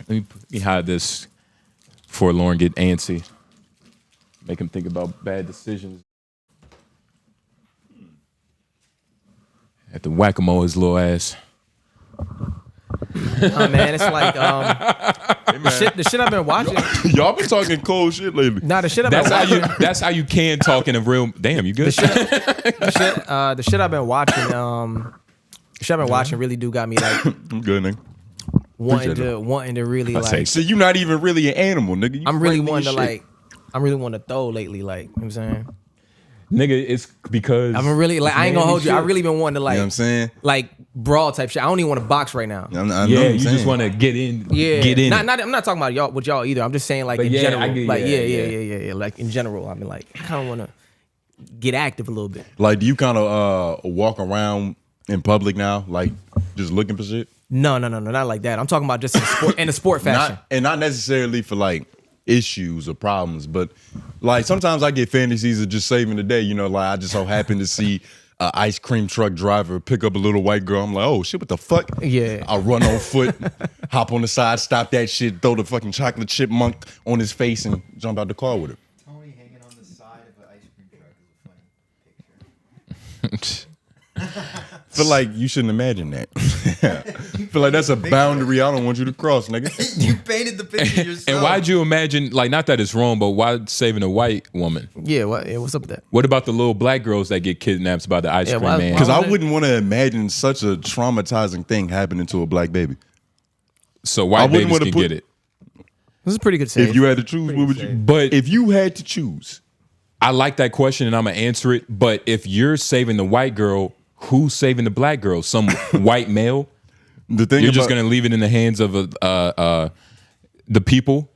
Let me hide this before Lauren get antsy. Make him think about bad decisions. Have to whack-a-mole his little ass. Oh man, it's like the shit I've been watching. Y'all been talking cold shit lately. Nah, the shit I've been watching. That's how you can talk in a real. Damn, you good? The shit I've been watching. The shit I've been watching really do got me like. I'm good, nigga. Wanting to really like. So you're not even really an animal, nigga. I'm really wanting to like. I'm really wanting to throw lately, like, you know what I'm saying? Nigga, it's because I'm really like I ain't gonna hold you. I really been wanting to like, you know what I'm saying? Like brawl type shit. I don't even want to box right now. I yeah, you just want to get in. Yeah, get in. I'm not talking about y'all with y'all either. I'm just saying like in general. Yeah. Like in general, I've been like I kind of want to get active a little bit. Like, do you kind of walk around in public now, like just looking for shit? No, not like that. I'm talking about just in a sport fashion, not necessarily for like issues or problems, but like sometimes I get fantasies of just saving the day. You know, like I just so happen to see an ice cream truck driver pick up a little white girl. I'm like, oh shit, what the fuck? Yeah. I run on foot, hop on the side, stop that shit, throw the fucking chocolate chipmunk on his face, and jump out the car with her. Tony hanging on the side of an ice cream truck is a funny picture. Feel like you shouldn't imagine that. Feel like that's a boundary I don't want you to cross, nigga. You painted the picture yourself. And why'd you imagine, like, not that it's wrong, but why saving a white woman? Yeah, what's up with that? What about the little black girls that get kidnapped by the ice cream man? Because I wouldn't want to imagine such a traumatizing thing happening to a black baby. So white babies can get it. This is a pretty good save. If you had to choose, what would you? But if you had to choose, I like that question and I'm gonna answer it. But if you're saving the white girl, who's saving the black girl? Some white male? The thing you're just gonna leave it in the hands of the people,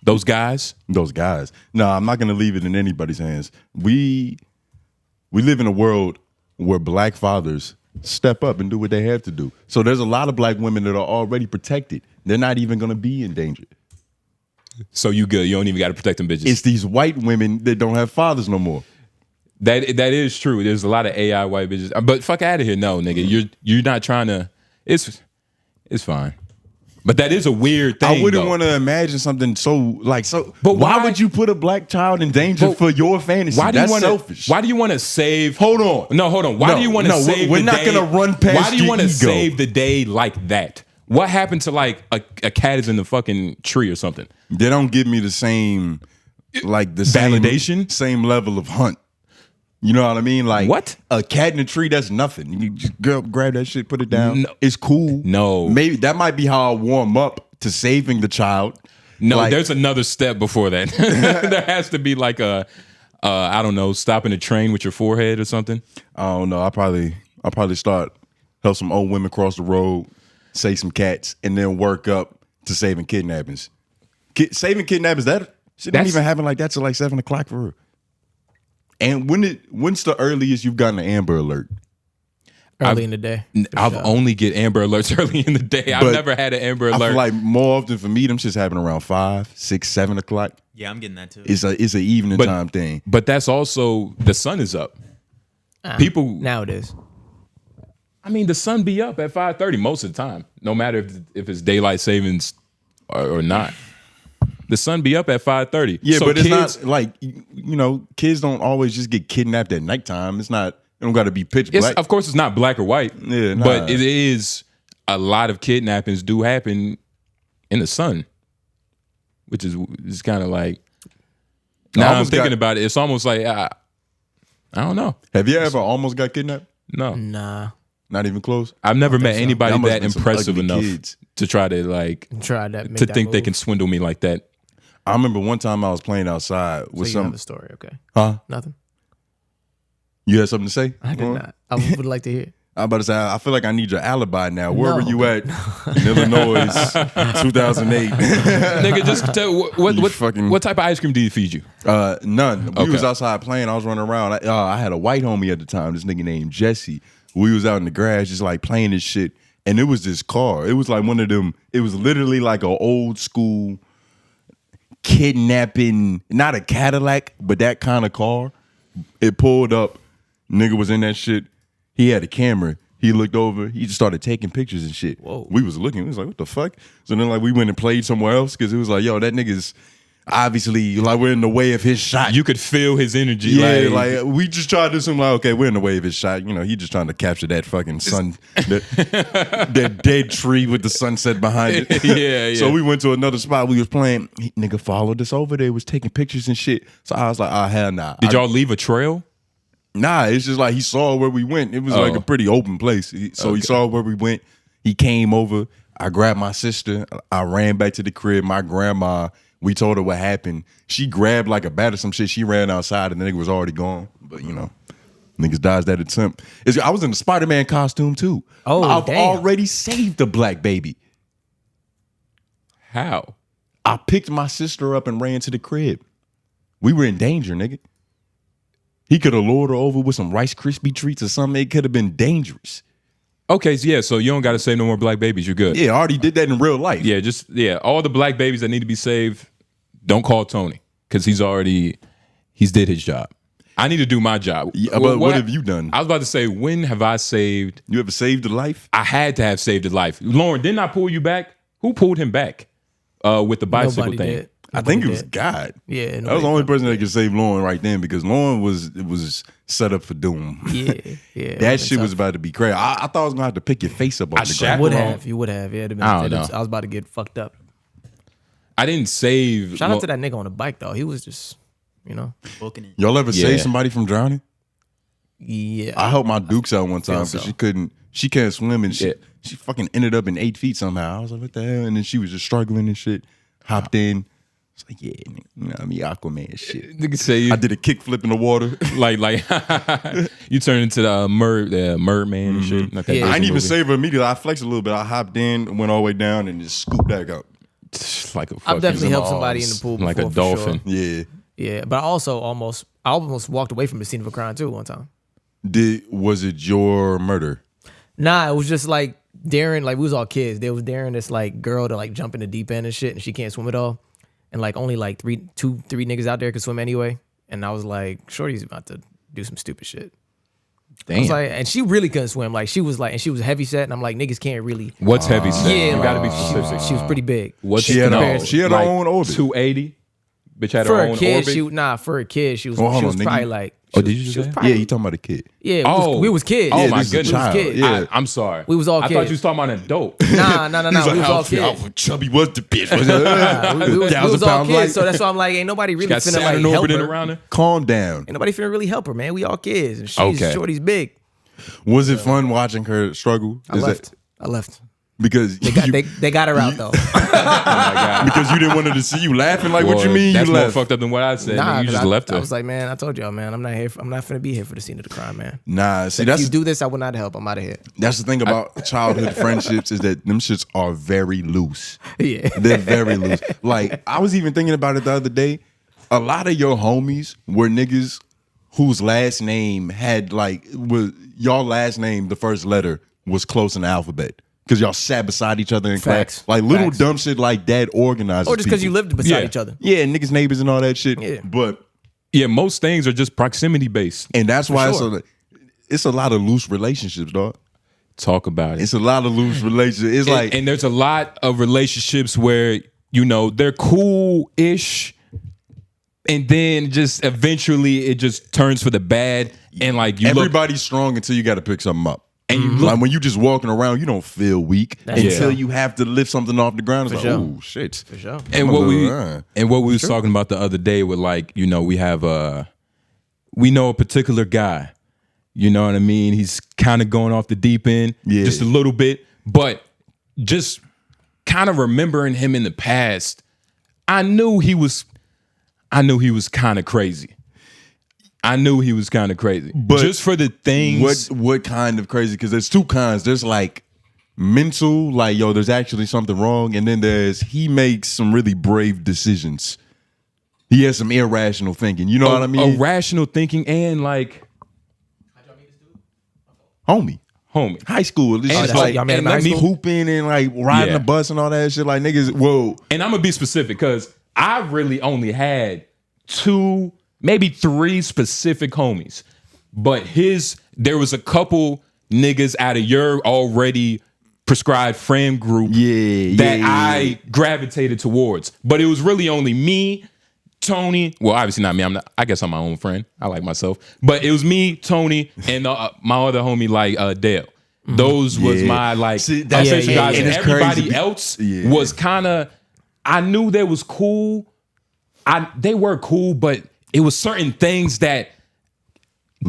those guys. Those guys. No, I'm not gonna leave it in anybody's hands. We live in a world where black fathers step up and do what they have to do. So there's a lot of black women that are already protected. They're not even gonna be in danger. So you good? You don't even got to protect them bitches. It's these white women that don't have fathers no more. That is true. There's a lot of AI white bitches, but fuck out of here, no, nigga. You're not trying to. It's fine, but that is a weird thing. I wouldn't want to imagine something so. But why would you put a black child in danger for your fantasy? Why do That's you want selfish. Why do you want to save? Hold on. No, hold on. Why do you want to save? We're not going to run past. Why do you want to ego? save the day like that? What happened to like a cat is in the fucking tree or something? They don't give me the same, like the validation, same level of hunt. You know what I mean? Like what? A cat in a tree, that's nothing. You just grab that shit, put it down. No. It's cool. No. Maybe that might be how I warm up to saving the child. No, like, there's another step before that. There has to be like a, I don't know, stopping a train with your forehead or something. I don't know. I'll probably start, help some old women cross the road, save some cats, and then work up to saving kidnappings. Saving kidnappings, that shit don't even happen like that till like 7 o'clock for real. And when's the earliest you've gotten an Amber Alert? Early in the day. I've only get Amber Alerts early in the day. I've never had an Amber Alert. I feel like more often for me, them shit's happen around 5, 6, 7 o'clock. Yeah, I'm getting that too. It's a evening time thing. But that's also the sun is up. People now it is. I mean, the sun be up at 5:30 most of the time, no matter if it's daylight savings or not. The sun be up at 5:30. Yeah, so but kids, it's not like, you know, kids don't always just get kidnapped at nighttime. It's not, it don't got to be pitch black. Of course, it's not black or white. Yeah, nah. But it is, a lot of kidnappings do happen in the sun, which is kind of like, now I'm thinking about it, it's almost like, I don't know. Have you ever almost got kidnapped? No. Nah. Not even close? I've never met anybody that impressive enough kids to try to like, to think they can swindle me like that. I remember one time I was playing outside with so you have a story, okay? Huh? Nothing. You had something to say? I did not. I would like to hear. I'm about to say, I feel like I need your alibi now. Where were you at in Illinois 2008? Nigga, just tell what type of ice cream did he feed you? None. We was outside playing. I was running around. I had a white homie at the time, this nigga named Jesse. We was out in the grass just like playing this shit. And it was this car. It was like one of them, it was literally like an old school kidnapping, not a Cadillac, but that kind of car. It pulled up. Nigga was in that shit. He had a camera. He looked over. He just started taking pictures and shit. Whoa. We was looking. We was like, what the fuck? So then like we went and played somewhere else because it was like, yo, that nigga's obviously like we're in the way of his shot. You could feel his energy. Yeah, like we just tried to do something like, okay, we're in the way of his shot. You know, he just trying to capture that fucking sun, that dead tree with the sunset behind it. Yeah. So we went to another spot. We was playing. Nigga followed us over there. Was taking pictures and shit. So I was like, oh hell nah. Did y'all leave a trail? Nah, it's just like he saw where we went. It was like a pretty open place. He saw where we went. He came over. I grabbed my sister. I ran back to the crib. My grandma. We told her what happened. She grabbed like a bat or some shit. She ran outside and the nigga was already gone. But you know, niggas dodged that attempt. I was in the Spider-Man costume too. Oh, I've damn. already saved a black baby. How? I picked my sister up and ran to the crib. We were in danger, nigga. He could have lured her over with some Rice Krispie treats or something. It could have been dangerous. Okay, so yeah, so you don't got to save no more black babies. You're good. Yeah, I already did that in real life. Yeah, all the black babies that need to be saved, don't call Tony because he's did his job. I need to do my job. Yeah, but what have you done? I was about to say, when have I saved? You ever saved a life? I had to have saved a life. Lauren, didn't I pull you back? Who pulled him back with the bicycle Nobody thing? did. I think it Nobody was did. God. Yeah, That was the only person that could save Lauren right then because Lauren was set up for doom. Yeah. That shit was about to be crazy. I thought I was gonna have to pick your face up on the ground. You would have. Yeah, it'd been, I don't know. I was about to get fucked up. I didn't save. Shout out to that nigga on the bike though. He was just, you know. Booking it. Y'all ever Yeah. save somebody from drowning? Yeah. I helped my Dukes out one time, so. but she can't swim and Yeah. she fucking ended up in 8 feet somehow. I was like, what the hell? And then she was just struggling and shit. Hopped in. It's like, yeah, nigga, you know, I mean, Aquaman shit. Nigga say you I did a kick flip in the water. like you turned into the merman and shit. Like that Yeah. I didn't Disney even movie. save her immediately. I flexed a little bit. I hopped in, went all the way down, and just scooped back up. It's like a I've fucking definitely helped somebody in the pool before, like a for dolphin. sure. Yeah. Yeah, but I almost walked away from the scene of a crime too one time. Was it your murder? Nah, it was just like Darren, like we was all kids. There was Darren, this like girl to like jump in the deep end and shit, and she can't swim at all. And like only like three niggas out there could swim anyway. And I was like, Shorty's about to do some stupid shit. Damn. I was like, and she really couldn't swim. Like she was heavy set, and I'm like, niggas can't really. What's heavy set? Yeah, You gotta be like, specific. She was pretty big. What's She had no, she had her own orbit. 280. Bitch had For her a own kid, orbit. for a kid, she was Oh, hold she was on, nigga. probably like. Oh, did you just she was say? probably, Yeah, you talking about a kid. Yeah, we was kids. Oh Yeah, my this is a goodness. child. Kids. Yeah. I'm sorry. We was all I kids. thought you was talking about an adult. Nah. He's We like, was all kids. Alpha Chubby was the bitch. Was We was all 1,000 pounds kids, light. so that's why I'm like, ain't nobody really Got finna Saturn like help orbiting her. around her. Calm down. Ain't nobody finna really help her, man. We all kids, and she's Okay. Shorty's big. Was it fun watching her struggle? I left. Because They got her out though. because you didn't want her to see you laughing. Like, what you Well, mean That's you more left? fucked up than what I said. Nah, Nigga, you 'cause just left her. I was like, man, I told y'all, man, I'm not here. I'm not finna be here for the scene of the crime, man. Nah, see, If that's you do this, I will not help. I'm out of here. that's the thing about childhood friendships is that them shits are very loose. Yeah. They're very loose. Like, I was even thinking about it the other day. A lot of your homies were niggas whose last name had was y'all last name, the first letter was close in the alphabet. Because y'all sat beside each other in Facts. class. Like little Facts. dumb shit like that organizes Or just because people. you lived beside Yeah. each other. Yeah, niggas neighbors and all that shit. Yeah. But Yeah, most things are just proximity based. and that's why sure. it's a lot of loose relationships, dog. Talk about it. It's a lot of loose relationships. It's like and there's a lot of relationships where, you know, they're cool-ish, and then just eventually it just turns for the bad. And like everybody's strong until you got to pick something up. And you Like when you just walking around, you don't feel weak until Yeah. you have to lift something off the ground. It's like, sure. oh shit. For sure. and what we was talking about the other day with, like, you know, we know a particular guy, you know what I mean? He's kind of going off the deep end, Yeah. just a little bit, but just kind of remembering him in the past, I knew he was kind of crazy. But just for the things. What kind of crazy? Because there's two kinds. There's like mental, like yo, there's actually something wrong, and then there's he makes some really brave decisions. He has some irrational thinking. You know what I mean? Irrational thinking and like Homie. High School. It's just that's like y'all met him and in let high me school? hooping and like riding Yeah. the bus and all that shit. Like niggas, whoa. And I'm gonna be specific because I really only had 2, maybe 3 specific homies, but there was a couple niggas out of your already prescribed friend group I gravitated towards. But it was really only me, Tony. Well, obviously not me. I guess I'm my own friend. I like myself. But it was me, Tony, and my other homie like Dale. Those was my like essential guys. And everybody else was kind of. I knew they was cool. They were cool, but it was certain things that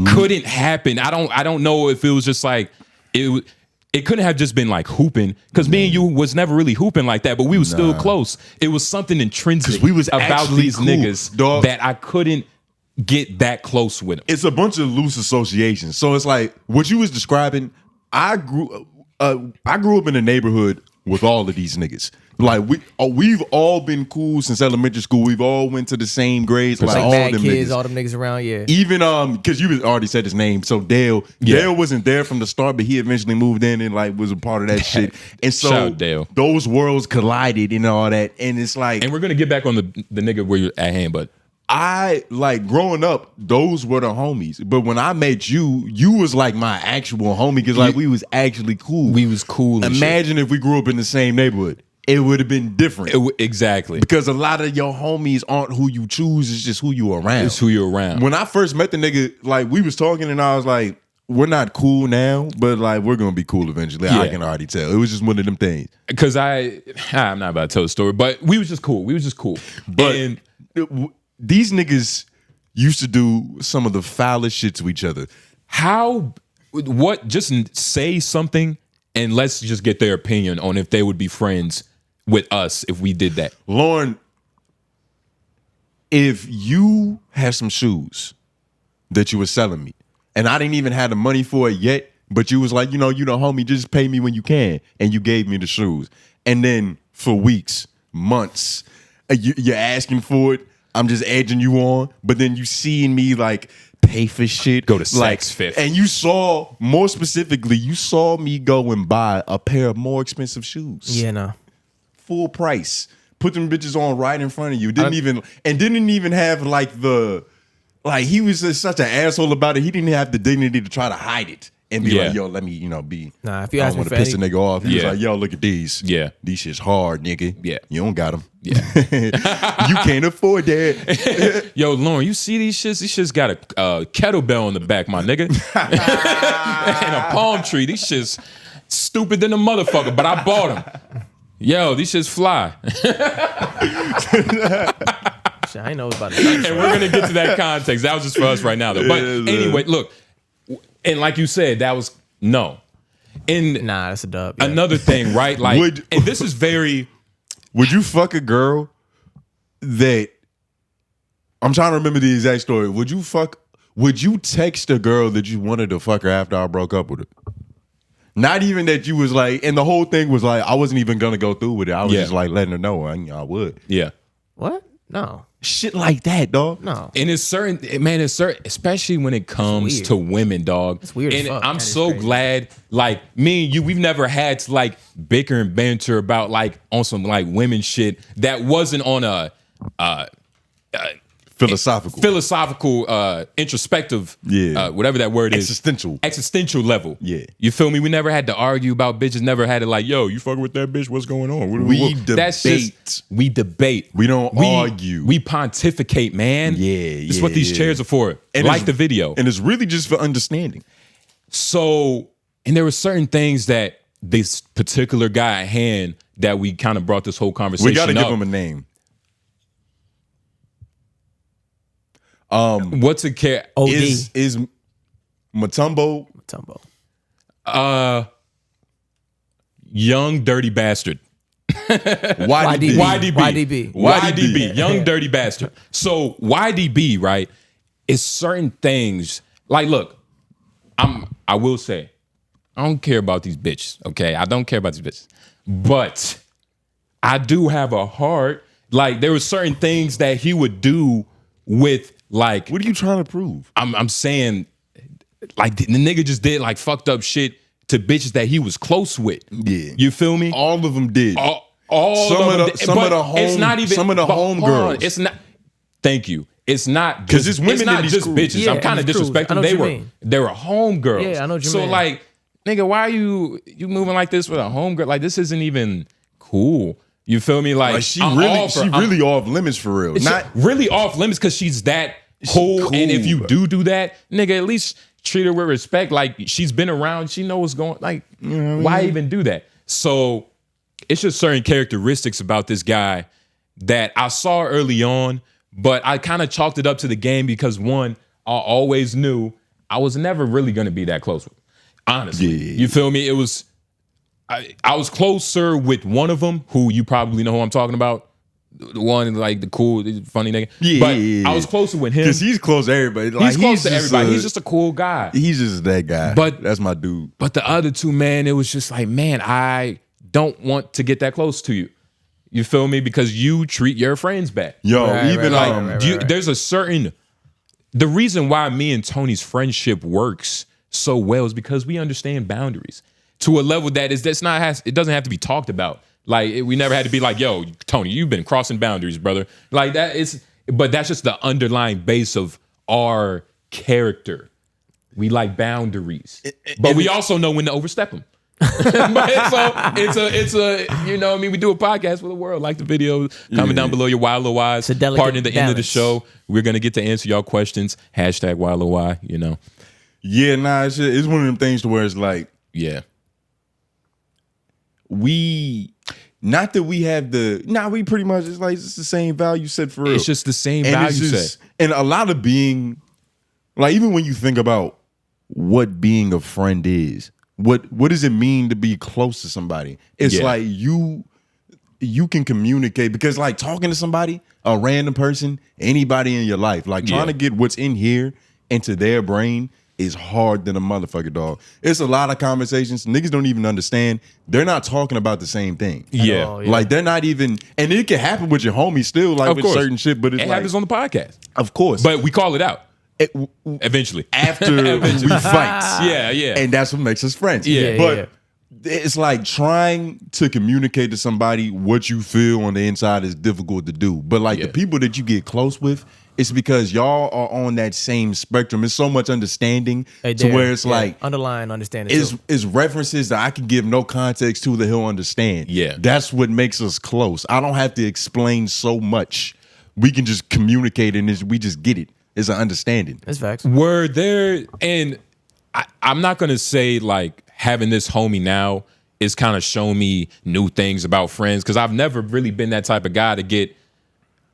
couldn't happen. I don't know if it was just like it couldn't have just been like hooping, because me and you was never really hooping like that, but we was still close. It was something intrinsic about these niggas that I couldn't get that close with them. It's a bunch of loose associations. So it's like what you was describing. I grew up in a neighborhood with all of these niggas. Like we've all been cool since elementary school. We've all went to the same grades. Like all mad them kids, niggas. all them niggas around. Yeah. Even because you already said his name. So Dale wasn't there from the start, but he eventually moved in and like was a part of that shit. And so Shout out Dale. Those worlds collided and all that. And it's like, and we're gonna get back on the nigga where you're at hand, but I like growing up, those were the homies. But when I met you, you was like my actual homie, because like we was actually cool. We was cool. Imagine if we grew up in the same neighborhood. It would have been different. Exactly. Because a lot of your homies aren't who you choose, it's just who you around. It's who you're around. When I first met the nigga, like we was talking and I was like, we're not cool now, but like we're gonna be cool eventually. I can already tell. It was just one of them things. Because I'm not about to tell the story, but we was just cool. But these niggas used to do some of the foulest shit to each other. Just say something and let's just get their opinion on if they would be friends with us if we did that. Lauren, if you had some shoes that you were selling me and I didn't even have the money for it yet, but you was like, you the homie, just pay me when you can, and you gave me the shoes. And then for weeks, months, you're asking for it, I'm just edging you on, but then you seeing me like pay for shit. Go to Saks Fifth. And you saw, more specifically, you saw me go and buy a pair of more expensive shoes. Yeah, no. Full price. Put them bitches on right in front of you. Didn't even have like he was just such an asshole about it. He didn't have the dignity to try to hide it and be like, yo, let me, be. Nah, if you ask me to for piss a nigga off. He was like, yo, look at these. Yeah. These shit's hard, nigga. Yeah. You don't got them. Yeah. You can't afford that. Yo, Lauren, you see these shits? These shits got a kettlebell on the back, my nigga. And a palm tree. These shits stupid than a motherfucker, but I bought them. Yo, these shits fly. Shit, I ain't know about it. And we're going to get to that context. That was just for us right now, though. But anyway, look. And like you said, that was no. And nah, that's a dub. Yeah. Another thing, right? Like, and this is very. Would you fuck a girl that? I'm trying to remember the exact story. Would you text a girl that you wanted to fuck her after I broke up with her? Not even that you was like, and the whole thing was like, I wasn't even gonna go through with it. I was just like letting her know I would. Yeah. What? No. Shit like that, dog. No. And it's certain, man, especially when it comes to women, dog. It's weird. And I'm so glad, like, me and you, we've never had to like bicker and banter about like on some like women shit that wasn't on a philosophical, introspective, whatever that word is, existential level. Yeah, you feel me? We never had to argue about bitches. Never had to like, yo, you fucking with that bitch? What's going on? We debate. We debate. We don't argue. We pontificate, man. It's what these chairs are for. And like the video, and it's really just for understanding. So, and there were certain things that this particular guy at hand that we kind of brought this whole conversation. We got to give him a name. What's it care? Is Matumbo? Young dirty bastard. YDB. Young dirty bastard. So YDB, right, is certain things. Like, look, I will say, I don't care about these bitches, okay? I don't care about these bitches. But I do have a heart. Like, there were certain things that he would do with, like, what are you trying to prove? I'm saying, like, the nigga just did like fucked up shit to bitches that he was close with. Yeah, you feel me? All of them did. Some of the home girls. It's not. Thank you. It's not because it's women. It's not just crews. bitches. Yeah, I'm kind of disrespecting. They were home girls. Yeah, I know what you mean. So like, nigga, why are you moving like this with a homegirl? Like, this isn't even cool. You feel me? Like she really off limits for real. Not really off limits because she's that cool. And if you do that, nigga, at least treat her with respect. Like, she's been around. She knows what's going. Like, why even do that? So it's just certain characteristics about this guy that I saw early on, but I kind of chalked it up to the game because one, I always knew I was never really going to be that close with. Honestly, you feel me? It was. I was closer with one of them, who you probably know who I'm talking about. The one, like, the cool, funny nigga. But I was closer with him. Because he's close to everybody. Like, he's close to everybody. He's just a cool guy. He's just that guy. But that's my dude. But the other two, man, it was just like, man, I don't want to get that close to you. You feel me? Because you treat your friends bad. Yo, there's a certain... The reason why me and Tony's friendship works so well is because we understand boundaries. To a level that it doesn't have to be talked about. Like, we never had to be like, yo, Tony, you've been crossing boundaries, brother. Like, but that's just the underlying base of our character. We like boundaries, but we also know when to overstep them. It's a you know what I mean? We do a podcast for the world. Like the video, comment down below your 𝙬𝙾𝚃𝚃. Partner at the end of the show. We're going to get to answer y'all questions. Hashtag 𝙬𝙾𝚃, you know. Yeah, nah, it's one of them things to where it's like, yeah. We pretty much, it's like, it's the same value set for real. It's just the same value set. And a lot of being, like, even when you think about what being a friend is, what does it mean to be close to somebody? It's like you can communicate, because like talking to somebody, a random person, anybody in your life, like trying to get what's in here into their brain is hard than a motherfucker, dog. It's a lot of conversations. Niggas don't even understand. They're not talking about the same thing. Yeah. Like, they're not even, and it can happen with your homies still, like, with certain shit, but it happens on the podcast. Of course. But we call it out. Eventually. After we fight. Yeah. And that's what makes us friends. But it's like trying to communicate to somebody what you feel on the inside is difficult to do. But like the people that you get close with, it's because y'all are on that same spectrum. It's so much understanding to where it's like underlying understanding. Is references that I can give no context to that he'll understand. Yeah. That's what makes us close. I don't have to explain so much. We can just communicate and we just get it. It's an understanding. That's facts. Were there, and I'm not gonna say like having this homie now is kind of showing me new things about friends, because I've never really been that type of guy to get.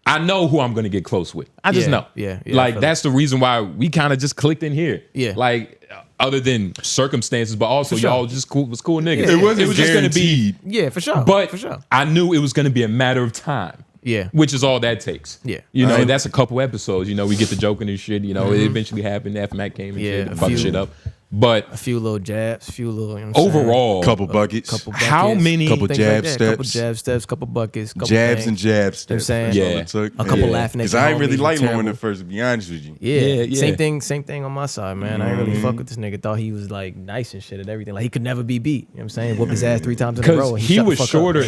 I know who I'm gonna get close with. I just know. Yeah. Like, that's the reason why we kind of just clicked in here. Yeah. Like, other than circumstances, but also y'all just cool niggas. Yeah. It was just gonna be. Yeah, for sure. But for sure. I knew it was gonna be a matter of time. Yeah. Which is all that takes. Yeah. You know, that's a couple episodes. You know, we get the joking and shit. You know, it eventually happened after Matt came and shit and fucked shit up. But a few little jabs, overall, couple buckets. How many? Couple jab steps. Couple jab steps, couple buckets. Couple jabs and jab steps. You know what I'm saying? A couple laughing at because I ain't really like Lauren at first, to be honest with you. Yeah. Same thing on my side, man. I ain't really fuck with this nigga. Thought he was like nice and shit at everything. Like, he could never be beat. You know what I'm saying? Whoop his ass 3 times in a row. He was shorter.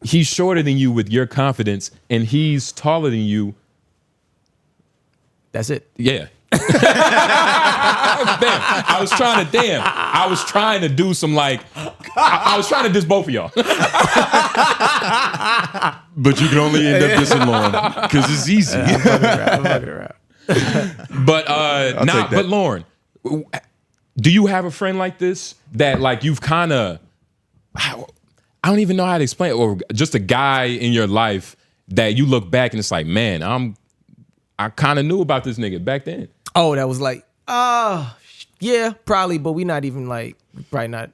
He's shorter than you with your confidence, and he's taller than you. That's it. Yeah. I was trying to do some, like, I was trying to diss both of y'all. But you can only end up dissing Lauren because it's easy. I'm fucking around. But Lauren, do you have a friend like this that, like, you've kind of, I don't even know how to explain it, or just a guy in your life that you look back and it's like, man, I kind of knew about this nigga back then. Oh, that was like, yeah, probably, but we not even like, probably not,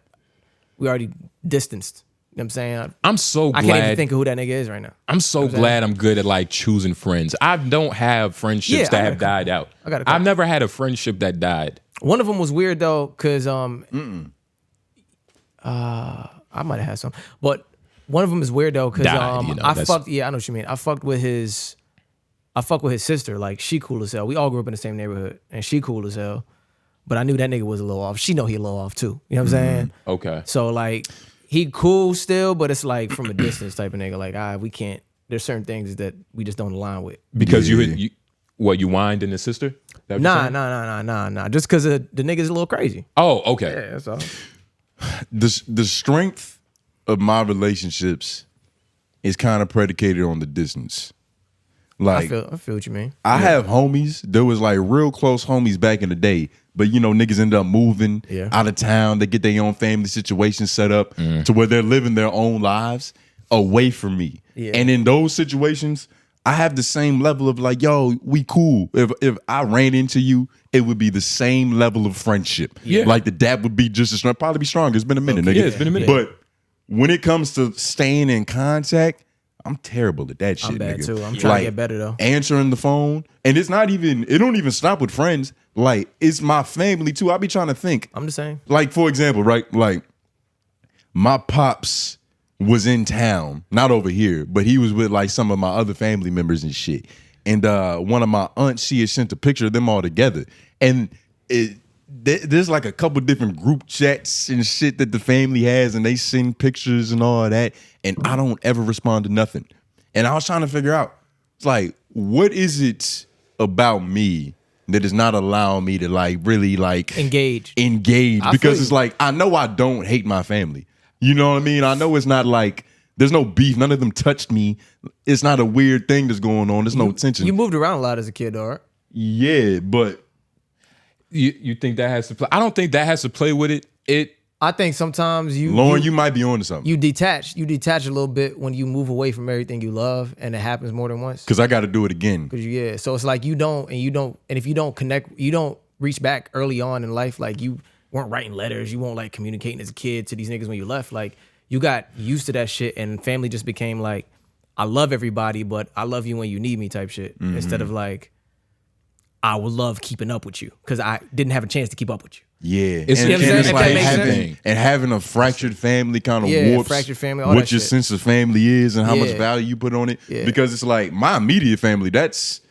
we already distanced. You know what I'm saying? I'm so glad. I can't even think of who that nigga is right now. I'm so glad I'm good at like choosing friends. I don't have friendships that have died out. I've never had a friendship that died. One of them was weird though, because I might have had some, but one of them is weird though, because I fucked. Yeah, I know what you mean. I fucked with his sister. Like, she cool as hell. We all grew up in the same neighborhood, and she cool as hell. But I knew that nigga was a little off. She know he a little off too. You know what I'm saying? Okay. So like, he cool still, but it's like from a distance type of nigga. Like, we can't. There's certain things that we just don't align with. Because you What, you whined in his sister? That what you're saying? Nah. Just because the nigga's a little crazy. Oh, okay. Yeah, that's all. The strength of my relationships is kind of predicated on the distance. Like I feel what you mean. I have homies. There was like real close homies back in the day, but you know, niggas end up moving out of town. They get their own family situation set up to where they're living their own lives away from me. Yeah. And in those situations, I have the same level of like, yo, we cool. If I ran into you, it would be the same level of friendship. Yeah. Like the dap would be just as strong, probably be stronger. It's been a minute, nigga. Yeah, it's been a minute. But when it comes to staying in contact, I'm terrible at that shit. I'm bad nigga. too. I'm trying to get better though. Answering the phone, and it's not even. It don't even stop with friends. Like it's my family too. I be trying to think. I'm the same. Like for example, right? Like my pops was in town, not over here, but he was with like some of my other family members and shit. And one of my aunts, she had sent a picture of them all together, and there's like a couple different group chats and shit that the family has, and they send pictures and all that, and I don't ever respond to nothing. And I was trying to figure out, it's like, what is it about me that is not allowing me to like really like engage? Because it's like, I know I don't hate my family. You know what I mean? I know it's not like there's no beef. None of them touched me. It's not a weird thing that's going on. There's no tension. You moved around a lot as a kid, though, right? Yeah, but you think that has to play? I don't think that has to play with it. I think sometimes Lauren, you might be on to something. You detach a little bit when you move away from everything you love, and it happens more than once. Because I got to do it again. So it's like and if you don't connect, you don't reach back early on in life. Like you weren't writing letters, you weren't like communicating as a kid to these niggas when you left. Like you got used to that shit, and family just became like, I love everybody, but I love you when you need me type shit. Instead of like, I would love keeping up with you because I didn't have a chance to keep up with you. Yeah, it's like having a fractured family kind of warps fractured family, all what that your shit. sense of family is and how much value you put on it. Yeah. Because it's like my immediate family. That's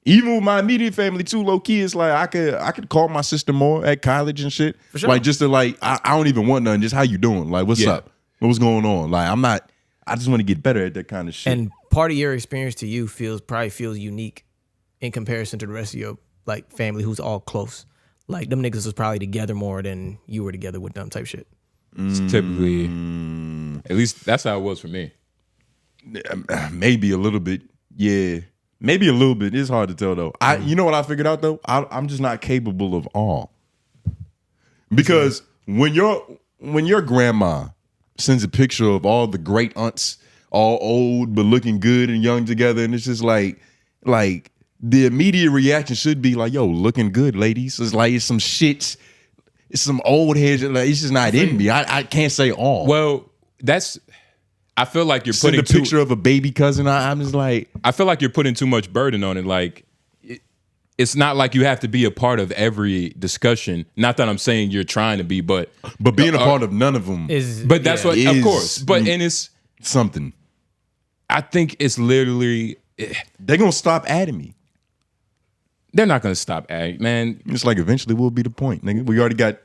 even with my immediate family too. Low key, it's like I could call my sister more at college and shit. For sure. Like just to like I don't even want nothing. Just how you doing? Like what's up? What's going on? Like I just want to get better at that kind of shit. And part of your experience to you probably feels unique in comparison to the rest of your like family who's all close. Like them niggas was probably together more than you were together with them type shit. It's typically, at least that's how it was for me. Maybe a little bit, yeah. Maybe a little bit. It's hard to tell though. You know what I figured out though? I'm just not capable of all. Because when your grandma sends a picture of all the great aunts, all old but looking good and young together, and it's just like the immediate reaction should be like, yo, looking good, ladies. It's like it's some shit. It's some old heads. Like, it's just not in me. I can't say all. Well, I feel like you're putting a picture of a baby cousin. I'm just like, I feel like you're putting too much burden on it. Like, it's not like you have to be a part of every discussion. Not that I'm saying you're trying to be, but being a part of none of them is. But that's what, of course. But and it's something. I think it's literally they're gonna stop adding me. They're not gonna stop adding, man. It's like eventually we'll be the point, nigga. We already got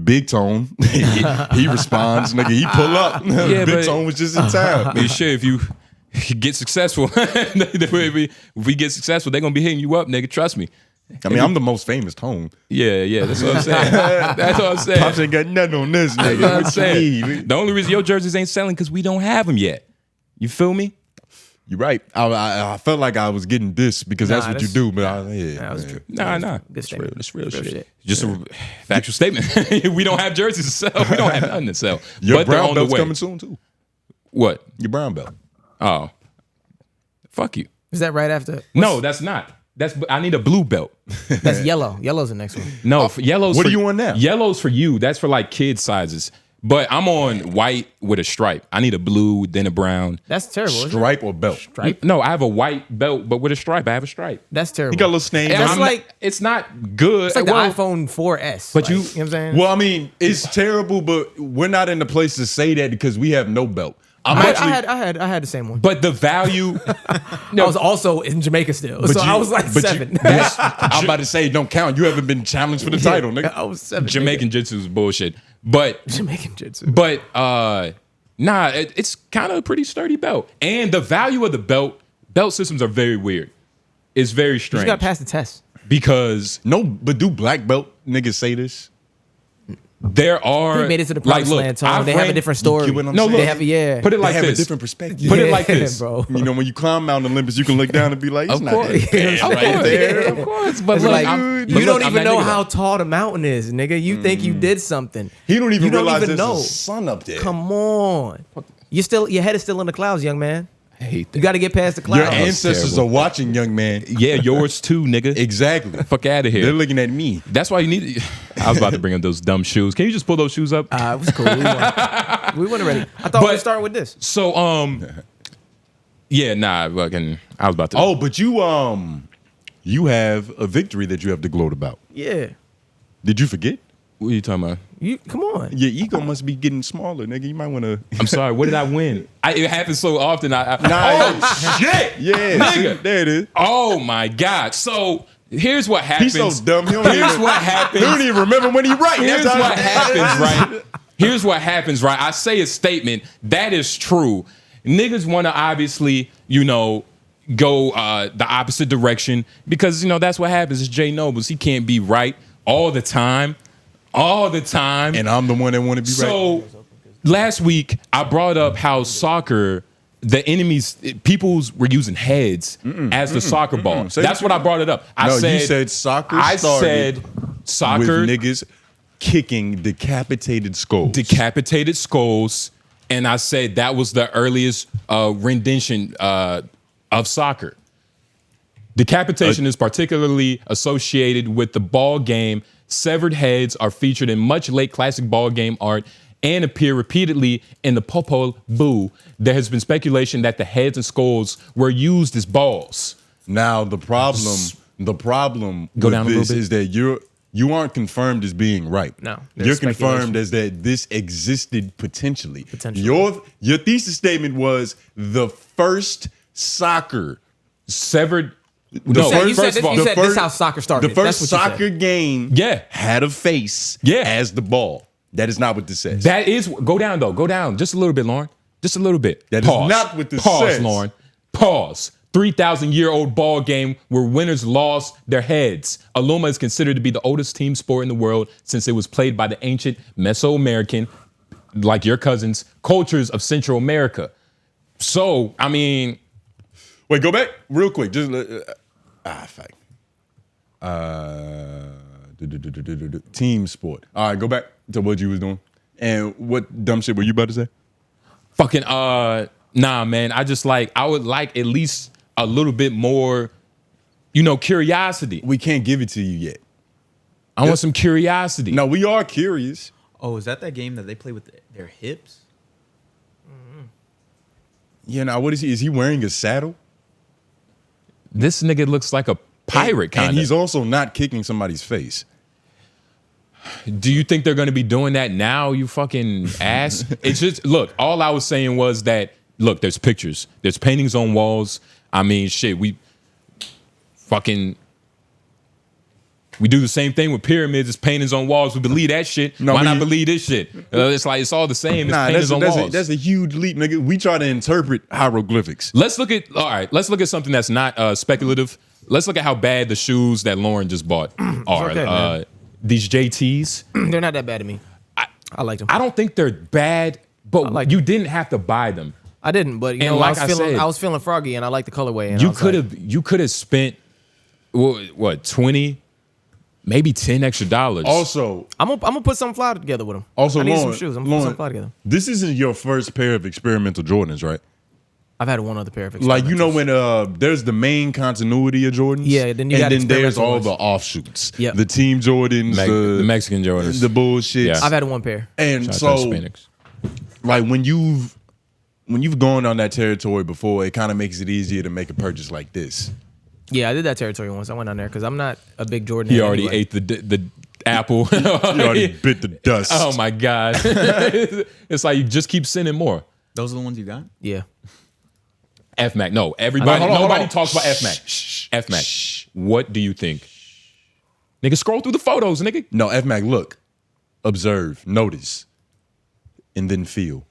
Big Tone. he responds, nigga. He pull up. Yeah, Big Tone was just in town. I mean, shit, if you get successful, if we get successful, they're gonna be hitting you up, nigga. Trust me. I mean, I'm the most famous Tone. Yeah, that's what I'm saying. That's what I'm saying. Pops ain't got nothing on this, nigga. That's what I'm saying. The only reason your jerseys ain't selling because we don't have them yet. You feel me? You're right. I felt like I was getting this because that's what you do, but that was true. Nah. Good statement. That's real shit. Just a factual statement. We don't have jerseys to sell. We don't have nothing to sell. Your brown belt's coming soon too. What? Your brown belt. Oh, fuck you. Is that right after? No, that's not. I need a blue belt. That's yellow. Yellow's the next one. No, yellow's. What are you on now? Yellow's for you. That's for like kid sizes. But I'm on white with a stripe. I need a blue, then a brown. That's terrible. Stripe or belt? Stripe? No, I have a white belt, but with a stripe. I have a stripe. That's terrible. You got a little stain. It's not good. It's like the iPhone 4S. But you know what I'm saying? Well, I mean, it's terrible, but we're not in the place to say that because we have no belt. I had the same one. But the value. I was also in Jamaica still, so I was like 7. I'm about to say, don't count. You haven't been challenged for the title, nigga. I was 7. Jamaican Jitsu is bullshit. But Jamaican Jitsu. But it's kind of a pretty sturdy belt. And the value of the belt systems are very weird. It's very You strange. just gotta pass the test. Because No, but do black belt niggas say this? there are They made it to the promised land, Tom. I've They have a ran- different story. get what I'm No, saying? look, They have put it like they have this. a different perspective. Put it like Yeah, this. bro. You know, when you climb Mount Olympus, you can look down and be like, it's Of not course. that bad Of right course. there. Of course, but It's look, like I'm- but you look, don't I'm even not know nigga how though. tall the mountain is, nigga. You think you did something. He don't even You don't realize even there's know. a sun up there. Come on. Your head is still in the clouds, young man. I hate that. You got to get past the Your clouds. ancestors terrible. are watching, young man. Yeah, yours too, nigga. Exactly. Fuck out of They're here. looking at me. That's why you need. I was about to bring up those dumb shoes. Can you just pull those shoes up? It was cool. We weren't ready. I thought we were But- starting with this. So, yeah, nah, fucking. I was about to. Oh, but you have a victory that you have to gloat about. Yeah. Did you forget? What are you talking about? You come on. Your ego must be getting smaller, nigga. You might want to. I'm sorry. What did I win? It happens so often. Nah, oh shit! Yeah, Nigga. see, there it is. Oh my god! So here's what happens. He's so dumb. He don't Here's even, what he happens. don't even remember when he right. Here's That's how- what happens, right? Here's what happens, right? I say a statement that is true. Niggas want to obviously, go the opposite direction because that's what happens. It's Jay Noblez. He can't be right all the time, And I'm the one that want to be right. So last week I brought up how soccer, the peoples were using heads as the soccer ball. Say That's it what I brought it up. No, you said soccer I started said soccer with niggas kicking decapitated skulls. decapitated skulls, and I said that was the earliest rendition of soccer. Decapitation is particularly associated with the ball game. Severed heads are featured in much late classic ball game art and appear repeatedly in the Popol Vuh. There has been speculation that the heads and skulls were used as balls. Now the problem Go with down a little this bit. is that you aren't confirmed as being right. No, you're there's confirmed speculation. as that this existed potentially. Potentially. Your thesis statement was the first soccer. Severed. The No, You said first of all, this is how soccer started. The first That's what you said. soccer game Yeah. had a face Yeah. as the ball. That is not what this says. That is go down though. Go down just a little bit, Lauren. Just a little bit. That is not what this Pause, says. Lauren. Pause. 3,000-year-old ball game where winners lost their heads. 𝙼𝙾𝚂𝚃 is considered to be the oldest team sport in the world since it was played by the ancient Mesoamerican, like your cousins, cultures of Central America. So, I mean, Wait, go back real quick. Just fuck. Team sport. All right, go back to what you was doing. And what dumb shit were you about to say? fucking nah, man. I would like at least a little bit more, curiosity. We can't give it to you yet. I want some curiosity. No, we are curious. Oh, is that game that they play with their hips? Yeah, now what is he? Is he wearing a saddle? This nigga looks like a pirate kind And of. he's also not kicking somebody's face. Do you think they're going to be doing that now, you fucking ass? It's just, look, all I was saying was that, look, there's pictures. There's paintings on walls. I mean, shit, we do the same thing with pyramids. It's paintings on walls. We believe that shit. No, Why we- not believe this shit? It's like, it's all the same. It's Nah, paintings on walls. that's a huge leap, nigga. We try to interpret hieroglyphics. Let's look at something that's not speculative. Let's look at how bad the shoes that Lauren just bought are. okay, man. These JTs. They're not that bad to me. I liked them. I don't think they're bad, but like you didn't have to buy them. I didn't, but And like I said- I was feeling froggy, and I like the colorway. And You could have spent what 20, maybe $10 extra. Also, I'm gonna put something fly together with them. Also, I need some Lauren, shoes. I'm gonna put something fly together. this isn't your first pair of experimental Jordans, right? I've had one other pair of Like, experimentals. when there's the main continuity of Jordans. Yeah, then you got there's experimental all ones. the offshoots. Yep. The team Jordans, the Mexican Jordans. the bullshit. Yeah. I've had one pair. And Shout out so, to Hispanics. like, when you've gone on that territory before, it kind of makes it easier to make a purchase like this. Yeah, I did that territory once. I went down there because I'm not a big Jordan. He head already anyway. ate the apple. You already bit the dust. Oh my god! It's like you just keep sending more. Those are the ones you got? Yeah. FMAC. No, everybody. Hold on, hold nobody on. talks about FMAC. FMAC. What do you think? Nigga, scroll through the photos, nigga. No, FMAC, look, observe, notice, and then feel.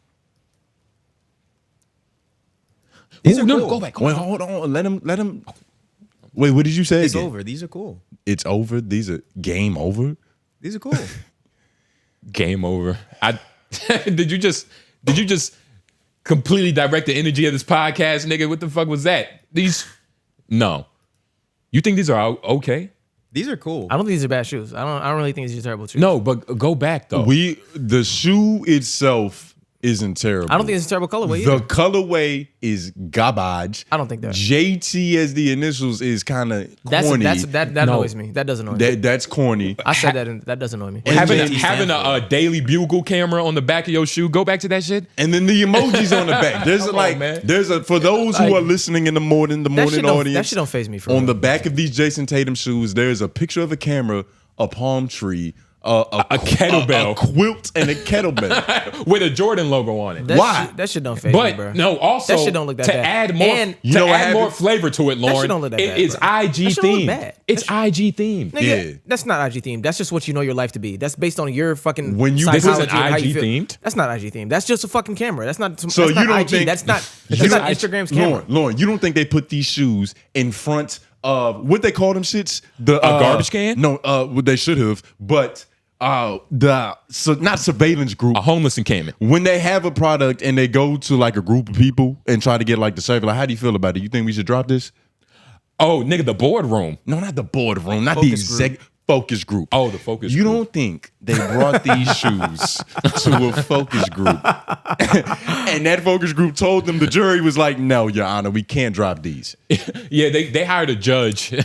These are no, go back. Wait, hold on. Let him. Wait, what did you say? It's again? over. These are cool. It's over. These are game over. These are cool. Game over. Did you just completely direct the energy of this podcast, nigga? What the fuck was that? No. You think these are okay? These are cool. I don't think these are bad shoes. I don't really think these are terrible shoes. No, but go back though. The shoe itself isn't terrible. I don't think it's a terrible colorway either. The colorway is garbage. I don't think that. JT as the initials is kind of corny. That annoys me. That doesn't annoy me. That's corny. I said that and that doesn't annoy me. Having a Daily Bugle camera on the back of your shoe. Go back to that shit. And then the emojis on the back. There's for those who are listening in the morning audience. That shit don't faze me. On the back of these Jason Tatum shoes, there's a picture of a camera, a palm tree, a kettlebell, a quilt, and a kettlebell with a Jordan logo on it. That shit don't faze me, bro. But no, also that shit don't look that bad. Add more, add more flavor to it, Lauren. That shit don't look that bad. It's IG themed. It's IG themed. Nigga, that's not IG themed. That's just what you know your life to be. That's based on your fucking this isn't IG themed. That's not IG themed. That's just a fucking camera. That's not. So that's you not don't IG. think That's not Instagram's camera. Lauren, you don't think they put these shoes in front of what they call them shits? The garbage can? No, what they should have, but. Not surveillance group, a homeless encampment. When they have a product and they go to like a group of people and try to get like the survey, like, how do you feel about it? You think we should drop this? Oh, nigga, the boardroom. No, not the boardroom, not the exec focus group. Oh, the focus group. You group. don't think they brought these shoes to a focus group and that focus group told them, the jury was like, no, Your Honor, we can't drop these. Yeah, they hired a judge. We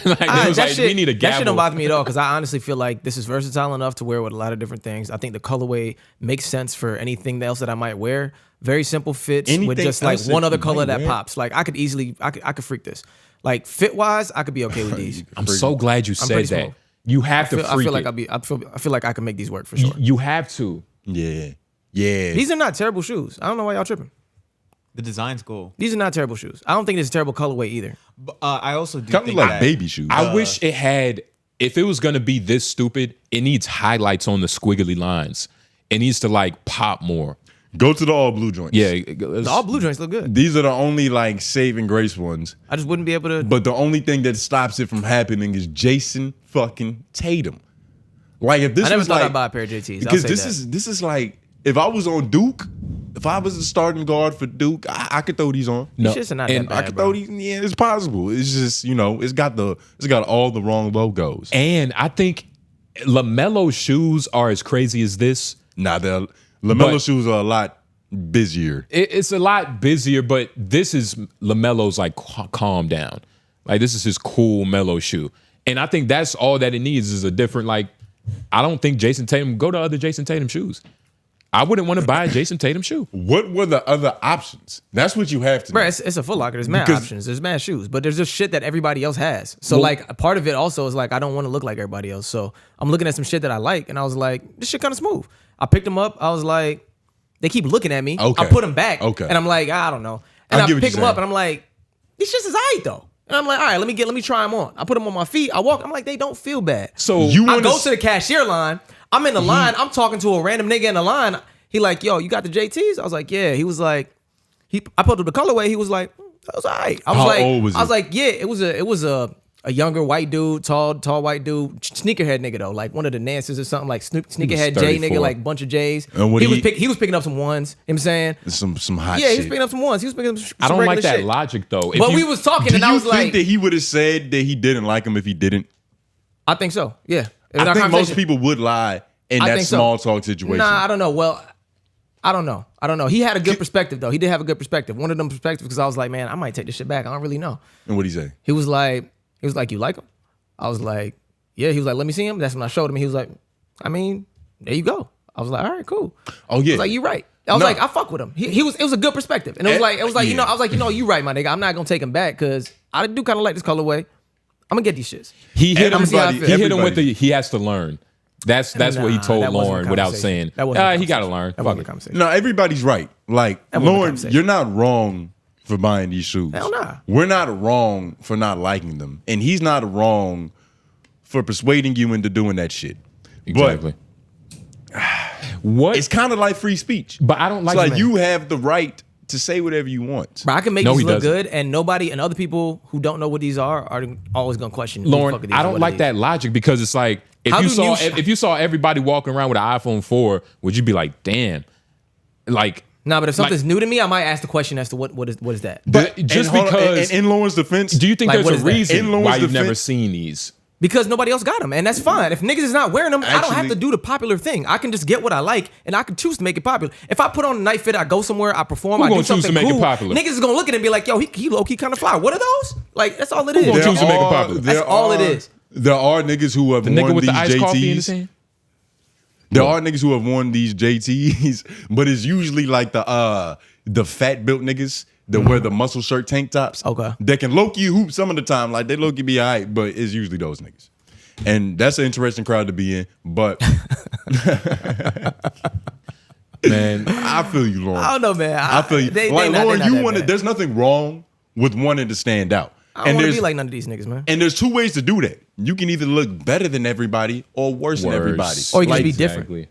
need a gavel. That shit don't bother me at all because I honestly feel like this is versatile enough to wear with a lot of different things. I think the colorway makes sense for anything else that I might wear. Very simple fits with just like one other color that pops. Like I could freak this. Like fit wise, I could be okay with these. I'm so glad you said that. Small. You have to freak I feel like I can make these work for sure. You have to. Yeah. These are not terrible shoes. I don't know why y'all tripping. The design's cool. These are not terrible shoes. I don't think it's a terrible colorway either. But, I also do think like that baby shoes. I wish it had. If it was gonna be this stupid, it needs highlights on the squiggly lines. It needs to like pop more. Go to the all blue joints. Yeah, the all blue joints look good. These are the only like saving grace ones. I just wouldn't be able to. But the only thing that stops it from happening is Jason fucking Tatum. Like if this I never was thought like, I'd buy a pair of JTs. because this is like if I was on Duke, if I was the starting guard for Duke, I could throw these on. No, shits are not that bad, I could throw these. Yeah, it's possible. It's just it's got all the wrong logos. And I think LaMelo shoes are as crazy as this. Nah, the LaMelo shoes are a lot busier. It's a lot busier, but this is LaMelo's like calm down. Like this is his cool mellow shoe. And I think that's all that it needs is a different, like, I don't think Jason Tatum, go to other Jason Tatum shoes. I wouldn't want to buy a Jason Tatum shoe. What were the other options? That's what you have to do. Bro, it's a Foot Locker. There's mad options. There's mad shoes. But there's just shit that everybody else has. So, like, a part of it also is, like, I don't want to look like everybody else. So, I'm looking at some shit that I like, and I was like, this shit kind of smooth. I picked them up. I was like, they keep looking at me. Okay. I put them back. Okay. And I'm like, I don't know. And I pick them up, and I'm like, these shits is aight, though. And I'm like, all right, let me try them on. I put them on my feet. I walk. I'm like, they don't feel bad. So I go to the cashier line. I'm in the line. I'm talking to a random nigga in the line. He like, yo, you got the JTs? I was like, yeah. He was like, I put up the colorway. He was like, that was all right. How old was he? I was like, yeah, it was a younger white dude, tall white dude, sneakerhead nigga though, like one of the Nances or something, like sneakerhead J nigga, like bunch of J's. And he was picking up some ones. You know what I'm saying? Some hot shit. Yeah, he was shit. picking up some ones. He was picking up some I don't like that shit. logic though. But we was talking and I was like, do you think that he would have said that he didn't like him if he didn't? I think so. Yeah. I think most people would lie in that small talk situation. Nah, I don't know. Well, I don't know. He had a good perspective though. He did have a good perspective. One of them perspectives because I was like, man, I might take this shit back. I don't really know. And what'd he say? He was like, you like him? I was like, yeah. He was like, let me see him. That's when I showed him. He was like, I mean, there you go. I was like, all right, cool. Oh yeah. I was like, you're right. I was like, I fuck with him. It was a good perspective. And it was like, you know, I was like, you know, you right, my nigga. I'm not gonna take him back because I do kind of like this colorway. I'm gonna get these shits. He hit him with the he has to learn. That's what he told Lauren without saying. He got to learn. That wasn't a conversation. No, everybody's right. Like, Lauren, you're not wrong for buying these shoes. Hell nah. We're not wrong for not liking them. And he's not wrong for persuading you into doing that shit. Exactly. But it's kind of like free speech. But I don't like it's like you have the right to say whatever you want. Bro, I can make No, these he look doesn't. good, and nobody and other people who don't know what these are always gonna question. who the Lauren, fuck are these I and don't what are like these? that logic because it's like How do new if you saw everybody walking around with an iPhone 4, would you be like, damn, like? Nah, but if something's new to me, I might ask the question as to what is that. But just hold on, because, in Lauren's defense, do you think Like, what there's is a that? reason In Lauren's why you've never defense- seen these? Because nobody else got them, and that's fine. If niggas is not wearing them, I don't have Actually- to do the popular thing. I can just get what I like, and I can choose to make it popular. If I put on a night fit, I go somewhere, I perform, Who I do gonna choose something to make it cool, popular? niggas is gonna look at it and be like, yo, he low key kind of fly. What are those? Like, that's all it is. gonna choose to make it are- popular? That's there all it are- is. There are niggas who have The nigga worn with these the iced coffee in his JTs. hand? There are niggas who have worn these JTs, but it's usually like the fat built niggas that wear the muscle shirt tank tops. Okay. They can low key hoop some of the time, like they low key be alright, but it's usually those niggas. And that's an interesting crowd to be in. But Man, I feel you, Lauren. I don't know, man. I feel you. Lauren, you want to. There's nothing wrong with wanting to stand out. I don't want to be like none of these niggas, man. And there's two ways to do that. You can either look better than everybody or worse than everybody. Or you can Like, just be different. Exactly.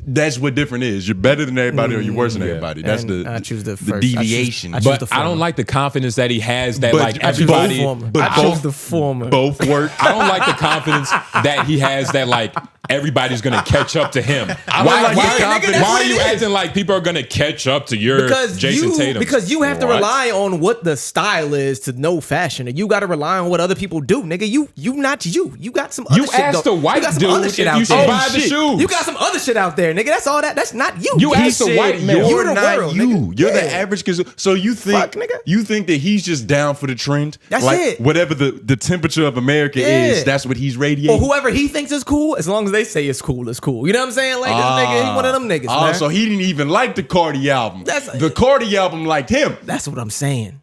That's what different is. You're better than everybody or you're worse than yeah. everybody. That's And I choose the the first. deviation. I choose But the I don't former. like the confidence that he has that But like I choose the everybody. former. but I chose both- the former. Both work. I don't like the confidence that he has that like everybody's gonna catch up to him. I don't like the nigga, confidence. that's why what are it you is. acting like people are gonna catch up to your Jason Tatum? Because you have to What? rely on what the style is to know fashion, and you got to rely on what other people do, nigga. You not you. You got some other You shit. asked though. the white you got some dude other if shit you out should there. buy the shit. shoes. You got some other shit out there, nigga. That's all that. That's not you. You asked the said white man. You You're the not world, you. nigga. You're the Yeah. average. So you think Fuck, nigga. you think that he's just down for the trend? That's like, it. Whatever the temperature of America is, Yeah. that's what he's radiating. Or whoever he thinks is cool, as long as they say it's cool, it's cool. You know what I'm saying? Like this nigga, he one of them niggas, man. So he didn't even like the Carti album. The Carti album liked him. That's what I'm saying.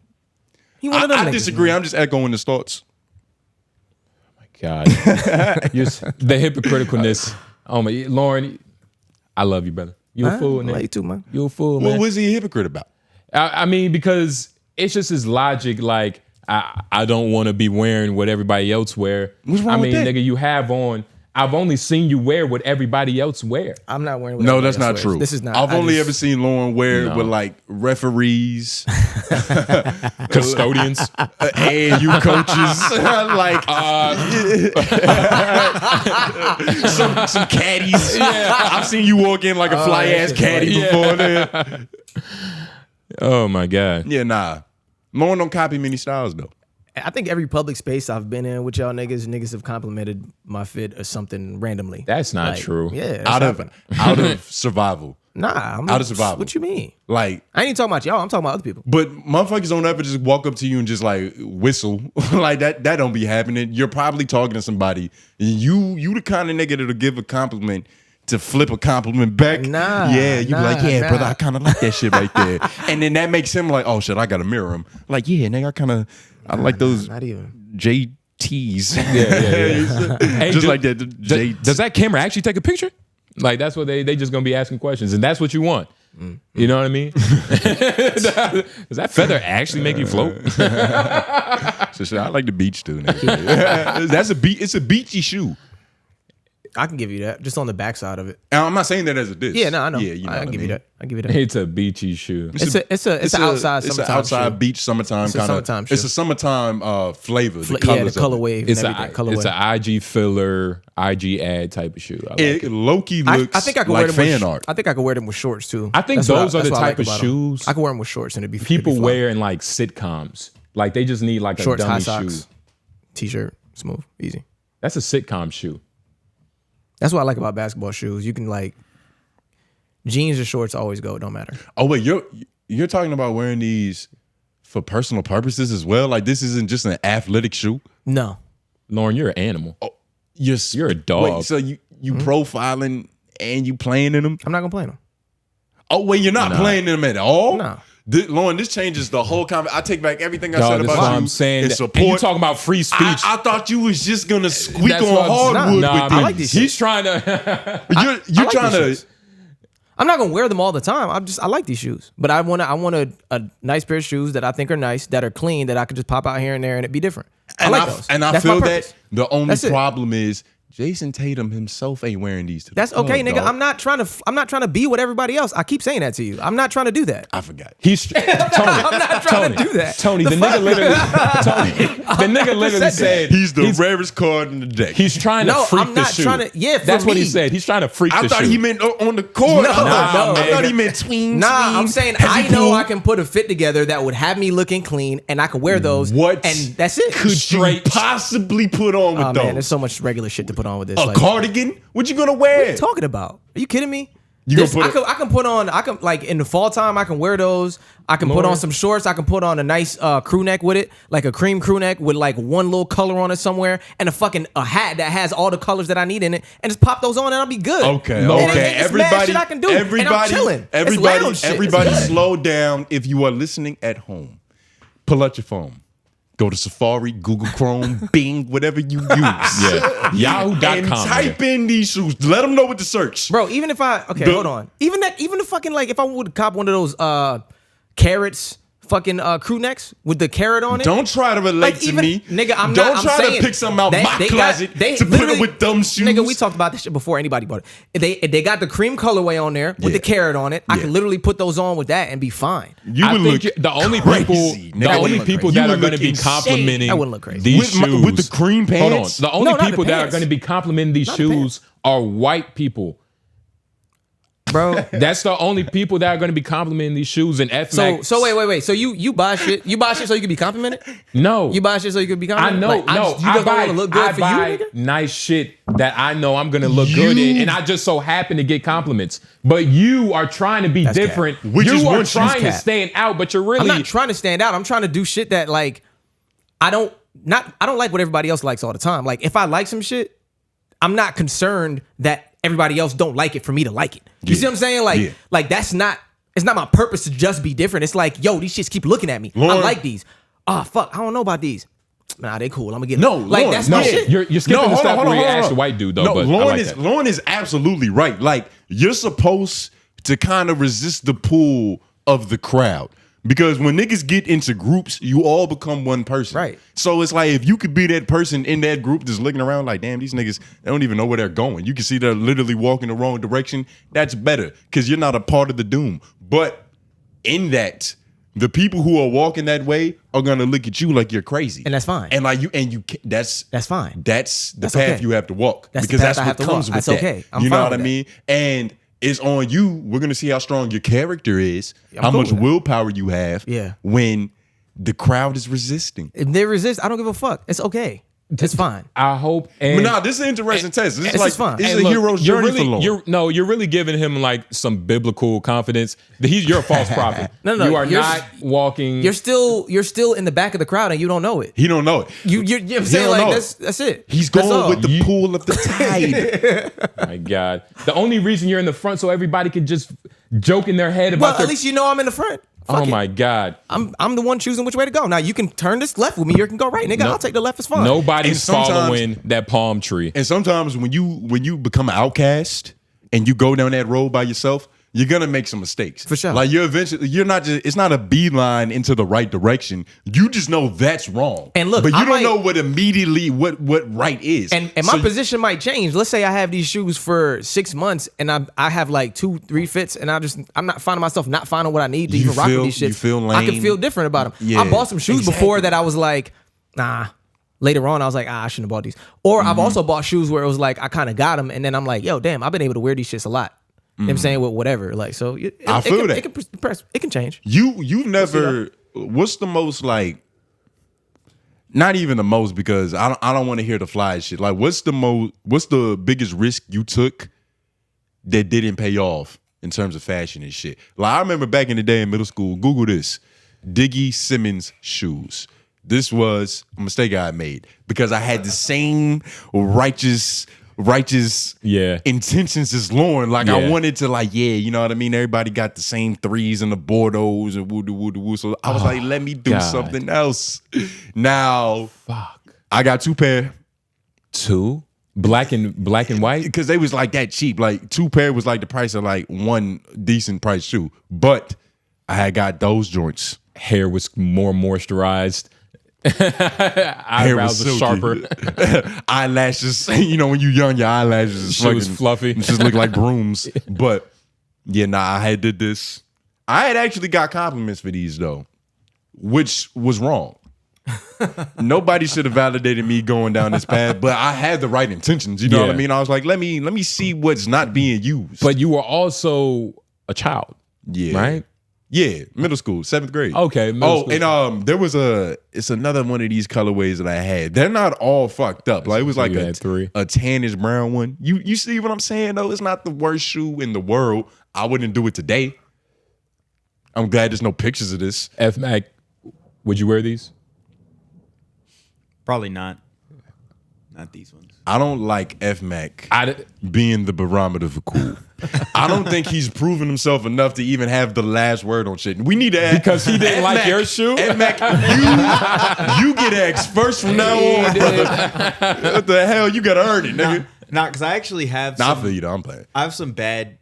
He one of them I niggas, disagree. man. I'm just echoing his thoughts. God, the hypocriticalness. Oh my, Lauren, I love you, brother. You a fool, I nigga. love you too, man. You a fool, What man. was he a hypocrite about? I mean, because it's just his logic. Like, I don't want to be wearing what everybody else wear. What's wrong I with mean, that? nigga, you have on. I've only seen you wear what everybody else wear. I'm not wearing. What No, everybody that's not else true. wears. This is not. I've I only just- ever seen Lauren wear it with like referees, Custodians. AAU coaches, like some caddies. Yeah, I've seen you walk in like a fly that ass shit's caddy funny. before then. Oh my God. Yeah, nah. Lauren don't copy many styles though. I think every public space I've been in with y'all niggas have complimented my fit or something randomly. That's not true. Yeah, that's Out happened. of survival, Nah, I'm out of survival. What you mean? like. I ain't even talking about y'all. I'm talking about other people. But motherfuckers don't ever just walk up to you and just like whistle like that. That don't be happening. You're probably talking to somebody. You the kind of nigga that'll give a compliment to flip a compliment back. Nah, yeah, you be like, nah, yeah, nah. brother, I kind of like that shit right there. And then that makes him like, oh shit, I gotta mirror him. Like, yeah, nigga, I like those Not even. JTs. Hey, just do- like that. Does that camera actually take a picture? Like that's what they just gonna be asking questions, and that's what you want. You know what I mean? Does that feather actually make you float? So shit, I like the beach too. Nigga. That's a beach. It's a beachy shoe. I can give you that. Just on the backside of it. And I'm not saying that as a diss. Yeah, no, I know. Yeah, you know I what can give mean. you that. I give you that. It's a beachy shoe. It's an outside It's an summertime outside shoe. beach summertime It's a kind of. summertime It's shoe. a summertime flavor. The Yeah, the colors. color of it. wave It's and a everything. Colorway. it's a IG filler, IG ad type of shoe. I like It it. low-key I looks think I could like wear them fan with, art. I think I could wear them with shorts too. I think That's what those are that's the what I type like of about 'em. shoes I could wear them with shorts and it'd be people it'd be fly. wear in like sitcoms. Like they just need like a Shorts, high dummy shoe. socks, t-shirt, smooth, easy. That's a sitcom shoe. That's what I like about basketball shoes. You can like jeans or shorts always go. It don't matter. Oh wait, you're talking about wearing these for personal purposes as well? Like this isn't just an athletic shoe? No, Lauren, you're an animal. Oh, You're a dog. Wait, so you profiling and you playing in them? I'm not gonna play them. Oh wait, you're not playing in them at all? No. Lauren, this changes the whole conversation. I take back everything I Dog, said that's about what you. I'm saying. It's And support. you talking about free speech. I thought you was just gonna squeak That's on what I'm- hardwood Nah, with man, I like these he's shits. trying to. You're like trying these to. shits. I'm not gonna wear them all the time. I like these shoes, but I want a nice pair of shoes that I think are nice, that are clean, that I could just pop out here and there and it be different. I like those. And I That's my feel purpose. that the only That's it. problem is Jason Tatum himself ain't wearing these to the That's okay, club, nigga. dog. I'm not trying to be with everybody else. I keep saying that to you. I'm not trying to do that. I forgot. He's Tony. I'm not trying to do that. Tony, the nigga literally said He's the rarest card in the deck. he's trying to freak I'm not the shoe. trying to. Yeah, for that's what he me. said. He's trying to freak I the thought shoe. he meant on the court. No, I no, thought he nigga. meant tween. Nah, I'm saying Has he I know pool? I can put a fit together that would have me looking clean, and I can wear those. What And that's it. could you possibly put on with Oh those? man, there's so much regular shit to put on with this. A Like, cardigan? What you gonna what are wear? you talking about? Are you kidding me? You This- gonna put I can put on. I can like in the fall time. I can wear those. I can put on some shorts. I can put on a nice crew neck with it, like a cream crew neck with like one little color on it somewhere, and a hat that has all the colors that I need in it, and just pop those on, and I'll be good. Okay, And okay. it's mad shit I can do. And I'm chilling. It's lounge shit. Everybody, It's good. slow down. If you are listening at home, pull out your phone. Go to Safari, Google Chrome, Bing, whatever you use. Yeah. Yahoo.com. And type in these shoes. Let them know what to search. Bro, even if hold on. Even the fucking like if I would cop one of those carrots fucking crew necks with the carrot on it. Don't try to relate Like, to even- me. nigga, I'm Don't not- I'm try saying to pick something out they- my they got- closet they to put it literally- with dumb shoes. Nigga, we talked about this shit before anybody bought it. They got the cream colorway on there with the carrot on it. I can literally put those on with that and be fine. You I would think look the only crazy, people, nigga. the only look people crazy. that You are would going to look be insane. complimenting I wouldn't look crazy. these shoes with the cream Hold on. pants. The only No, not the people that are pants. going to be complimenting these Not the shoes are white people. Bro. That's the only people that are going to be complimenting these shoes. And FMAX. So wait. So you buy shit? You buy shit so you can be complimented? No. You buy shit so you can be I complimented? know, Like, no. you I just don't buy, want to look good I for buy you, nigga? nice shit that I know I'm gonna look good in, and I just so happen to get compliments. But you are trying to be That's cap. different. Which you is are what trying to cap. stand out, but you're really I'm not trying to stand out. I'm trying to do shit that like I don't like what everybody else likes all the time. Like if I like some shit, I'm not concerned that everybody else don't like it for me to like it. You see what I'm saying? Like that's not it's not my purpose to just be different. It's like, yo, these shits keep looking at me. Lauren, I like these. Ah, fuck, I don't know about these. Nah, they cool. I'm gonna get No, like Lauren, that's no. my shit. you're skipping the hold step on, where you hold on. asked the white dude though. No, but I Lauren like is that. Lauren is absolutely right. Like you're supposed to kind of resist the pull of the crowd. Because when niggas get into groups, you all become one person. Right. So it's like if you could be that person in that group just looking around like, damn, these niggas, they don't even know where they're going. You can see they're literally walking the wrong direction. That's better because you're not a part of the doom. But in that, the people who are walking that way are gonna look at you like you're crazy. And that's fine. And like that's fine. That's the That's path okay. you have to walk. That's the because path that's I have what to comes walk. with That's that. okay. I'm you know fine what I with that. mean? And it's on you. We're gonna see how strong your character is, I'm how cool much with that. willpower you have. Yeah. When the crowd is resisting. If they resist, I don't give a fuck. It's okay. It's fine. I hope. But And nah, this is an interesting test. This is this like is fun. this is and a look, hero's you're journey really, for Lauren. you're really giving him like some biblical confidence. You're a false prophet. No, you are you're- not walking. You're still in the back of the crowd and you don't know it. He don't know it. You're He saying don't like know that's it. He's That's going all. with the pool of the tide. My God, the only reason you're in the front so everybody can just joke in their head Well, about. at least you know I'm in the front. Fuck oh it. my God, I'm the one choosing which way to go. Now you can turn this left with me. You can go right, nigga. I'll take the left. It's fine. nobody's And sometimes- following that palm tree. And sometimes when you become an outcast and you go down that road by yourself, you're gonna make some mistakes. For sure. Like you're not just it's not a beeline into the right direction. You just know that's wrong. And look, but you I don't might- know what immediately what right is. And So my position might change. Let's say I have these shoes for 6 months and I have like 2-3 fits and I'm not finding myself not finding what I need to You even rock with feel- these shits. you feel I can lame. feel different about them. Yeah, I bought some shoes before that I was like, nah. Later on, I was like, I shouldn't have bought these. Or I've also bought shoes where it was like I kind of got them and then I'm like, yo, damn, I've been able to wear these shits a lot. You know what I'm saying? With whatever. Like, so I feel that. It can change. You've never what's the most like not even the most because I don't want to hear the fly shit. Like what's the biggest risk you took that didn't pay off in terms of fashion and shit? Like I remember back in the day in middle school, Google this. Diggy Simmons shoes. This was a mistake I made because I had the same righteous Yeah. intentions as Lauren. Like I Yeah. wanted to like, yeah, you know what I mean? Everybody got the same threes and the Bordeaux and woo. So I was like, let me do God. something else. Now Fuck. I got 2 pair Two black and white. because they was like that cheap. Like 2 pair was like the price of like one decent price shoe. But I had got those joints. Hair was more moisturized. Eyebrows are sharper. Eyelashes, you know, when you young, your eyelashes is Shit was fluffy. just look like brooms. But yeah, nah, I had did this. I had actually got compliments for these though, which was wrong. Nobody should have validated me going down this path, but I had the right intentions. You know what I mean? I was like, let me see what's not being used. But you were also a child, right? Yeah, middle school, 7th grade. Okay. School. And there was it's another one of these colorways that I had. They're not all fucked up. Like it was like a tannish brown one. You see what I'm saying though? It's not the worst shoe in the world. I wouldn't do it today. I'm glad there's no pictures of this. F Mac, would you wear these? Probably not. Not these ones. I don't like F Mac being the barometer for cool. I don't think he's proven himself enough to even have the last word on shit. We need to ask because he didn't like your shoe. F Mac, you get asked first from now on. What the hell? You gotta earn it, nigga. Nah, because I actually have. I feel you though. I'm playing. I have some bad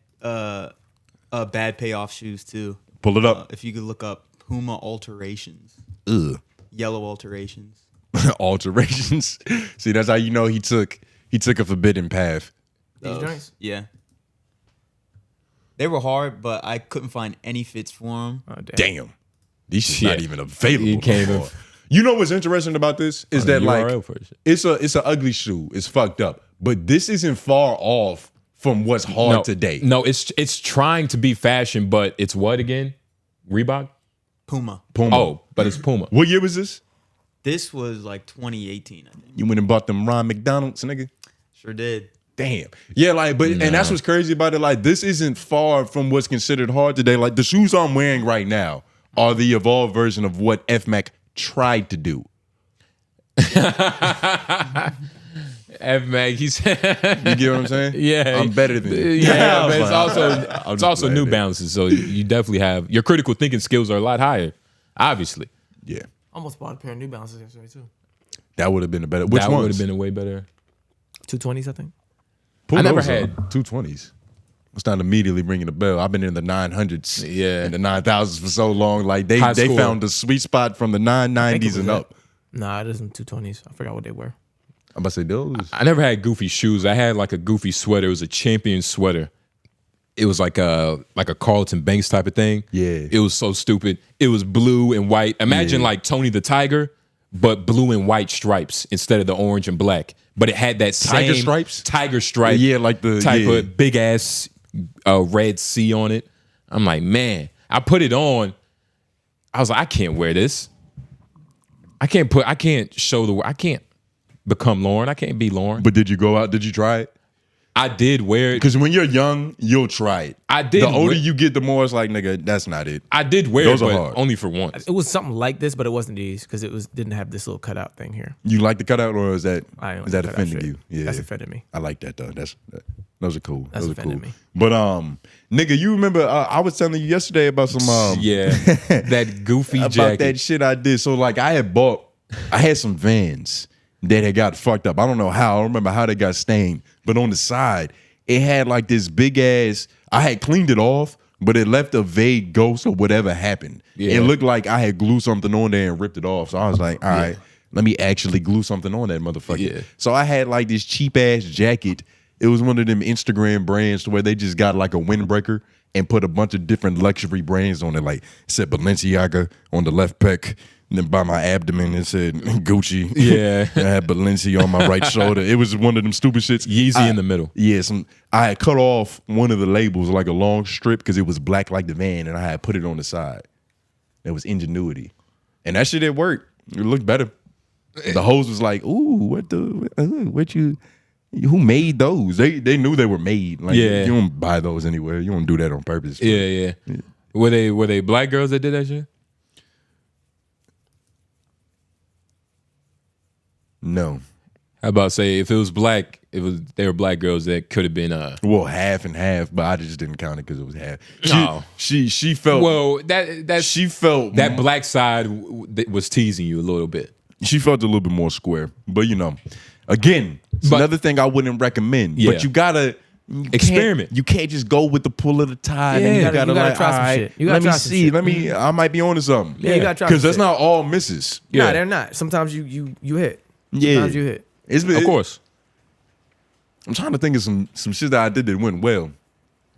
payoff shoes too. Pull it up. If you could look up Puma alterations. Ugh. Yellow alterations. Alterations. See, that's how you know he took a forbidden path. These joints? Yeah. They were hard, but I couldn't find any fits for them. Oh, damn. These shit's not even available. You can't even. You know what's interesting about this is that like it's an ugly shoe. It's fucked up, but this isn't far off from what's hard today. No, it's trying to be fashion, but it's what again? Reebok? Puma. Oh, but it's Puma. What year was this? This was like 2018, I think. You went and bought them Ron McDonald's, nigga? Sure did. Damn. Yeah, like, but and that's what's crazy about it. Like, this isn't far from what's considered hard today. Like, the shoes I'm wearing right now are the evolved version of what F Mac tried to do. F Mac, he said. You get what I'm saying? Yeah, I'm better than you. Yeah, but it's also New Balances, so you definitely have your critical thinking skills are a lot higher. Obviously. Yeah. Almost bought a pair of New Balances yesterday too. That would have been a better. Which that ones? would have been a way better. 220s, I think. Pull I never those had 220s. It's not immediately ringing the bell. I've been in the 900s, Yeah. and the 9000s for so long. Like they High school. found the sweet spot from the 990s and up. Nah, it isn't 220s. I forgot what they were. I'm about to say those. I never had goofy shoes. I had like a goofy sweater. It was a Champion sweater. It was like a Carlton Banks type of thing. Yeah. It was so stupid. It was blue and white. Imagine like Tony the Tiger, but blue and white stripes instead of the orange and black. But it had that Tiger same stripes? tiger stripe. Yeah, like the type of big ass red C on it. I'm like, man, I put it on. I was like, I can't wear this. I can't become Lauren. I can't be Lauren. But did you go out? Did you try it? I did wear it. Because when you're young, you'll try it. I did. The older you get, the more it's like, nigga, that's not it. I did wear Those it, are but hard. only for once. It was something like this, but it wasn't these because didn't have this little cutout thing here. You like the cutout, or is that I don't is like that the cutout offending shit. you? Yeah, That's offended me. I like that though. Those are cool. That's Those are offended cool. me. But nigga, you remember I was telling you yesterday about some Yeah, that goofy about jacket. that shit I did. So like I had some Vans that had got fucked up. I don't know how. I don't remember how they got stained, but on the side it had like this big ass. I had cleaned it off, but it left a vague ghost of whatever happened. Yeah. It looked like I had glued something on there and ripped it off. So I was like, all right, let me actually glue something on that motherfucker. Yeah. So I had like this cheap ass jacket. It was one of them Instagram brands where they just got like a windbreaker and put a bunch of different luxury brands on it. Like it said Balenciaga on the left pec. And then by my abdomen, it said Gucci. Yeah. I had Balenciaga on my right shoulder. It was one of them stupid shits. Yeezy in the middle. Yeah, I had cut off one of the labels, like a long strip, because it was black like the van, and I had put it on the side. It was ingenuity. And that shit, it worked. It looked better. The hoes was like, ooh, who made those? They knew they were made. Like, Yeah. you don't buy those anywhere. You don't do that on purpose. Yeah. Were they black girls that did that shit? No. How about say if it was black, they were black girls that could have been Well, half and half, but I just didn't count it because it was half. No. She felt well that she felt that black side was teasing you a little bit. She felt a little bit more square. But you know, again, it's But- another thing I wouldn't recommend. Yeah. But you gotta Experiment. You can't just go with the pull of the tide. Yeah. And You gotta like, try some all right, shit. You gotta let me try some see. shit. Let me. I might be onto something. Yeah, you gotta try because some that's shit. not all misses. Yeah. Nah, they're not. Sometimes you hit. Yeah. Sometimes you hit. Of course. I'm trying to think of some shit that I did that went well.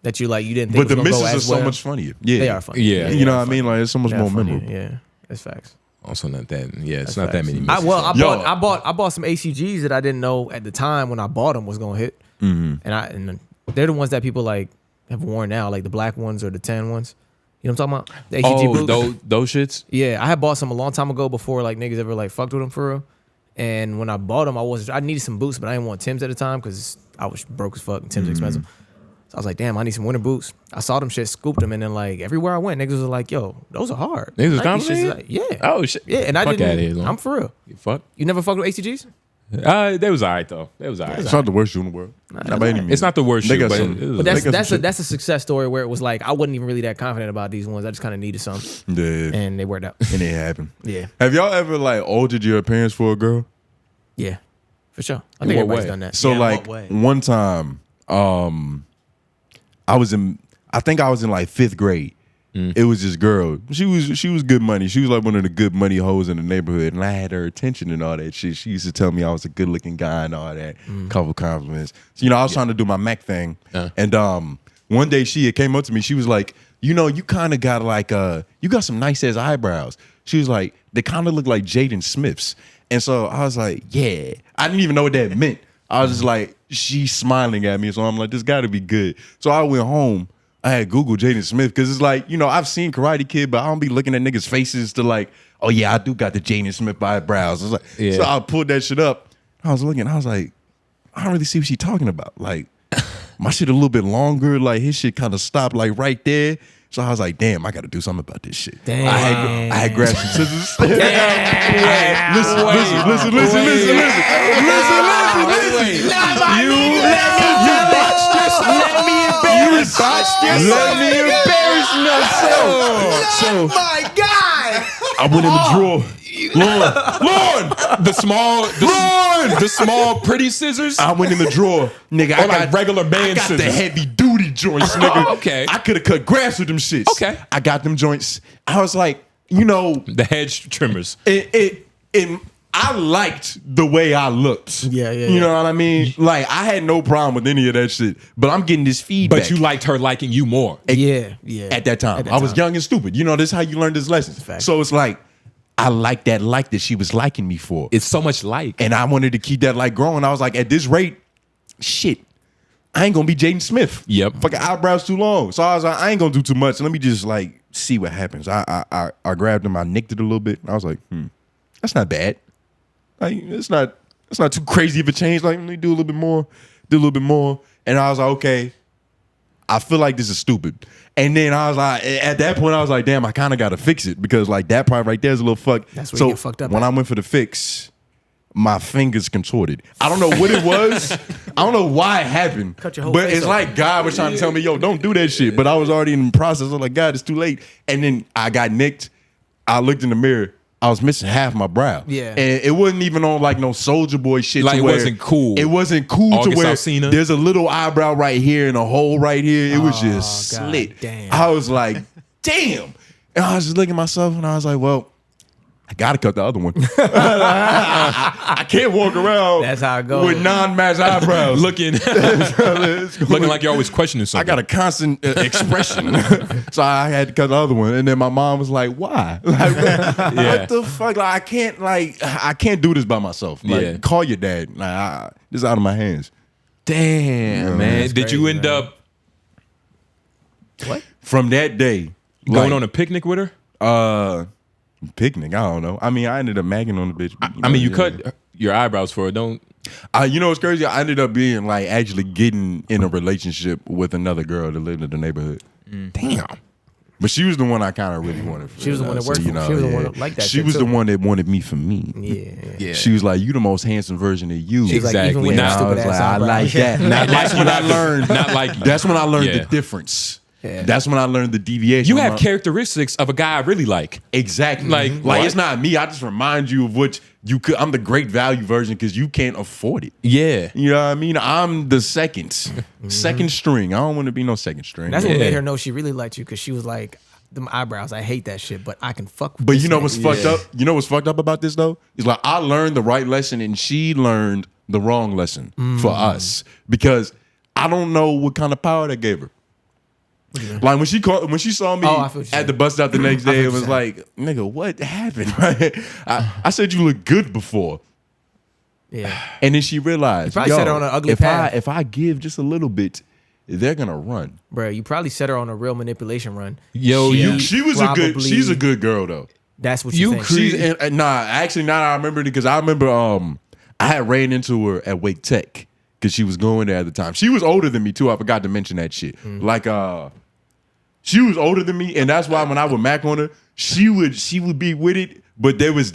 That you like, you didn't think But the was gonna go misses are as so well. much funnier. Yeah, They are funny. Yeah. You know what I mean? Like it's so much They're more funny. memorable. Yeah, that's facts. Also not that. Yeah, it's That's not that facts. many I misses. bought some ACGs that I didn't know at the time when I bought them was gonna hit, and they're the ones that people like have worn now, like the black ones or the tan ones. You know what I'm talking about? The ACG boots. those shits. Yeah, I had bought some a long time ago before like niggas ever like fucked with them for real. And when I bought them, I needed some boots, but I didn't want Tim's at the time because I was broke as fuck and Tim's expensive. So I was like, damn, I need some winter boots. I saw them shit, scooped them, and then like everywhere I went, niggas was like, yo, those are hard. Niggas was Nike shit's complimenting? like, yeah. Oh shit. Yeah, and I Fuck didn't. outta here, man. I'm for real. You fuck. You never fucked with ACGs? They was alright though. They was alright. It's not the worst shoe in the world. Not by any means. It's not the worst They shoe, got but, some- But They got some shit. that's a success story where it was like I wasn't even really that confident about these ones. I just kind of needed some, Yeah, and they worked out. and it happened. Yeah, Have y'all ever like altered your appearance for a girl? yeah, for sure. I In think what everybody's way? done that. So Yeah, in like what way? one time, I think I was in like 5th grade. It was this girl. She was good money. She was like one of the good money hoes in the neighborhood, and I had her attention and all that shit. She used to tell me I was a good looking guy and all that. Couple compliments. So, you know, I was trying to do my Mac thing, and one day she had came up to me. She was like, you know, you kind of got like you got some nice ass eyebrows. She was like, they kind of look like Jaden Smith's, and so I was like, yeah. I didn't even know what that meant. I was just like, she's smiling at me, so I'm like, this got to be good. So I went home. I had Googled Jaden Smith because it's like, you know, I've seen Karate Kid, but I don't be looking at niggas' faces to like, oh yeah, I do got the Jaden Smith eyebrows. I was like, Yeah. So I pulled that shit up. I was looking, I was like, I don't really see what she's talking about. Like, my shit a little bit longer. Like his shit kind of stopped like right there. So I was like, damn, I got to do something about this shit. Damn. I had grabbed some scissors. Listen. Let me embarrass myself. So My guy. I went in the drawer. Lord, the small pretty scissors. I went in the drawer, nigga. Or like regular man I got the scissors. heavy duty joints, nigga. Okay. I could have cut grass with them shits. Okay. I got them joints. I was like, you know, The hedge trimmers. I liked the way I looked. Yeah. You know what I mean? Like I had no problem with any of that shit, but I'm getting this feedback. But you liked her liking you more. Yeah. At that time, I was young and stupid. You know, this is how you learn this lesson. Fact. So it's like I like that she was liking me for. It's so much like. And I wanted to keep that like growing. I was like, at this rate, shit, I ain't gonna be Jaden Smith. Yep. Fucking eyebrows too long. So I was like, I ain't gonna do too much. Let me just like see what happens. I grabbed him, I nicked it a little bit. I was like, that's not bad. Like it's not too crazy of a change. Like, let me do a little bit more. And I was like, okay, I feel like this is stupid. And then I was like, at that point, I was like, damn, I kind of got to fix it because like that part right there is a little fucked. That's where so you get fucked up when at. I went for the fix, my fingers contorted. I don't know what it was. I don't know why it happened. Cut your whole but face it's off. like God was trying to tell me, yo, don't do that shit. But I was already in the process. I was like, God, it's too late. And then I got nicked. I looked in the mirror. I was missing half my brow. Yeah. And it wasn't even on like no Soulja Boy shit. Like to it where wasn't cool. It wasn't cool to August where Alsina? there's a little eyebrow right here and a hole right here. It was just God slit. damn. I was like, damn. And I was just looking at myself and I was like, well, I gotta cut the other one. I can't walk around. That's how it goes. With non-matched eyebrows. looking like you're always questioning I something. got a constant expression. So I had to cut the other one. And then my mom was like, why? Like, what the fuck? Like, I can't do this by myself. Like, Yeah. call your dad. Like, this is out of my hands. Damn, man. that's Did you crazy, end man. up What? From that day, going like, on a picnic with her? picnic, I don't know. I mean, I ended up magging on the bitch. I mean, you cut your eyebrows for her. Don't. You know what's crazy? I ended up being like actually getting in a relationship with another girl that lived in the neighborhood. Damn. But she was the one I kind of really wanted. For She was the one that worked for me. She was the one that liked that She shit, was too. the one that wanted me for me. Yeah. She was like, "You the most handsome version of you." She's like, even Exactly. with Nah, your I was stupid like, ass I eyebrows. like that. Not That's like when when I learned. Not like you. That's when I learned Yeah. the difference. That's when I learned the deviation. You have characteristics of a guy I really like. Exactly. Like It's not me. I just remind you of what you could. I'm the great value version because you can't afford it. Yeah. You know what I mean? I'm the second string. I don't want to be no second string. That's what made her know she really liked you because she was like, them eyebrows, I hate that shit, but I can fuck with But this you know nigga. what's fucked up? You know what's fucked up about this though? It's like I learned the right lesson and she learned the wrong lesson for us because I don't know what kind of power that gave her. Like when she saw me at the bus stop the next day, it was like, nigga, what happened? I said you look good before. Yeah. And then she realized, probably set her on an ugly path. If I give just a little bit, they're gonna run. Bro, you probably set her on a real manipulation run. Yo, she's a good girl though. That's what you think. Actually now I remember it because I remember I had ran into her at Wake Tech because she was going there at the time. She was older than me too. I forgot to mention that shit. Like she was older than me, and that's why when I would mac on her, she would be with it. But there was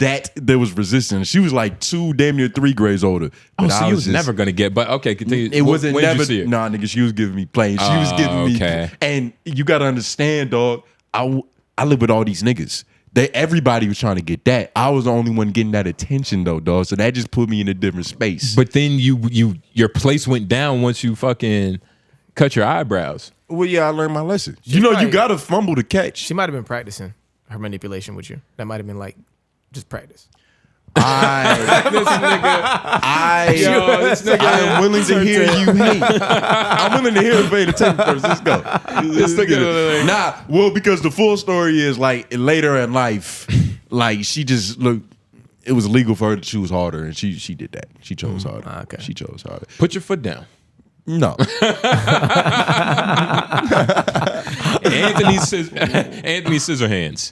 resistance. She was like 2, damn near 3 grades older. Oh, But so you was never gonna get. But okay, continue. It wasn't when did never. you see her? Nah, nigga, she was giving me plain. She was giving me. okay. And you gotta understand, dog. I live with all these niggas. Everybody was trying to get that. I was the only one getting that attention though, dog. So that just put me in a different space. But then your place went down once you fucking cut your eyebrows. Well, yeah, I learned my lesson. You gotta fumble to catch. She might have been practicing her manipulation with you. That might have been like just practice. I am willing to hear you hate. I'm willing to hear Fade to take it first. Let's go. Because the full story is like later in life, like she just looked. It was legal for her to choose harder, and she did that. She chose harder. Okay. She chose harder. Put your foot down. No. Anthony Scissorhands.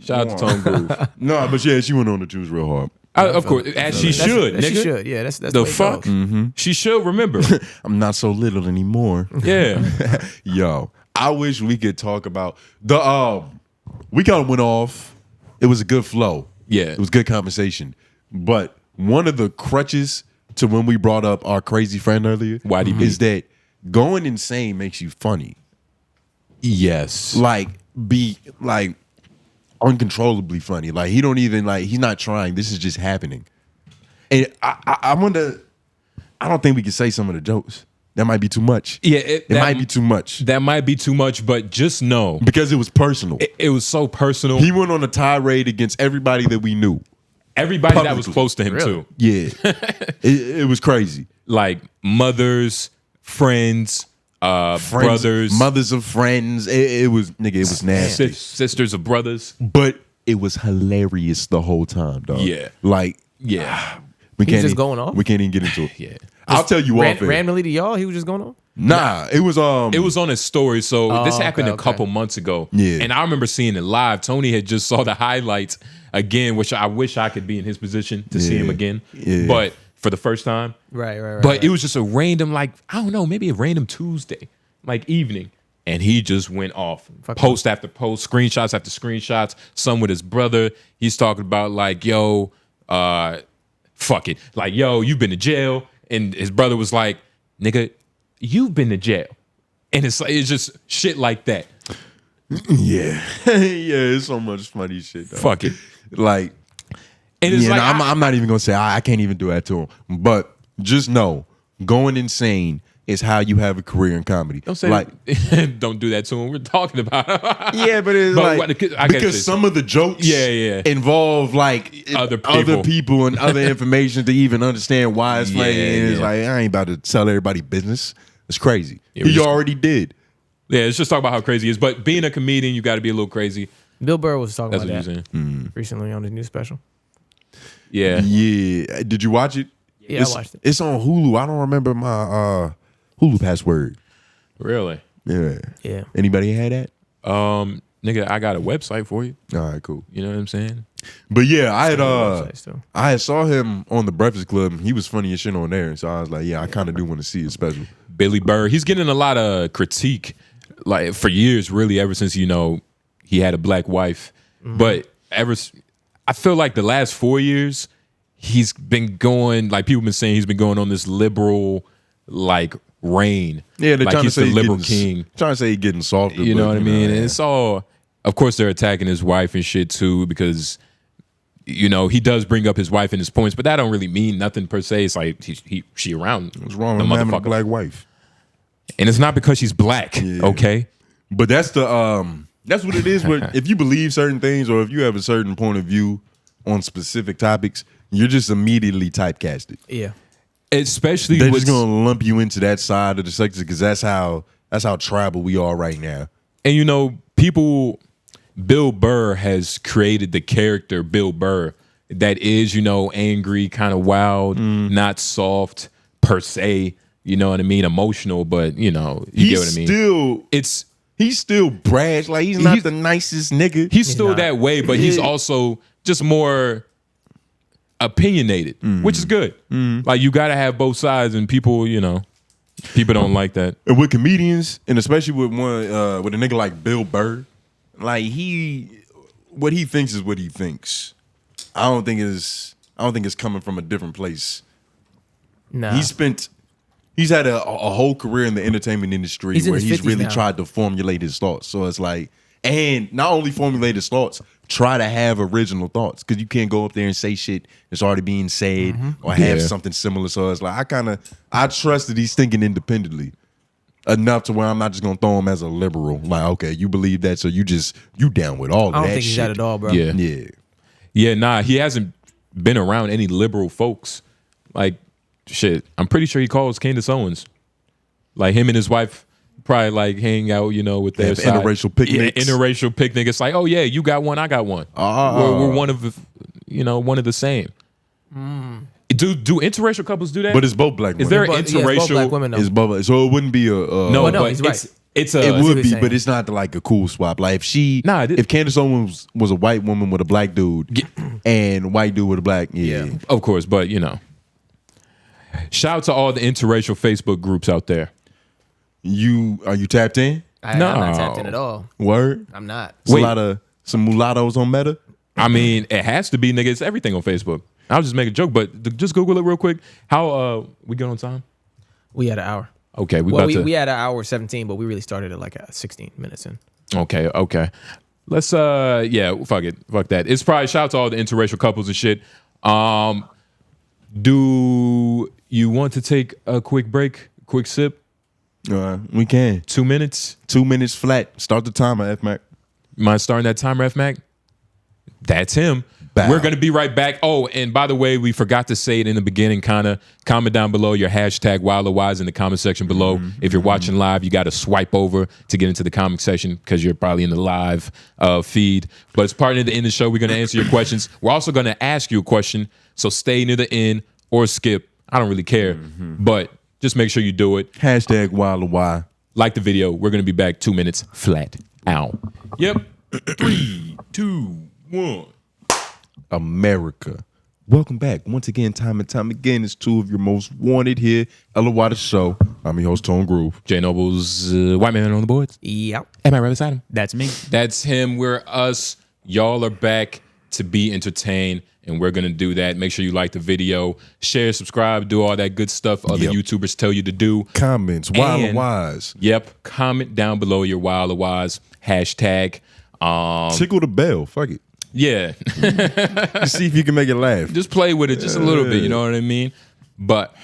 Shout out to Tone Groove. No, but yeah, she went on to choose real hard. Of course, as she should, nigga. She should. Yeah, that's the fuck. She should remember. I'm not so little anymore. Yeah. Yo, I wish we could talk about the. We kind of went off. It was a good flow. Yeah, it was good conversation. But one of the crutches to when we brought up our crazy friend earlier, is that going insane makes you funny. Yes, be uncontrollably funny. Like he don't even he's not trying. This is just happening. And I wonder. I don't think we can say some of the jokes. That might be too much. Yeah, it might be too much. That might be too much. But just know because it was personal. It was so personal. He went on a tirade against everybody that we knew. Everybody publicly. That was close to him too. Yeah, it was crazy. Like mothers, friends, brothers, mothers of friends. It was nasty. Sisters of brothers. But it was hilarious the whole time, dog. Yeah, we can't just going off. We can't even get into it. Yeah, I'll tell you off. Randomly to y'all, he was just going on. Nah, it was on his story. So this happened a couple months ago. Yeah, and I remember seeing it live. Tony had just saw the highlights again, which I wish I could be in his position to see him again. Yeah. But for the first time. Right. But it was just a random, I don't know, maybe a random Tuesday, evening. And he just went off. Post after post, screenshots after screenshots, some with his brother. He's talking about yo, fuck it. Yo, you've been to jail. And his brother was like, nigga, you've been to jail. And it's just shit like that. Yeah. It's so much funny shit though. Fuck it. And it's I'm not even gonna say I can't even do that to him. But just know, going insane is how you have a career in comedy. Don't say don't do that to him. We're talking about yeah, but it's because some of the jokes involve other people and other information to even understand why it's funny. And it's I ain't about to tell everybody business. It's crazy. He already did. Yeah, let's just talk about how crazy he is. But being a comedian, you got to be a little crazy. Bill Burr was talking about That's that recently on his new special. Yeah. Yeah. Did you watch it? Yeah, I watched it. It's on Hulu. I don't remember my Hulu password. Really? Yeah. Anybody had that? Nigga, I got a website for you. All right, cool. You know what I'm saying? But yeah, I saw him on the Breakfast Club. He was funny as shit on there. So I was like, I kind of do want to see his special. Billy Burr, he's getting a lot of critique, for years, really, ever since he had a black wife. But I feel like the last 4 years, he's been going, people been saying he's been going on this liberal, reign. Yeah, they're like trying to he's say the he's liberal getting, king. Trying to say he's getting softer. You know what I mean? yeah. And it's all, of course, they're attacking his wife and shit too because, you know, he does bring up his wife and his points, but that don't really mean nothing per se. It's like she around. What's wrong the with having a motherfucker. black wife? And it's not because she's black, okay? But that's that's what it is. If you believe certain things or if you have a certain point of view on specific topics, you're just immediately typecasted. Yeah. Especially They're with, just gonna lump you into that side of the sector because that's how tribal we are right now. and you know, people, Bill Burr has created the character Bill Burr that is, you know, angry, kind of wild, not soft per se. You know what I mean? Emotional, but you know, you get what I mean. He's still brash. Like he's not the nicest nigga. He's still that way, but he's also just more opinionated, which is good. Like you got to have both sides, and people, you know, people don't like that. And with comedians, and especially with with a nigga like Bill Burr, like what he thinks is what he thinks. I don't think it's coming from a different place. Nah. He's had a whole career in the entertainment industry He's in where his he's 50s really now. tried to formulate his thoughts. So it's like, and not only formulate his thoughts, try to have original thoughts because you can't go up there and say shit that's already being said or have Yeah. something similar. So it's like I trust that he's thinking independently enough to where I'm not just gonna throw him as a liberal. Like, okay, you believe that, so you down with all of that I don't think shit. he's that at all, bro. Yeah. Yeah. Yeah, nah, he hasn't been around any liberal folks. Like, shit, I'm pretty sure he calls Candace Owens. Like him and his wife probably like hang out, you know, with their Have side. interracial picnics. Yeah, interracial picnic. It's like, oh yeah, you got one, I got one. We're one of the, you know, one of the same. Do interracial couples do that? But it's both black women. Is there an But, yeah, it's both black interracial? women, though. It's both, so it wouldn't be a No, no, but he's right. it's it a. what would he's be, saying. but it's not like a cool swap. Like if Candace Owens was a white woman with a black dude and a white dude with a black, yeah. Of course, but you know. Shout out to all the interracial Facebook groups out there. Are you tapped in? I'm not tapped in at all. Word? I'm not. It's Wait. a lot of some mulattoes on Meta. I mean, it has to be, nigga. It's everything on Facebook. I was just making a joke, but just Google it real quick. How we good on time? We had an hour. Okay, We had an hour 17, but we really started at like 16 minutes in. Okay. Let's fuck it. Fuck that. It's probably shout out to all the interracial couples and shit. Do you want to take a quick break? Quick sip? We can. 2 minutes? 2 minutes flat. Start the timer, F-Mac. Mind starting that timer, F-Mac? That's him. Bow. We're going to be right back. Oh, and by the way, we forgot to say it in the beginning, kind of. Comment down below your hashtag #WildOrWise in the comment section below. If you're watching live, you got to swipe over to get into the comment section because you're probably in the live feed. But it's part of the end of the show. We're going to answer your questions. We're also going to ask you a question. So stay near the end or skip. I don't really care. But just make sure you do it. Hashtag #WildOrWise. Like the video. We're going to be back 2 minutes flat out. Yep. 3, 2, 1. America. Welcome back. Once again, time and time again, it's two of your most wanted here. LOI the show. I'm your host, Tone Groove. J Noble's White Man on the boards. Yep. Am I right beside him? That's me. That's him. We're us. Y'all are back to be entertained, and we're going to do that. Make sure you like the video, share, subscribe, do all that good stuff other Yep. YouTubers tell you to do. Comments. WildOrWise. Yep. Comment down below your Wild or Wise hashtag. Tickle the bell. Fuck it. Yeah. Just see if you can make it laugh. Just play with it just a little bit. You know what I mean? But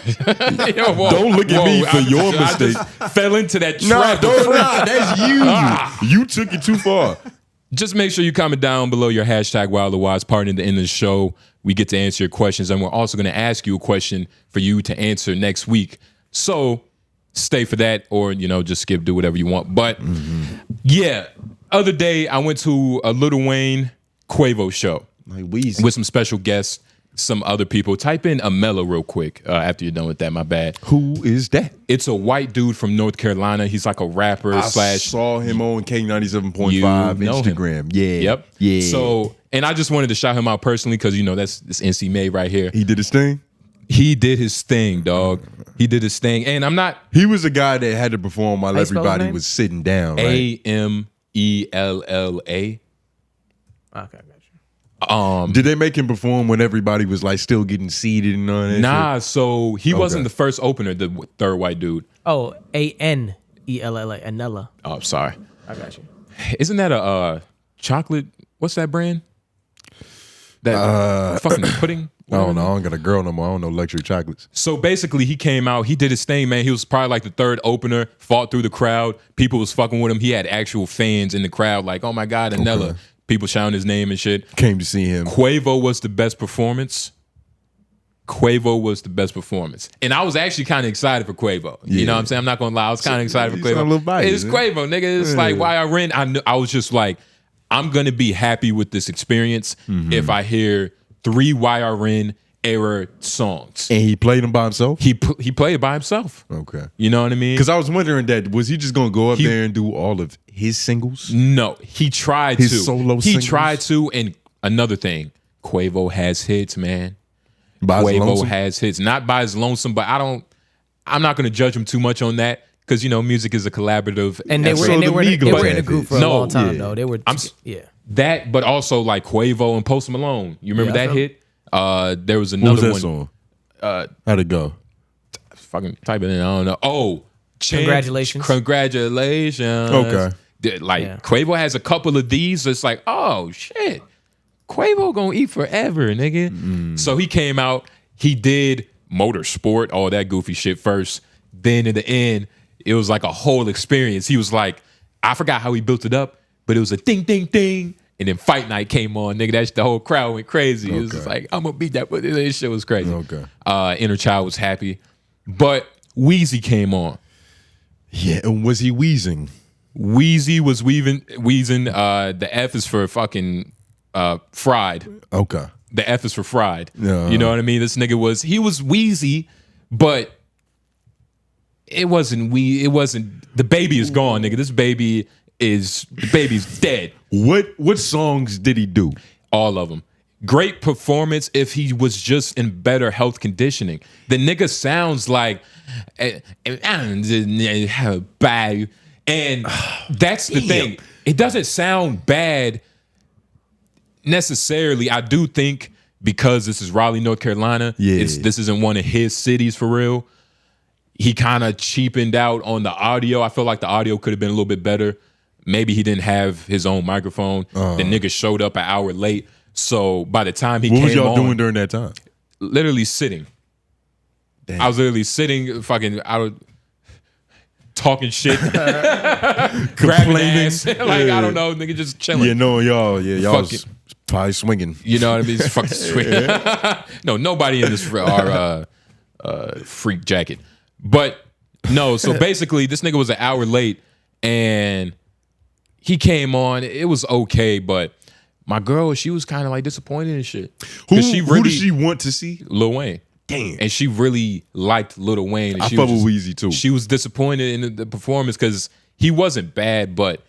Yo, whoa, Don't look at me for your I mistake. just fell into that Nah, trap. that's you. You took it too far. Just make sure you comment down below your hashtag Wild or Wise part in the end of the show. We get to answer your questions, and we're also going to ask you a question for you to answer next week. So stay for that, or just skip, do whatever you want. But yeah, other day I went to a 𝙿𝙾𝚃𝚃 show Like Weezy. with some special guests, some other people. Type in 𝙼𝚃𝚃 real quick after you're done with that. My bad. Who is that? It's a white dude from North Carolina. He's like a rapper I slash. saw him on K97.5 You know him. Instagram. Yeah. Yep. Yeah. So, and I just wanted to shout him out personally because that's this NC Made right here. he did his thing. He did his thing, dog. He did his thing, and I'm not He was the guy that had to perform while How you spell his everybody name? was sitting down. Right? 𝙼𝚃𝚃. Okay, I got Did they make him perform when everybody was like still getting seated and all that? Nah, shit? so he wasn't the first opener, the third white dude. Oh, ANELLA, Anella. Oh, sorry. I got you. Isn't that a chocolate? What's that brand? That fucking pudding? I don't know. I don't got a girl no more. I don't know luxury chocolates. So basically, he came out. He did his thing, man. He was probably like the third opener. Fought through the crowd. People was fucking with him. He had actual fans in the crowd, like, "Oh my God, Anella!" Okay. People shouting his name and shit. Came to see him. Quavo was the best performance. And I was actually kind of excited for Quavo. You know what I'm saying? I'm not gonna lie. I was kind of excited for You sound a Quavo. little biased, It's man. Quavo, nigga. It's like YRN. I was just like, I'm gonna be happy with this experience if I hear 3 YRN era songs. And he played them by himself? He played it by himself. Okay. You know what I mean? Because I was wondering that, was he just going to go up there and do all of his singles? No, he tried His to. solo He singles? tried to. And another thing, Quavo has hits, man. By his Quavo lonesome? has hits, not by his lonesome, but I'm not going to judge him too much on that because, you know, music is a collaborative. And they were, So and they the were, they Migos were in a had group this. for a No, long time, yeah. though. They were, yeah. That, but also like Quavo and Post Malone. You remember Yeah, I that feel- hit? There was What another was that one. song? How'd it go? Fucking type it in. I don't know. Oh, Congratulations. Congratulations. Okay. Like Yeah. Quavo has a couple of these. It's like, oh shit, Quavo gonna eat forever, nigga. So he came out. He did Motorsport, all that goofy shit first. Then in the end, it was like a whole experience. He was like, I forgot how he built it up, but it was a ding, ding, ding. And then Fight Night came on, nigga. That's the whole crowd went crazy. It was just like, I'm gonna beat that, but this shit was crazy. Okay. Inner Child was happy, but Wheezy came on. Yeah, and was he wheezing? Wheezy was wheezing. The F is for fucking fried. Okay. The F is for fried. Yeah. You know what I mean? This nigga was wheezy, but it wasn't the baby is gone, nigga. The baby's dead. What songs did he do? All of them. Great performance if he was just in better health conditioning. The nigga sounds like bad. And that's the thing. It doesn't sound bad necessarily. I do think because this is Raleigh, North Carolina, this isn't one of his cities for real. He kind of cheapened out on the audio. I feel like the audio could have been a little bit better. Maybe he didn't have his own microphone. The nigga showed up an hour late. So by the time he came on. What was y'all doing during that time? Literally sitting. Damn. I was literally sitting, talking shit, grabbing ass. Like, I don't know, nigga just chilling. Yeah, no, y'all was Fucking- probably swinging. You know what I mean? It's fucking sweet. No, nobody in this are freak jacket. But no, so basically this nigga was an hour late and he came on. It was okay, but my girl, she was kind of like disappointed and shit. Who She did she want to see? Lil Wayne. Damn. And she really liked Lil Wayne. And I she fuck was with Weezy too. She was disappointed in the performance because he wasn't bad, but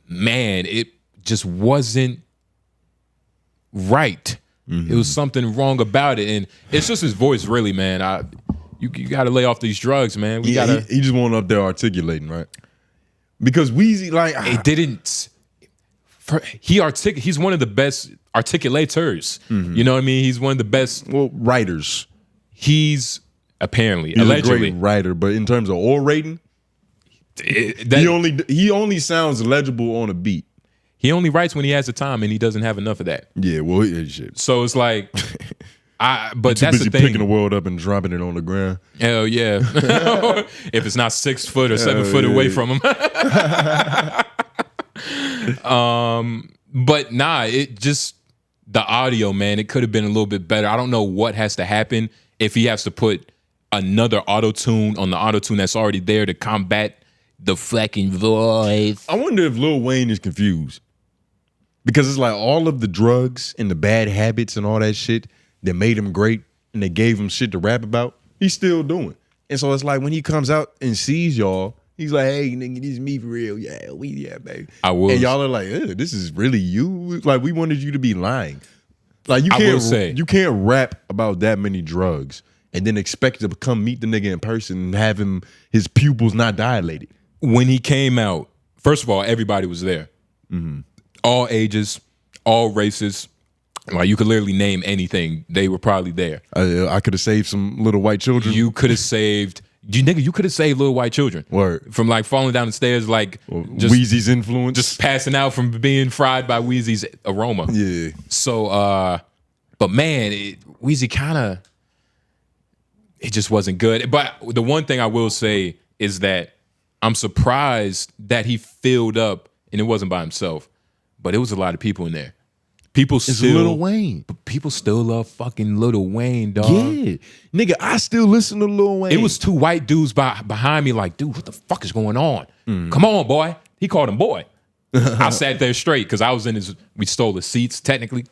man, it just wasn't right. It was something wrong about it. And it's just his voice, really, man. You got to lay off these drugs, man. He just went up there articulating, right? Because Weezy, like, It didn't. He's one of the best articulators. You know what I mean? He's one of the best. well, writers. He's apparently, He's allegedly, a great writer, but in terms of orating, that- he only sounds legible on a beat. he only writes when he has the time, and he doesn't have enough of that. Yeah, well, yeah, shit. So it's like, but Too that's busy the thing. picking the world up and dropping it on the ground. Hell yeah. If it's not 6 foot or 7 foot away from him. But nah, it just the audio, man, it could have been a little bit better. I don't know what has to happen if he has to put another auto-tune on the auto-tune that's already there to combat the fucking voice. I wonder if Lil Wayne is confused. Because it's like all of the drugs and the bad habits and all that shit that made him great and they gave him shit to rap about, he's still doing. And so it's like when he comes out and sees y'all, he's like, hey, nigga, this is me for real. Yeah, baby. I will. And y'all are like, this is really you? Like, we wanted you to be lying. Like, will say. you can't rap about that many drugs and then expect to come meet the nigga in person and have his pupils not dilated. When he came out, first of all, everybody was there. All ages, all races, Like you could literally name anything. They were probably there. I could have saved some little white children. You could have saved, you could have saved little white children. Word. From like falling down the stairs, like just Wheezy's influence. just passing out from being fried by Wheezy's aroma. Yeah. So, but man, Wheezy kind of, it just wasn't good. But the one thing I will say is that I'm surprised that he filled up, and it wasn't by himself, but it was a lot of people in there. People It's still, Lil Wayne. but people still love fucking Lil Wayne, dog. Yeah. Nigga, I still listen to Lil Wayne. It was two white dudes behind me like, dude, what the fuck is going on? Come on, boy. He called him boy. I sat there straight because I was in his, we stole the seats, technically.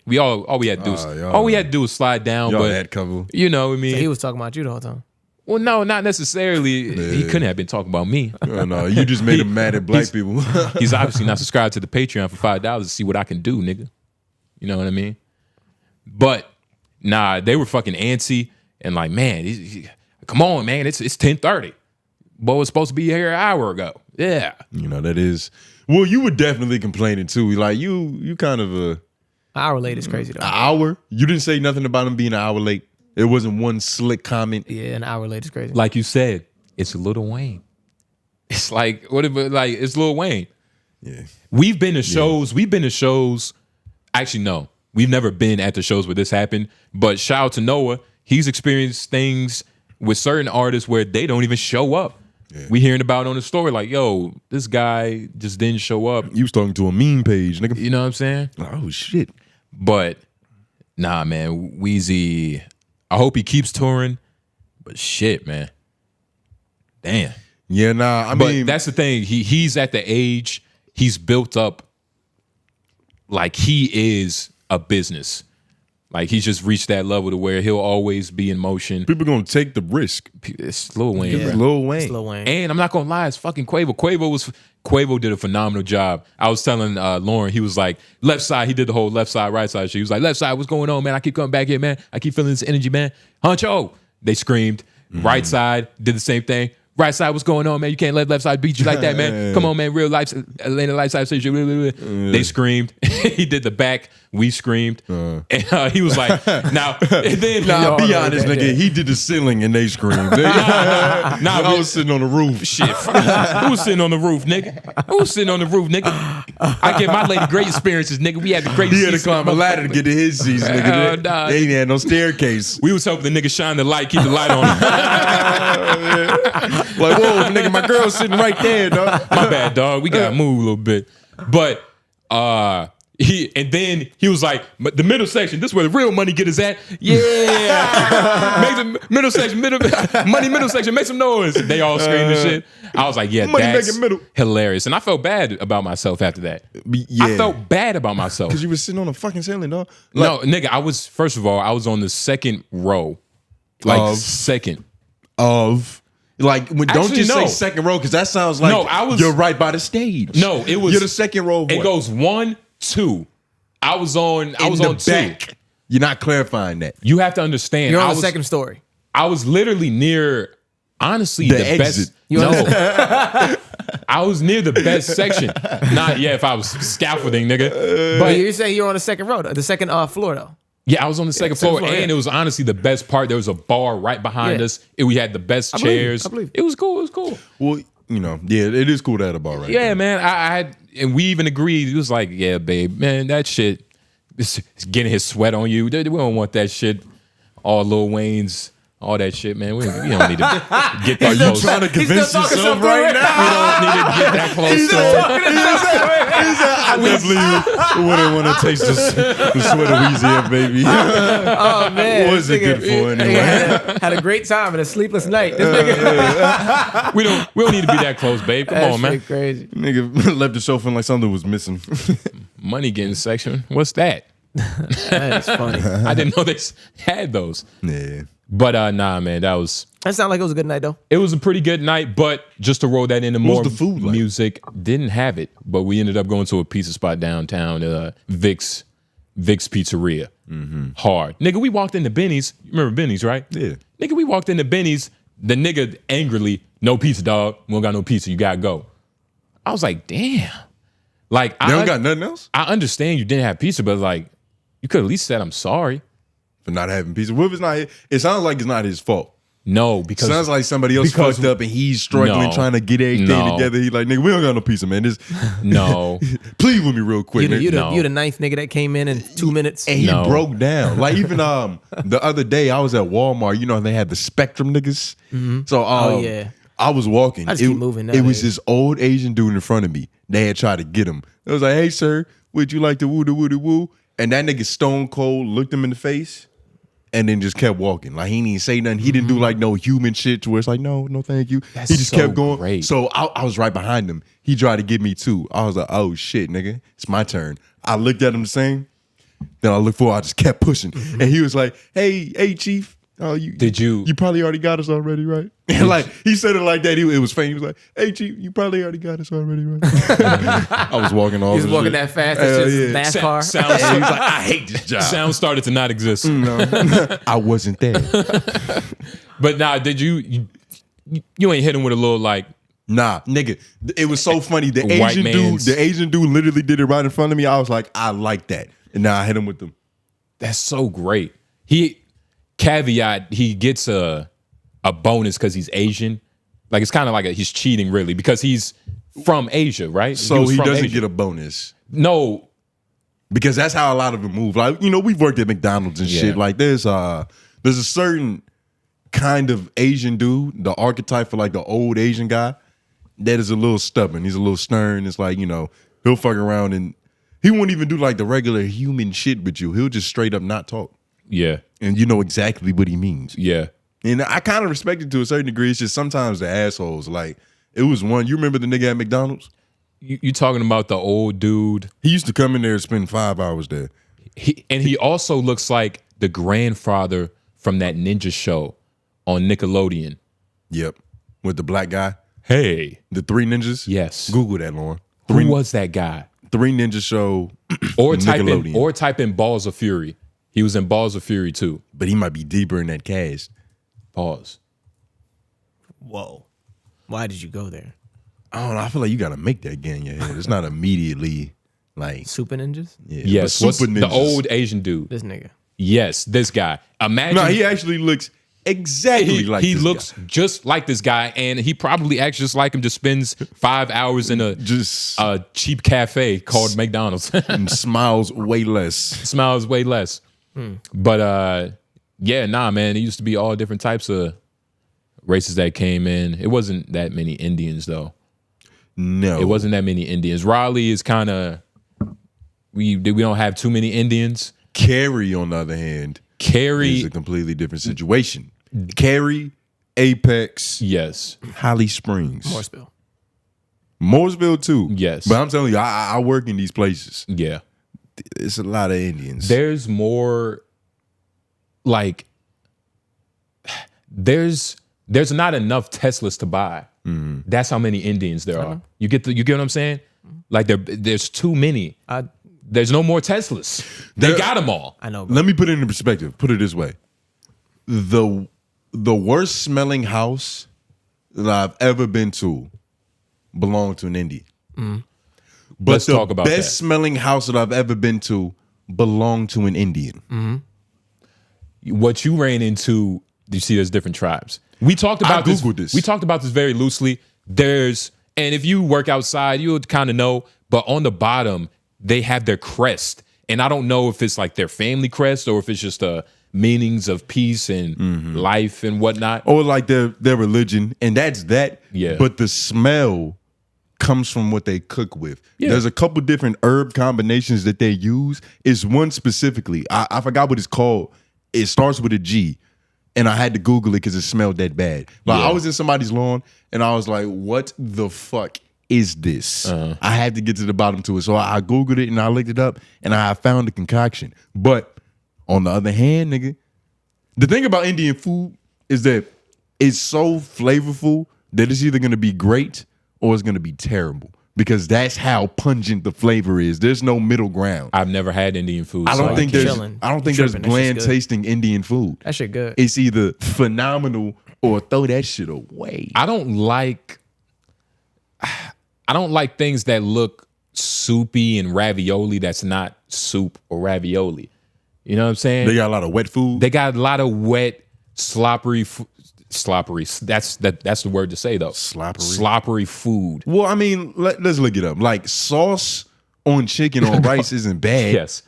We all we had to do was, all we had to do was slide down. Y'all but had cover. you know what I mean? So he was talking about you the whole time. Well, no, not necessarily. He couldn't have been talking about me. No, you just made him mad at black people. He's obviously not subscribed to the Patreon for $5 to see what I can do, nigga. You know what I mean? But nah, they were fucking antsy and like, man, come on, man, it's 10:30. Boy was supposed to be here an hour ago. Yeah, You know, that is. Well, you were definitely complaining too. Like you kind of An hour late is crazy though. an hour. You didn't say nothing about him being an hour late. It wasn't one slick comment. Yeah, an hour late is crazy. like you said, it's Lil Wayne. It's like it's Lil Wayne. Yeah. We've been to shows. Actually, no, we've never been at the shows where this happened. But shout out to Noah. He's experienced things with certain artists where they don't even show up. Yeah. We hearing about it on the story like, yo, this guy just didn't show up. You was talking to a meme page, nigga. You know what I'm saying? Oh shit. But nah, man, Wheezy, I hope he keeps touring. But shit, man. Damn. Yeah, nah. I But mean, that's the thing. He's at the age, he's built up like he is a business. Like he's just reached that level to where he'll always be in motion. people gonna take the risk. It's Lil Wayne, It's bro. Lil Wayne. It's Lil Wayne. And I'm not gonna lie, it's fucking Quavo. Quavo did a phenomenal job. I was telling Lauren, he was like, left side, he did the whole left side, right side shit. He was like, left side, what's going on, man? I keep coming back here, man. I keep feeling this energy, man. Huncho. They screamed. Right side did the same thing. Right side, what's going on, man? You can't let left side beat you like that, man. Come on, man. Real life, Atlanta life side. They screamed. He did the back. We screamed. And he was like, now, and then, Nah, be know honest, that, nigga. yeah. He did the ceiling and they screamed. I was sitting on the roof. shit. Who was sitting on the roof, nigga? Who was sitting on the roof, nigga? I give my lady great experiences, nigga. We had the great He had to climb a ladder to get to his seats, nigga. nah. They ain't had no staircase. We was helping the nigga shine the light, keep the light on. Like, whoa, nigga, my girl's sitting right there, dog. My bad, dog. We gotta move a little bit. But then he was like, the middle section, this is where the real money get is at. Yeah. Make the middle section, middle section, make some noise. They all screamed and shit. I was like, yeah, Money that's making middle. hilarious. And I felt bad about myself after that. Yeah. I felt bad about myself. Because you was sitting on a fucking ceiling, dog. No, nigga, first of all, I was on the second row. Like Of? second. Like, don't Actually, just say no. second row, because that sounds like you're right by the stage. No, it was. You're the second row of It what? goes 1, 2. I was on the 2. back. You're not clarifying that. You have to understand. You're on I the was, second story. I was literally near, honestly, The the exit. best. No. I was near the best section. Not yet if I was scaffolding, nigga. But But you say you're on the second row, the second floor though. yeah, I was on the second floor, floor, and yeah. it was honestly the best part. There was a bar right behind Yeah. us. We had the best I believe it. chairs. I believe it. It was cool. It was cool. Well, you know, yeah, it is cool to have a bar right Yeah, there. man. I had, and we even agreed. He was like, "Yeah, babe, man, that shit is getting his sweat on you. We don't want that shit. All Lil Wayne's, all that shit, man. We don't need to get that close. Trying to convince talking yourself something right right now. We don't need to get that close to him. I definitely wouldn't want to taste the sweat of Weezy, baby. Oh man, What was it good for anyway? Had a great time and a sleepless night. This nigga, We don't need to be that close, babe. Come on, man. shit crazy. Nigga left the show feeling like something was missing. Money getting section. What's that? That's funny. I didn't know they had those. Yeah. But nah, man, That sounded like it was a good night though. it was a pretty good night. But just to roll that into more the food like? music, didn't have it. But we ended up going to a pizza spot downtown, Vic's Pizzeria. Hard, nigga. We walked into Benny's. You remember Benny's, right? Yeah. Nigga, we walked into Benny's. The nigga angrily, no pizza, dog. We don't got no pizza. You gotta go. I was like, damn. Like They don't got nothing else? I understand you didn't have pizza, but like, You could at least said I'm sorry. for not having pizza. What if it's not? It sounds like it's not his fault. No, because Sounds like somebody else fucked up and he's struggling trying to get everything together. He's like, nigga, we don't got no pizza, man. This no. Please with me real quick. You the ninth nigga that came in 2 minutes. And he broke down. Like even the other day I was at Walmart. You know they had the Spectrum niggas. So I was walking. I just keep moving. It was this old Asian dude in front of me. They had tried to get him. It was like, hey sir, would you like to woo the woo the woo? And that nigga stone cold looked him in the face. And then just kept walking. Like he didn't even say nothing. He didn't do like no human shit to where it's like, no, thank you. That's he just so kept going. great. So I was right behind him. He tried to get me too. I was like, oh shit, nigga. It's my turn. I looked at him the same. Then I looked forward, I just kept pushing. And he was like, hey, chief. Oh, you probably already got us already, right? And like he said it like that. It was funny. He was like, "Hey, chief, you probably already got us already, right?" I was walking off. He was walking that fast. It's just NASCAR. He was like, "I hate this job." Sound started to not exist. I wasn't there. But nah, did you ain't hit him with a little like? Nah, nigga. It was so funny. The Asian dude literally did it right in front of me. I was like, I like that. And now I hit him with them. That's so great. Caveat, he gets a bonus because he's Asian. Like it's kind of like he's cheating really because he's from Asia, right? So he doesn't get a bonus. No. Because that's how a lot of them move. Like, you know, we've worked at McDonald's and shit. Like there's a certain kind of Asian dude, the archetype for like the old Asian guy, that is a little stubborn. He's a little stern. It's like, you know, he'll fuck around and he won't even do like the regular human shit with you. He'll just straight up not talk. Yeah. And you know exactly what he means. Yeah. And I kind of respect it to a certain degree. It's just sometimes the assholes, like, it was one, you remember the nigga at McDonald's? You talking about the old dude? He used to come in there and spend 5 hours there. He also looks like the grandfather from that ninja show on Nickelodeon. Yep. With the black guy. Hey. The 3 ninjas? Yes. Google that, Lauren. Who was that guy? 3 ninja show or type in Balls of Fury. He was in Balls of Fury too. But he might be deeper in that cast. Pause. Whoa. Why did you go there? I don't know. I feel like you got to make that get in your head. It's not immediately like... Super Ninjas? Yeah, yes. Super Ninjas. The old Asian dude. This nigga. Yes, this guy. Imagine... No, he actually looks exactly like this guy. He looks just like this guy, and he probably acts just like him, just spends 5 hours in a cheap cafe called McDonald's. And smiles way less. Smiles way less. But yeah, nah, man. It used to be all different types of races that came in. It wasn't that many Indians though. No, it wasn't that many Indians. Raleigh is kind of we don't have too many Indians. Cary, on the other hand, is a completely different situation. Cary, Apex, yes, Holly Springs, Mooresville too. Yes, but I'm telling you, I work in these places. Yeah. It's a lot of Indians. There's more like there's not enough Teslas to buy. That's how many Indians there are. You get what I'm saying? Like there's too many. There's no more Teslas. They got them all. I know. Bro. Let me put it into perspective. Put it this way. The worst smelling house that I've ever been to belonged to an Indian. But let's talk about the best smelling house that I've ever been to belonged to an Indian. What you ran into, you see, there's different tribes. We talked about this. We talked about this very loosely. And if you work outside, you'll kind of know. But on the bottom, they have their crest, and I don't know if it's like their family crest or if it's just meanings of peace and life and whatnot, or like their religion, and that's that. Yeah. But the smell comes from what they cook with. Yeah. There's a couple different herb combinations that they use. It's one specifically. I forgot what it's called. It starts with a G, and I had to Google it because it smelled that bad. Like I was in somebody's lawn, and I was like, "What the fuck is this?" I had to get to the bottom to it, so I Googled it and I looked it up, and I found the concoction. But on the other hand, nigga, the thing about Indian food is that it's so flavorful that it's either gonna be great or it's gonna be terrible, because that's how pungent the flavor is. There's no middle ground. I've never had Indian food. I don't think there's bland tasting Indian food. That shit good. It's either phenomenal or throw that shit away. I don't like things that look soupy and ravioli that's not soup or ravioli. You know what I'm saying? They got a lot of wet food. They got a lot of wet, sloppery. That's the word to say though. Sloppery food. Well, I mean, let's look it up. Like sauce on chicken on rice isn't bad. Yes,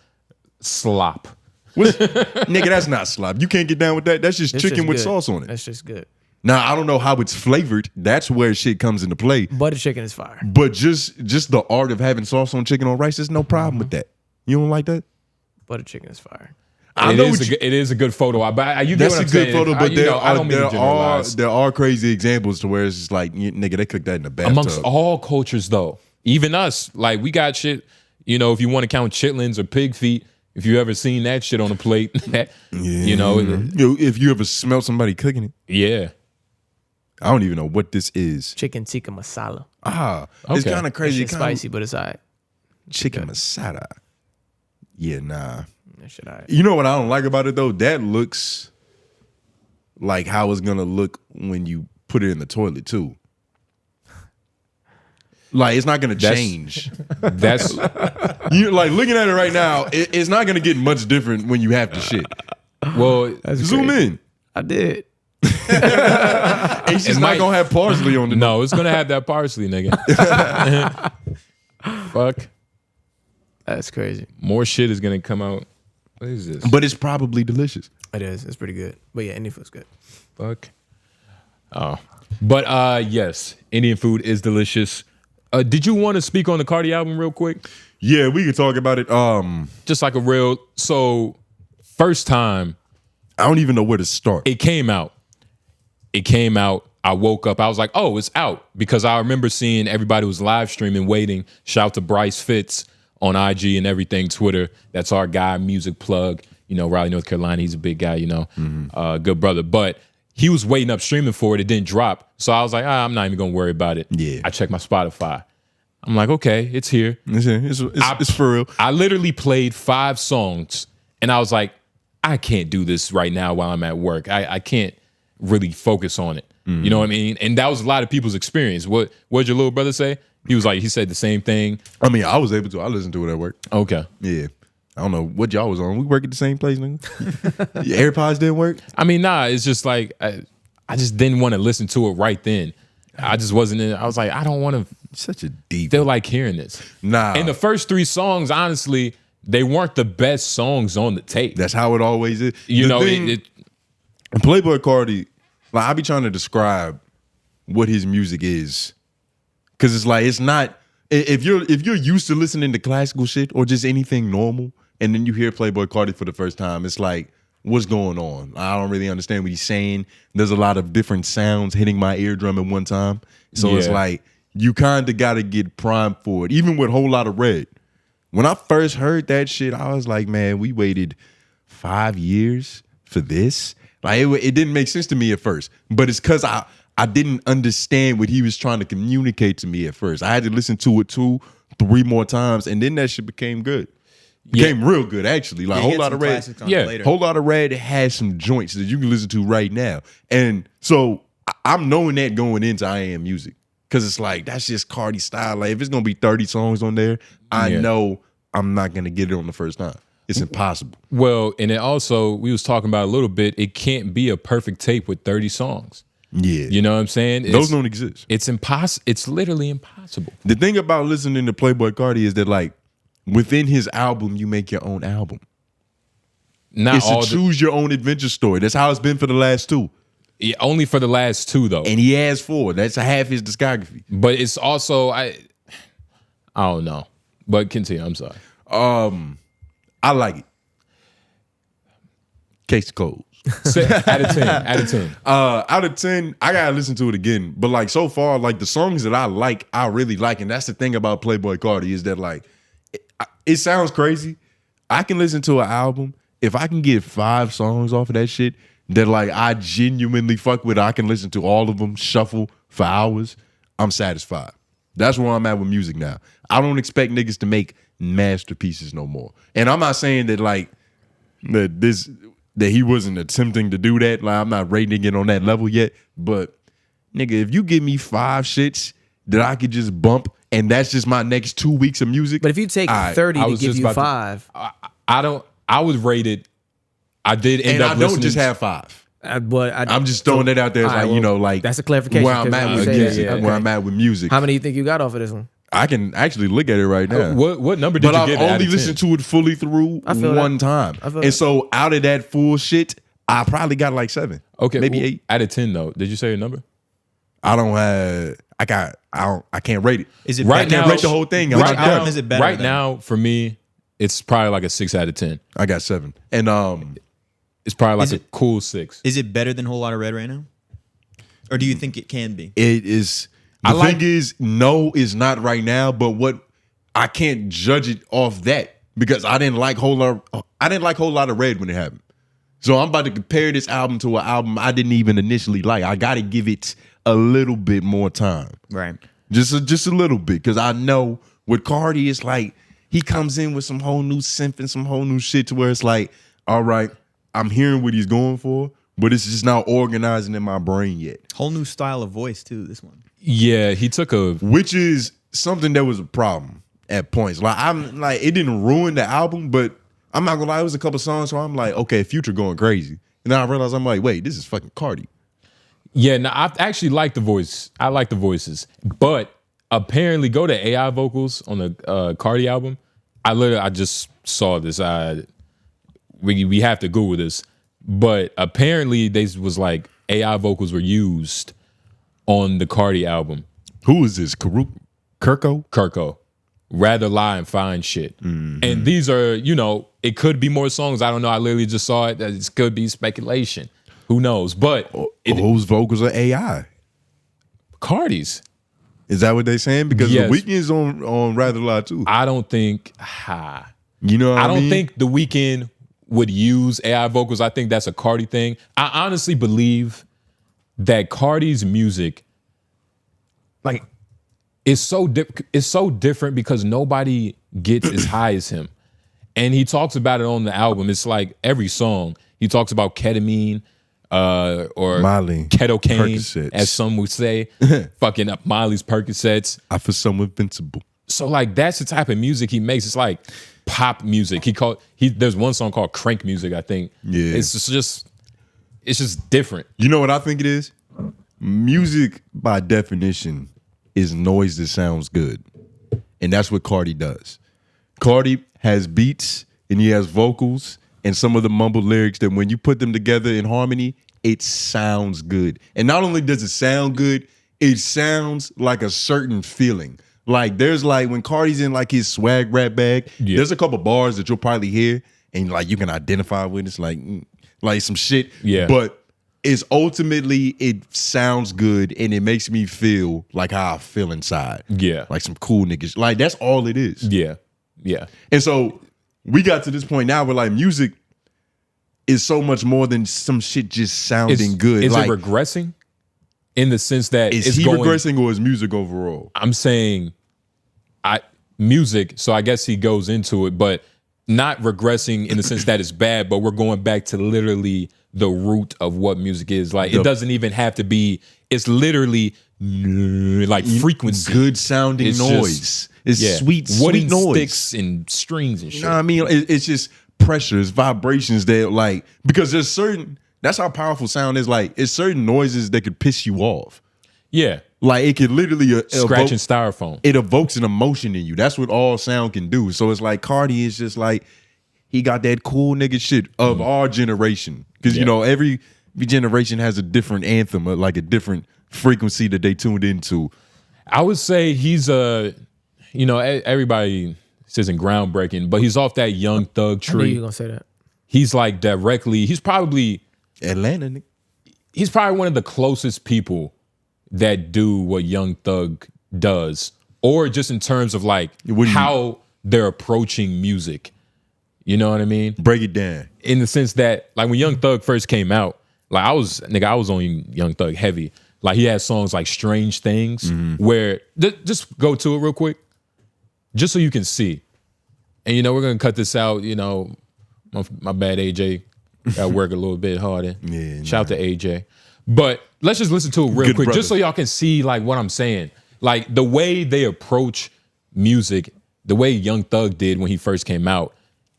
slop. Nigga, that's not slop. You can't get down with that. That's just chicken with good. sauce on it. That's just good. Now, I don't know how it's flavored. That's where shit comes into play. Butter chicken is fire. But just the art of having sauce on chicken on rice, there's no problem with that. You don't like that? Butter chicken is fire. It is a good photo. You get That's what a I'm good saying. photo, but there are crazy examples to where it's just like, nigga, they cook that in the bathtub. Amongst all cultures, though, even us, like we got shit. You know, if you want to count chitlins or pig feet, if you ever seen that shit on a plate, you know, if you ever smell somebody cooking it, yeah. I don't even know what this is. Chicken tikka masala. It's Okay. kind of crazy. It's spicy, but it's alright. Chicken masala. Yeah, nah. That shit alright. You know what I don't like about it though? That looks like how it's gonna look when you put it in the toilet too. Like it's not gonna change. That's You like looking at it right now. It's not gonna get much different when you have to shit. well. Zoom in. I did. It's just not gonna have parsley on the. No, it's gonna have that parsley, nigga. Fuck. That's crazy. More shit is gonna come out. What is this? But it's probably delicious. It is. It's pretty good. But yeah, Indian food's good. Fuck. Oh. But yes, Indian food is delicious. Did you want to speak on the Carti album real quick? Yeah, we could talk about it. Just like a real first time I don't even know where to start. it came out. I woke up. I was like, oh, it's out. Because I remember seeing everybody was live streaming, waiting. Shout out to Bryce Fitz on IG and everything, Twitter. That's our guy, music plug. You know, Raleigh, North Carolina. He's a big guy, you know. Good brother. But he was waiting up streaming for it. It didn't drop. So I was like, I'm not even going to worry about it. Yeah. I checked my Spotify. I'm like, okay, it's here. It's for real. I literally played 5 songs and I was like, I can't do this right now while I'm at work. I can't really focus on it. You know what I mean? And that was a lot of people's experience. What did your little brother say? He said the same thing. I mean, I was able to. I listened to it at work. Okay. Yeah. I don't know what y'all was on. We work at the same place, nigga. Your AirPods didn't work? I mean, nah, it's just like, I just didn't want to listen to it right then. I just wasn't in. I was like, I don't want to Such a deep. feel like hearing this. Nah. And the first 3 songs, honestly, they weren't the best songs on the tape. That's how it always is. You know, Playboi Carti, like I be trying to describe what his music is. Cause it's like it's not if you're used to listening to classical shit or just anything normal, and then you hear Playboi Carti for the first time, it's like, what's going on? I don't really understand what he's saying. There's a lot of different sounds hitting my eardrum at one time. So it's like you kind of gotta get primed for it. Even with Whole Lotta Red. When I first heard that shit, I was like, man, we waited 5 years for this. Like it didn't make sense to me at first, but it's because I didn't understand what he was trying to communicate to me at first. I had to listen to it 2, 3 more times, and then that shit became good. Became real good, actually. Like Whole Lotta Red. Whole Lotta Red has some joints that you can listen to right now, and so I'm knowing that going into I Am Music. Cause it's like, that's just Carti style. Like if it's gonna be 30 songs on there, I know I'm not gonna get it on the first time. It's impossible. Well, and it also, we was talking about a little bit, it can't be a perfect tape with 30 songs. Yeah. You know what I'm saying? Those don't exist. It's impossible. It's literally impossible. The thing about listening to Playboi Carti is that like within his album, you make your own album. Not It's all a choose your own adventure story. That's how it's been for the last 2. only for the last 2 though. And he has 4. That's half his discography. But it's also, I don't know. But continue, I'm sorry. I like it. Case closed. Out of 10. Out of 10. Out of 10, I gotta listen to it again. But like so far, like the songs that I really like, and that's the thing about Playboi Carti is that like it sounds crazy. I can listen to an album if I can get 5 songs off of that shit that like I genuinely fuck with. I can listen to all of them, shuffle for hours. I'm satisfied. That's where I'm at with music now. I don't expect niggas to make masterpieces no more. And I'm not saying that like that he wasn't attempting to do that. Like I'm not rating it on that level yet. But nigga, if you give me 5 shits that I could just bump and that's just my next 2 weeks of music. But if you take 30 to give you 5. I would rate it I did end And up I don't listening. just have 5. But I'm just throwing it out there as all right, like, you know, like that's a clarification, where I'm 'cause at when you with say that, music. yeah, Where okay. I'm at with music. How many do you think you got off of this one? I can actually look at it right now. What number did But you I've give it out only of 10? listened to it fully through I feel one that. time. I feel And that. so out of that full shit, I probably got like 7. Okay, maybe well, 8. out of 10 though. Did you say a number? I can't rate it. Is it Right I can't now- rate the whole thing. I'm Which not now- done. album is it better Right than? now, for me, it's probably like a 6 out of 10. I got 7. And It's probably like Is a it- cool 6. Is it better than Whole Lotta Red right now? Or do you think it can be? it is the thing is, no, it's not right now, but what I can't judge it off that because I didn't like Whole Lot of Red when it happened. So I'm about to compare this album to an album I didn't even initially like. I gotta give it a little bit more time. Right. Just a little bit, because I know with Carti, it's like he comes in with some whole new synth and some whole new shit to where it's like, all right, I'm hearing what he's going for, but it's just not organizing in my brain yet. Whole new style of voice too. This one. Yeah, he took a Which is something that was a problem at points. Like I'm like, it didn't ruin the album, but I'm not gonna lie, it was a couple songs where I'm like, okay, Future going crazy. And then I realized I'm like, wait, this is fucking Carti. Yeah, no, I actually like the voice. I like the voices, but apparently, go to AI vocals on the Carti album. I just saw this. We have to Google this, but apparently, they was like AI vocals were used on the Carti album. Who is this? Kirko, Rather Lie and Find Shit, and these are, you know, it could be more songs. I don't know. I literally just saw it. It could be speculation. Who knows? But Whose vocals are AI? Carti's. Is that what they saying? Because Yes. The Weeknd's on Rather Lie too. I don't think. You know what I I mean? don't think The Weeknd would use AI vocals. I think that's a Carti thing. I honestly believe that Carti's music, like, is so different because nobody gets as high as him, and he talks about it on the album. It's like every song he talks about ketamine, or Molly, ketocane, Percocets. as some would say, fucking up Miley's Percocets. I feel so invincible. So like that's the type of music he makes. It's like pop music. There's one song called Crank Music, I think. Yeah. It's just different. You know what I think it is? Music, by definition, is noise that sounds good. And that's what Carti does. Carti has beats and he has vocals and some of the mumbled lyrics that when you put them together in harmony, it sounds good. And not only does it sound good, it sounds like a certain feeling. Like there's like when Carti's in like his swag rap bag, there's a couple bars that you'll probably hear and like you can identify with. It's like some shit. Yeah. But it's ultimately, it sounds good and it makes me feel like how I feel inside. Yeah. Like some cool niggas. Like that's all it is. Yeah. Yeah. And so we got to this point now where like music is so much more than some shit just sounding good. Is like, it regressing? In the sense that is it's he going, regressing or is music overall? I'm saying music, so I guess he goes into it, but not regressing in the sense that it's bad, but we're going back to literally the root of what music is. Like it doesn't even have to be, it's literally like frequency. Good sounding It's noise. just- It's sweet wooden noise. sticks and strings and shit. You know what I mean? It's just pressures, vibrations that like, because there's certain, that's how powerful sound is. Like it's certain noises that could piss you off. Yeah. Like it could literally Scratching styrofoam. It evokes an emotion in you. That's what all sound can do. So it's like Carti is just like, he got that cool nigga shit of our generation. Because you know, every generation has a different anthem, or like a different frequency that they tuned into. I would say he's everybody says in groundbreaking, but he's off that Young Thug I knew you tree. were gonna say that. He's like directly, he's probably Atlanta, nigga. one of the closest people that do what Young Thug does, or just in terms of like how they're approaching music. You know what I mean? Break it down. In the sense that like when Young Thug first came out, like I was on Young Thug heavy. Like he had songs like Strange Things where just go to it real quick, just so you can see. And you know, we're gonna cut this out, you know, my bad AJ. Gotta work a little bit harder. Yeah, Shout to AJ. But let's just listen to it real Good quick, brother. just so y'all can see like what I'm saying. Like the way they approach music, the way Young Thug did when he first came out,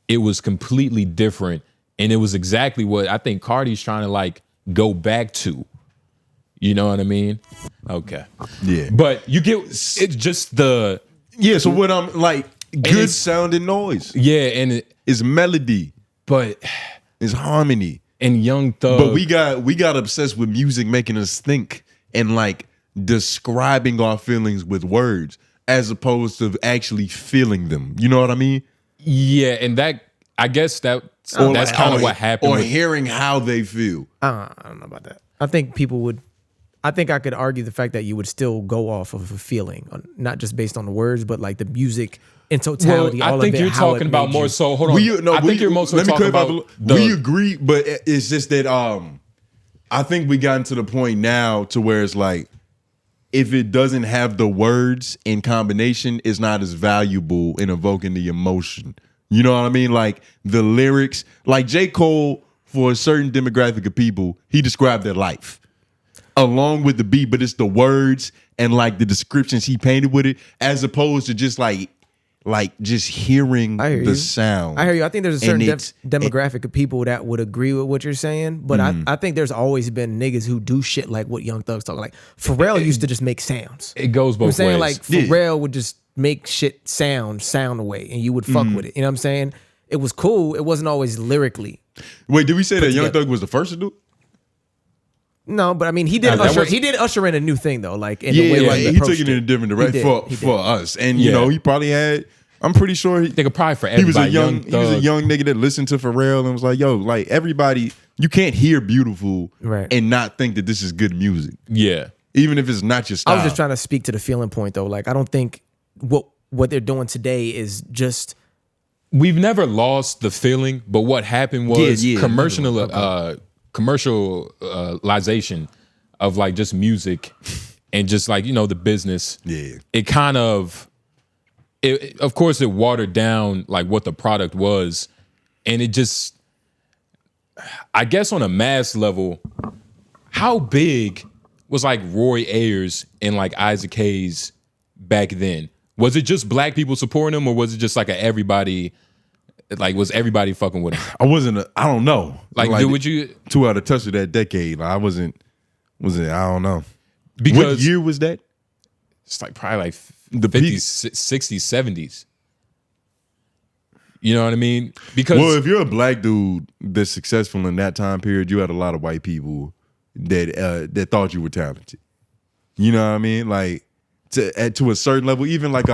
it was completely different And it was exactly what I think Carti's trying to like go back to. You know what I mean? Okay. Yeah. But you get it's just the Yeah, so what I'm like, good sounding noise. yeah, and It's melody. but It's harmony. and Young Thug. But we got obsessed with music making us think and like describing our feelings with words as opposed to actually feeling them. You know what I mean? yeah, and that I guess that's kind of what happened. Or with, hearing how they feel. I don't know about that. I think people would. I think I could argue the fact that you would still go off of a feeling, not just based on the words, but like the music in totality. I all think of it, you're how talking it about made more you. so. Hold on. I think you're mostly talking about. We agree, but it's just that I think we gotten to the point now to where it's like, if it doesn't have the words in combination, it's not as valuable in evoking the emotion. You know what I mean? Like the lyrics, like J. Cole, for a certain demographic of people, he described their life along with the beat, but it's the words and like the descriptions he painted with it, as opposed to just like just hearing the sound. I hear you. I think there's a certain demographic of people that would agree with what you're saying, but I think there's always been niggas who do shit like what Young Thug's talking. Like Pharrell used to just make sounds. It goes both you know what I'm ways. saying? Like Pharrell would just make shit sound away, and you would fuck with it. You know what I'm saying? It was cool. It wasn't always lyrically. Wait, did we say that Young Thug was the first to do it? No, but I mean, he did usher in a new thing though. Like in the way like, he took it in a different direction for us, and you know, he probably had. I'm pretty sure he could probably for everybody. He was a young nigga that listened to Pharrell and was like, "Yo, like everybody, you can't hear beautiful and not think that this is good music." Yeah, even if it's not your style. I was just trying to speak to the feeling point though. Like I don't think what they're doing today is just. We've never lost the feeling, but what happened was commercialization of like just music and just like, you know, the business. Yeah. It kind of, of course it watered down like what the product was. And it just, I guess on a mass level, how big was like Roy Ayers and like 𝙿𝙻𝙰𝚃 back then? Was it just black people supporting him, or was it just like everybody, like was everybody fucking with him? I don't know. Like would you too out of touch with that decade? I wasn't, I don't know. Because what year was that? It's like probably like the 50s, 60s, 70s. You know what I mean? Because if you're a black dude that's successful in that time period, you had a lot of white people that thought you were talented. You know what I mean? Like to a certain level, even like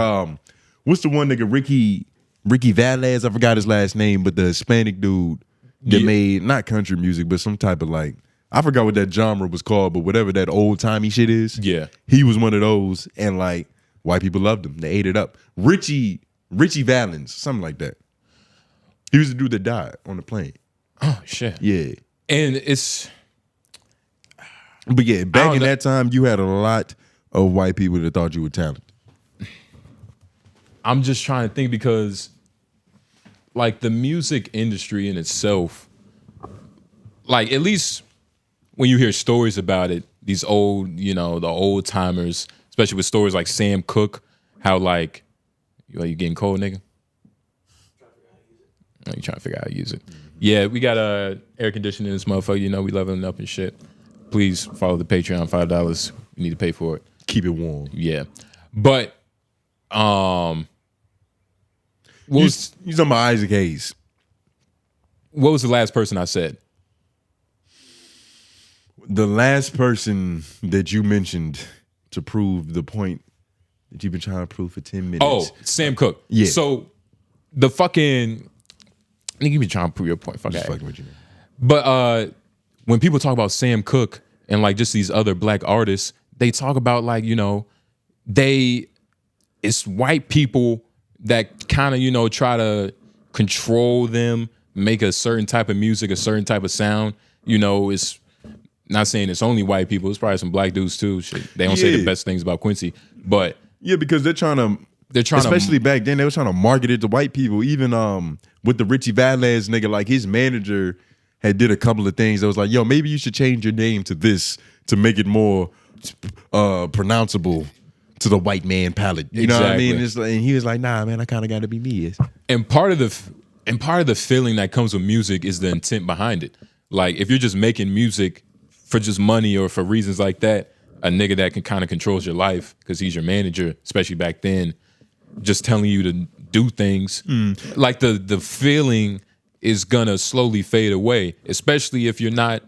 what's the one nigga, Ricky Valez? I forgot his last name, but the Hispanic dude that made not country music, but some type of like, I forgot what that genre was called, but whatever that old timey shit is. Yeah, he was one of those, and like white people loved him. They ate it up. Richie Valens, something like that. He was the dude that died on the plane. Oh shit. Yeah, and it's. But yeah, back in that time, you had a lot of white people that thought you were talented. I'm just trying to think because, like, the music industry in itself, like, at least when you hear stories about it, these old, you know, the old timers, especially with stories like Sam Cooke, how like, you getting cold, nigga? You trying to figure out how to use it. Yeah, we got air conditioning in this motherfucker. You know, we leveling up and shit. Please follow the Patreon, $5. You need to pay for it. Keep it warm. Yeah. But you talking about 𝙿𝙻𝙰𝚃. What was the last person I said? The last person that you mentioned to prove the point that you've been trying to prove for 10 minutes. Oh, Sam Cooke. Yeah. So the fucking, I think you've been trying to prove your point. Just fucking with you, man. But when people talk about Sam Cooke and like just these other black artists, they talk about like, you know, it's white people that kind of, you know, try to control them, make a certain type of music, a certain type of sound. You know, it's not saying it's only white people. It's probably some black dudes too. Shit. They don't say the best things about Quincy, but yeah, because they're trying to, especially back then, they were trying to market it to white people. Even with the Richie Valens nigga, like his manager had did a couple of things that was like, yo, maybe you should change your name to this to make it more pronounceable to the white man palate. You know what I mean? It's like, and he was like, nah, man, I kind of got to be me. And part of And part of the feeling that comes with music is the intent behind it. Like if you're just making music for just money or for reasons like that, a nigga that can kind of controls your life because he's your manager, especially back then, just telling you to do things. Like the feeling is gonna slowly fade away, especially if you're not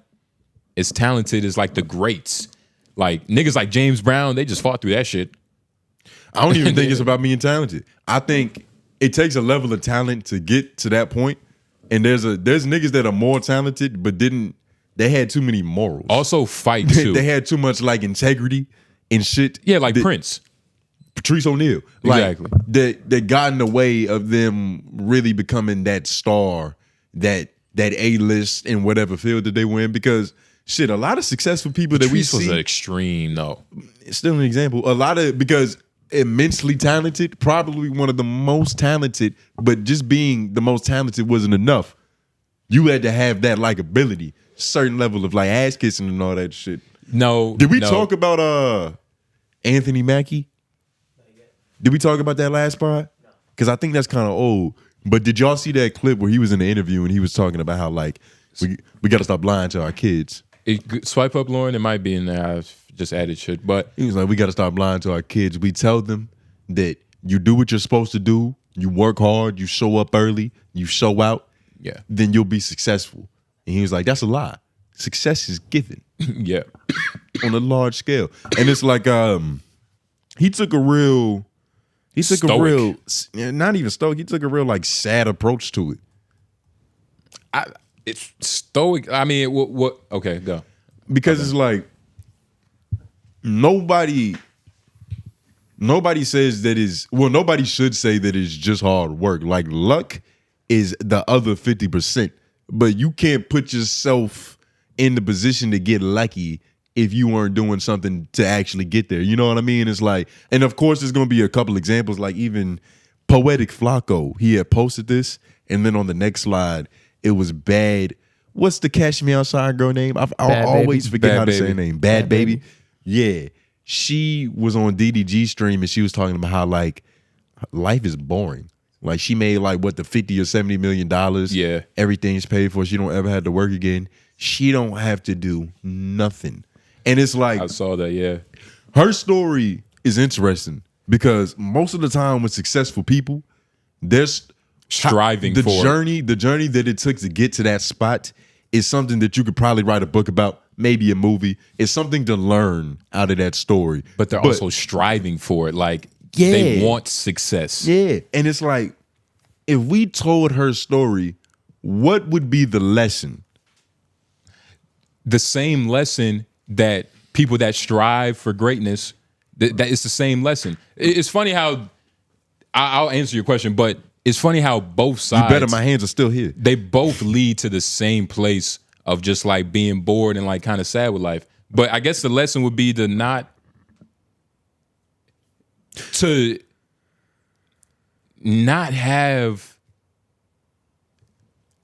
as talented as like the greats. Like niggas like James Brown, they just fought through that shit. I don't even think it's about being talented. I think it takes a level of talent to get to that point. And there's niggas that are more talented, but they had too many morals. Also fight too. They had too much like integrity and shit. Yeah, like Prince. Patrice O'Neal. Exactly. Like, that got in the way of them really becoming that star, that A-list in whatever field that they were in. Because shit, a lot of successful people that we Patrice was see, an extreme though. it's still an example. Because immensely talented, probably one of the most talented, but just being the most talented wasn't enough. You had to have that like ability, certain level of like ass kissing and all that shit. No. Did we talk about Anthony Mackie? Did we talk about that last part? Because I think that's kind of old. But did y'all see that clip where he was in the interview and he was talking about how like we got to stop lying to our kids? Swipe up, Lauren. It might be in there. I've just added shit, but he was like, we got to stop lying to our kids. We tell them that you do what you're supposed to do. You work hard. You show up early. You show out. Yeah. Then you'll be successful. And he was like, that's a lie. Success is given. Yeah. On a large scale. And it's like he took a real not even stoic. He took a real like sad approach to it. It's stoic. I mean, what? Okay, go. Because it's like nobody says that is nobody should say that it's just hard work. Like luck is the other 50%, but you can't put yourself in the position to get lucky if you weren't doing something to actually get there. You know what I mean? It's like, and of course there's gonna be a couple examples, like even Poetic Flacco, he had posted this, and then on the next slide, it was bad. What's the Cashmere outside girl name? I always forget how to say her name. Bad Baby. Yeah. She was on DDG stream and she was talking about how like life is boring. Like she made like what, the $50 or $70 million. Yeah. Everything's paid for. She don't ever have to work again. She don't have to do nothing. And it's like, I saw that, yeah. Her story is interesting because most of the time with successful people, there's striving for the journey that it took to get to that spot is something that you could probably write a book about, maybe a movie. It's something to learn out of that story. But they're also striving for it. Like, yeah, they want success. Yeah. And it's like, if we told her story, what would be the lesson? The same lesson that people that strive for greatness, that it's the same lesson. It's funny how, I'll answer your question, but it's funny how both sides. You better, my hands are still here. They both lead to the same place of just like being bored and like kind of sad with life. But I guess the lesson would be to not have,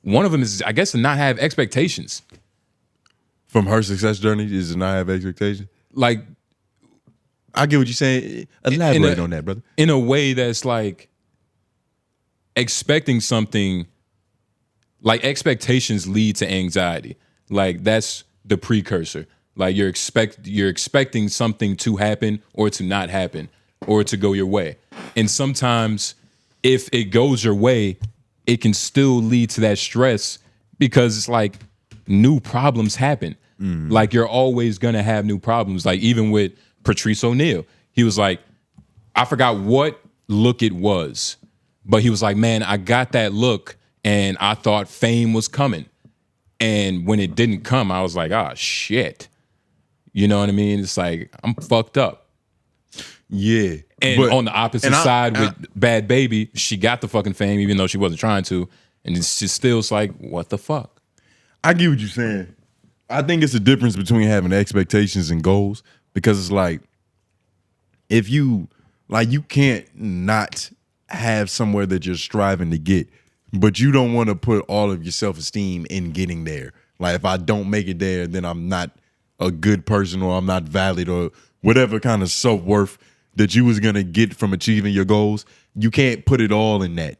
one of them is, I guess, to not have expectations. From her success journey is to not have expectations? Like, I get what you're saying. Elaborate on that, brother. In a way that's like expecting something, like expectations lead to anxiety. Like that's the precursor. Like you're expecting something to happen or to not happen or to go your way. And sometimes if it goes your way, it can still lead to that stress because it's like new problems happen. Like you're always gonna have new problems. Like even with Patrice O'Neal, he was like, I forgot what look it was, but he was like, man, I got that look and I thought fame was coming. And when it didn't come, I was like, ah, shit. You know what I mean? It's like, I'm fucked up. Yeah. And on the opposite side with Bad Baby, she got the fucking fame even though she wasn't trying to. And it's just still, it's like, what the fuck? I get what you're saying. I think it's the difference between having expectations and goals, because it's like, if you, like, you can't not have somewhere that you're striving to get, but you don't want to put all of your self-esteem in getting there. Like, if I don't make it there, then I'm not a good person or I'm not valid or whatever kind of self-worth that you was going to get from achieving your goals. You can't put it all in that.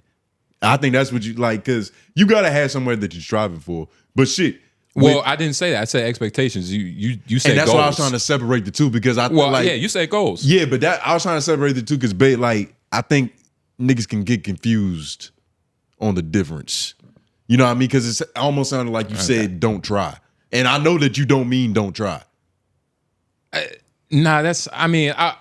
I think that's what you like, because you gotta have somewhere that you're striving for. But shit. Well, I didn't say that. I said expectations. You said and that's goals. why I was trying to separate the two, because I you said goals. Yeah, but I was trying to separate the two because like I think niggas can get confused on the difference. You know what I mean? Because it almost sounded like you said don't try. And I know that you don't mean don't try. Nah, that's I got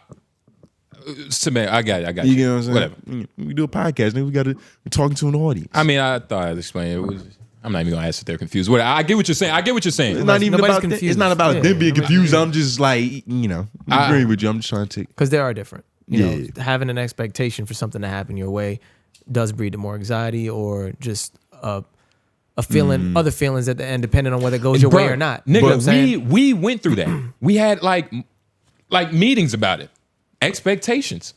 you. You know what I'm saying? Whatever. We do a podcast, then we're talking to an audience. I mean, I thought I'd explain it. I'm not even gonna ask if they're confused. I get what you're saying. It's not even about confused. it's not about them being confused. I'm just like, I'm agreeing with you. I'm just trying to take. Because they are different. You know, having an expectation for something to happen your way does breed more anxiety or just a feeling, other feelings at the end, depending on whether it goes your way or not. Nigga, You know what I'm saying? we went through that. We had like meetings about it. Expectations.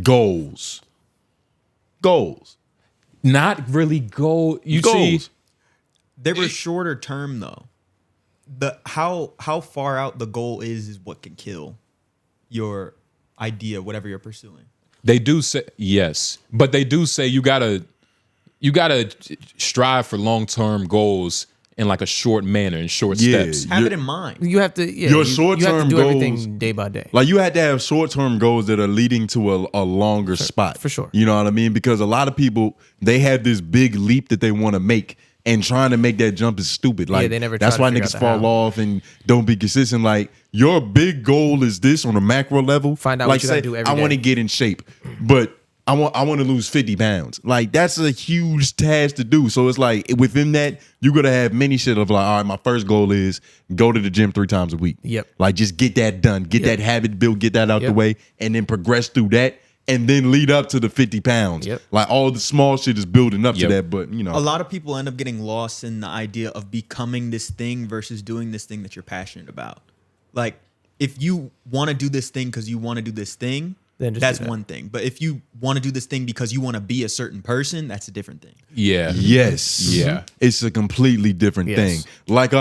Goals. Not really goal. You see, They were shorter term though. How far out the goal is what can kill your idea, whatever you're pursuing. they do say yes, but they do say you gotta strive for long-term goals in like a short manner, in short steps. Have it in mind. You have to, Your short-term do goals- everything day by day. Like you had to have short-term goals that are leading to a longer spot. for sure. You know what I mean? Because a lot of people, they have this big leap that they want to make, and trying to make that jump is stupid. Like they never try that's to why figure niggas out the fall how. off and don't be consistent. Like your big goal is this on a macro level. Find out like what you gotta do every I want to day. get in shape, but I want to lose 50 pounds. Like that's a huge task to do. So it's like within that, you're gonna have many shit of like, all right, my first goal is go to the gym 3 times a week. Yep. Like just get that done, get that habit built, get that out the way, and then progress through that, and then lead up to the 50 pounds. Yep. Like all the small shit is building up to that, but you know. A lot of people end up getting lost in the idea of becoming this thing versus doing this thing that you're passionate about. Like if you want to do this thing because you want to do this thing, Then just that's do that. one thing. But if you want to do this thing because you want to be a certain person, that's a different thing. Yeah. Yes. Yeah. It's a completely different Yes. thing. Like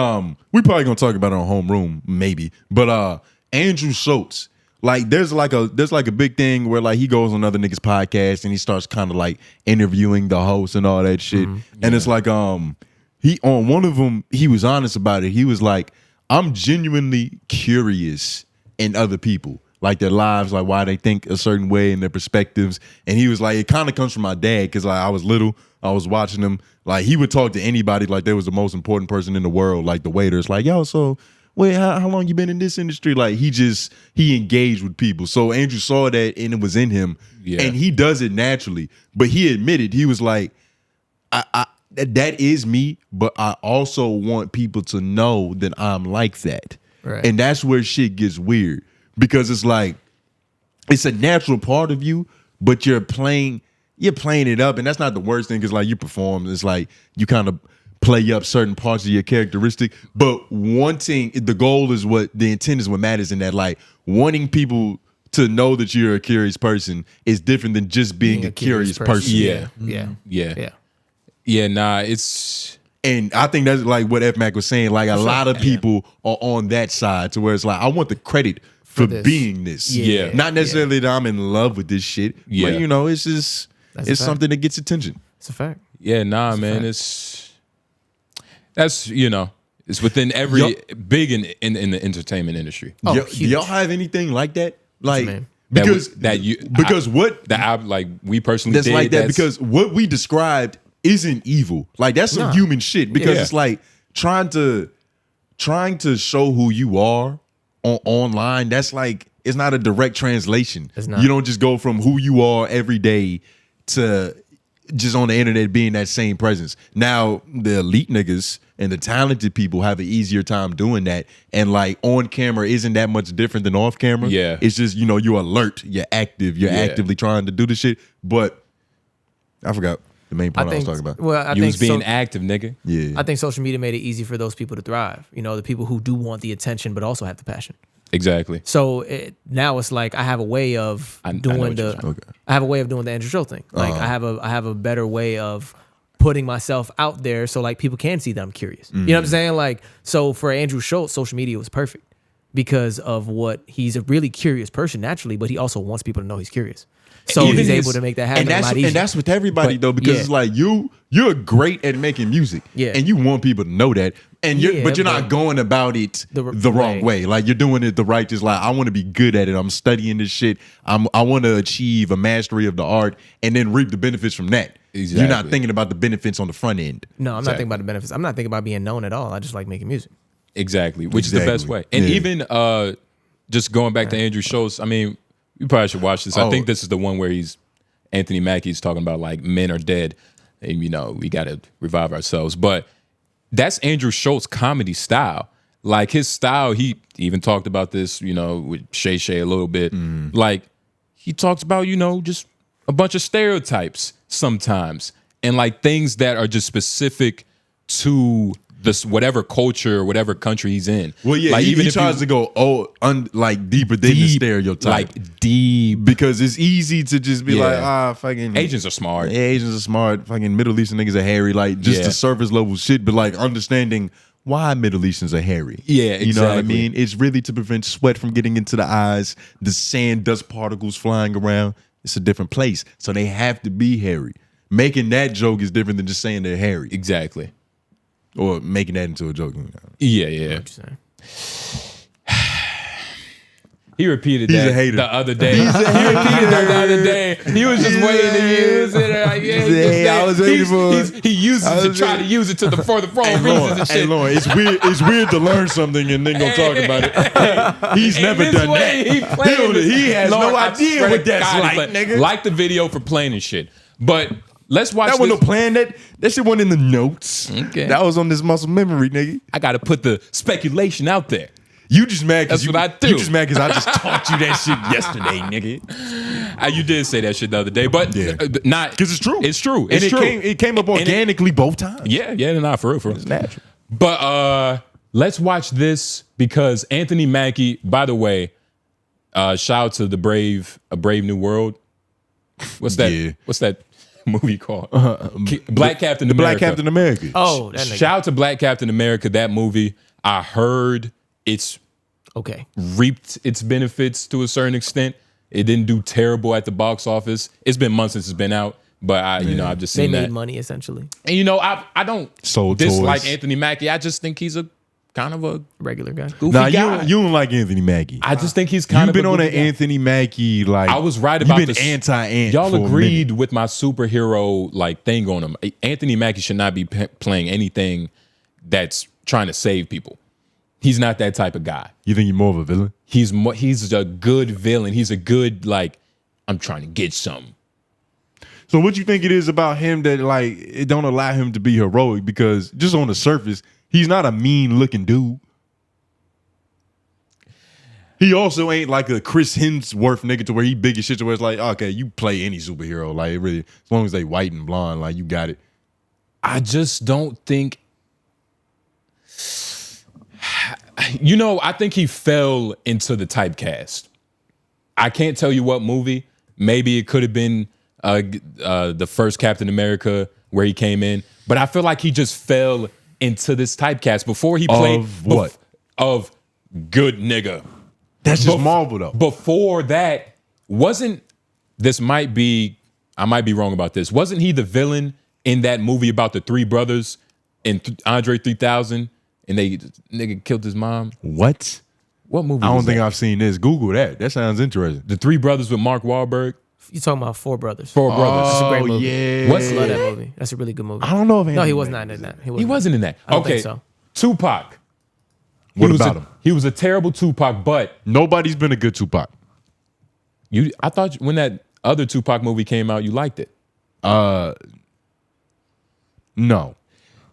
we probably gonna talk about it on Homeroom, maybe. But Andrew Schultz, like there's like a big thing where like he goes on other niggas' podcast and he starts kind of like interviewing the host and all that shit. And it's like he on one of them, he was honest about it. He was like, I'm genuinely curious in other people, like their lives, like why they think a certain way and their perspectives. And he was like, it kind of comes from my dad, because like I was little, I was watching him. Like he would talk to anybody like they was the most important person in the world, like the waiters. Like, yo, so wait, how long you been in this industry? Like he engaged with people. So Andrew saw that and it was in him. Yeah. And he does it naturally. But he admitted, he was like, that is me, but I also want people to know that I'm like that. Right. And that's where shit gets weird, because it's like it's a natural part of you, but you're playing it up, and that's not the worst thing, because like you perform, it's like you kind of play up certain parts of your characteristic, but wanting the goal is what the intent is what matters, in that like wanting people to know that you're a curious person is different than just being a curious person. Yeah. Yeah. Yeah. Yeah, nah, it's And I think that's like what F Mac was saying. Like a lot of people are on that side, to where it's like, I want the credit for this. being this. Yeah. Not necessarily that I'm in love with this shit. Yeah. But you know, it's just That's a it's fact. something that gets attention. It's a fact. yeah, nah, man. That's it's within every big in the entertainment industry. Oh, Do huge. y'all have anything like that? Like man. because we personally that's did, like that, because what we described isn't evil. Like that's some human shit, because Yeah. it's like trying to show who you are online. That's like, it's not a direct translation. It's not. You don't just go from who you are every day to just on the internet being that same presence. Now the elite niggas and the talented people have an easier time doing that, and like on camera isn't that much different than off camera. Yeah. It's just, you're alert, you're active, you're actively trying to do the shit. But I forgot the main point I was talking about. Well, I you think was being active, nigga. Yeah. I think social media made it easy for those people to thrive. The people who do want the attention but also have the passion. Exactly. So now it's like I have a way of I know doing what you're the. saying. I have a way of doing the Andrew Schultz thing. Like I have a better way of putting myself out there, so like people can see that I'm curious. You know what I'm saying? Like, so for Andrew Schultz, social media was perfect, because of what he's a really curious person naturally, but he also wants people to know he's curious. So Even he's his- able to make that happen and a lot easier. And that's with everybody But, though, because yeah. it's like you're great at making music, Yeah. and you want people to know that, and Yeah, but you're not but going about it the wrong way. Like you're doing it the right. Just like I want to be good at it. I'm studying this shit. I want to achieve a mastery of the art, and then reap the benefits from that. Exactly. You're not thinking about the benefits on the front end. No, I'm not thinking about the benefits. I'm not thinking about being known at all. I just like making music. Exactly, which is the best way. And Yeah. even just going back to Andrew Schultz, I mean, you probably should watch this. I think this is the one where Anthony Mackie's talking about like men are dead and, you know, we got to revive ourselves. But that's Andrew Schultz's comedy style. Like his style, he even talked about this, you know, with 𝔓𝔬𝔦𝔑 a little bit. Like he talks about, you know, just a bunch of stereotypes sometimes and like things that are just specific to this whatever culture, whatever country he's in. Well, yeah, like, he tries to go like deeper than the stereotype, like deep. because it's easy to just be like, fucking Asians are smart. Yeah, Asians are smart. Fucking Middle Eastern niggas are hairy. Like just the surface level shit, but like understanding why Middle Easterns are hairy. Yeah, you know what I exactly. mean. It's really to prevent sweat from getting into the eyes, the sand, dust particles flying around. It's a different place, so they have to be hairy. Making that joke is different than just saying they're hairy, Exactly. or making that into a joke. Yeah, yeah. What you saying? He repeated He's that a hater. the other day. He repeated that the other day. He was just waiting to use it. Like, I was waiting for it. He uses it to try to use it for the wrong reasons and Hey, shit. Lauren, it's weird to learn something and then go talk about it. He's never this done way, that. He has Lord, no I idea swear what to that's God, like, but nigga. like the video for playing and shit. But let's watch That wasn't this. no plan. That shit wasn't in the notes. Okay. That was on this muscle memory, nigga. I got to put the speculation out there. You just mad because That's what I do. You just mad because I just taught you that shit yesterday, nigga. You did say that shit the other day, but not Because it's true. It's true. And It's true. It came up organically both times. Yeah, not for real, for real. It's natural. But let's watch this because Anthony Mackie, by the way, shout out to A Brave New World. What's that? Yeah. What's that movie called? Black Captain The America. Black Captain America. Oh, that nigga. Shout out to Black Captain America, that movie. I heard it's Okay. reaped its benefits to a certain extent. It didn't do terrible at the box office. It's been months since it's been out, but I've just They seen made that. money essentially. And you know, I don't Sold dislike toys. Anthony Mackie. I just think he's a kind of a Regular guy. goofy Nah, guy. you don't like Anthony Mackie. I just think he's kind You've of been a on an goofy guy. Anthony Mackie like I was right about You've been this. anti-Ant. Y'all for a agreed minute. with my superhero like thing on him. Anthony Mackie should not be playing anything that's trying to save people. He's not that type of guy. You think you're more of a villain? He's a good villain. He's a good like I'm trying to get something. So what you think it is about him that like it don't allow him to be heroic? Because just on the surface, he's not a mean looking dude. He also ain't like a Chris Hemsworth nigga to where he big as shit to where it's like, okay, you play any superhero. Like it really, as long as they white and blonde, like you got it. I just don't think. You know, I think he fell into the typecast. I can't tell you what movie. Maybe it could have been the first Captain America where he came in, but I feel like he just fell into this typecast before he played Of what? Of good nigga. That's just Marvel though. Before that, I might be wrong about this. Wasn't he the villain in that movie about the three brothers in Andre 3000 and they nigga killed his mom? What? What movie? I don't was think that? I've seen this. Google that. That sounds interesting. The Three Brothers with Mark Wahlberg. You talking about Four Brothers? Four Brothers. That's a great movie. yeah. What's I love that movie. That's a really good movie. I don't know if No, Anthony he was Mackie not in that. He wasn't in that. I don't Okay, think so. Tupac. What He was about him? He was a terrible Tupac, but Nobody's been a good Tupac. I thought when that other Tupac movie came out, you liked it. No.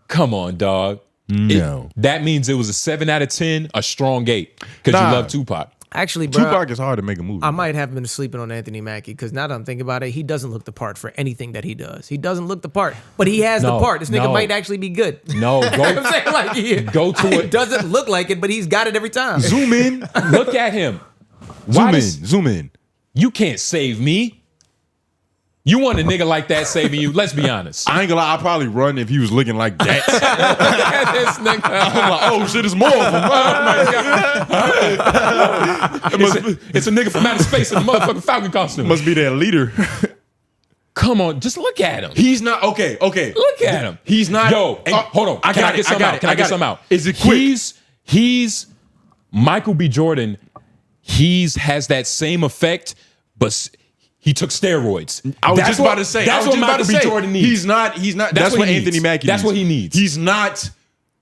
Come on, dog. No. That means it was a 7 out of 10, a strong 8, because Nah. you love Tupac. Actually, bro, Tupac is hard to make a movie. I might have been sleeping on Anthony Mackie because now that I'm thinking about it, he doesn't look the part for anything that he does. He doesn't look the part, but he has the No, part. This nigga no. might actually be good. No, I'm go saying like Go to it it. doesn't look like it, but he's got it every time. Zoom in. look at him. Zoom Why in. does- Zoom in. You can't save me. You want a nigga like that saving you? Let's be honest. I ain't gonna lie, I'd probably run if he was looking like that. This nigga. I'm like, oh shit, it's more of them. It's a nigga from outer space in a motherfucking Falcon costume. Must be that leader. Come on, just look at him. He's not okay. Look at him. He's not. Yo, hold on. Can I get some out? Can I get some out? Is it quick? He's Michael B. Jordan. Has that same effect, but he took steroids. I was just about to say. That's what Michael B. Jordan needs. He's not. That's what Anthony Mackie needs. That's what he needs. He's not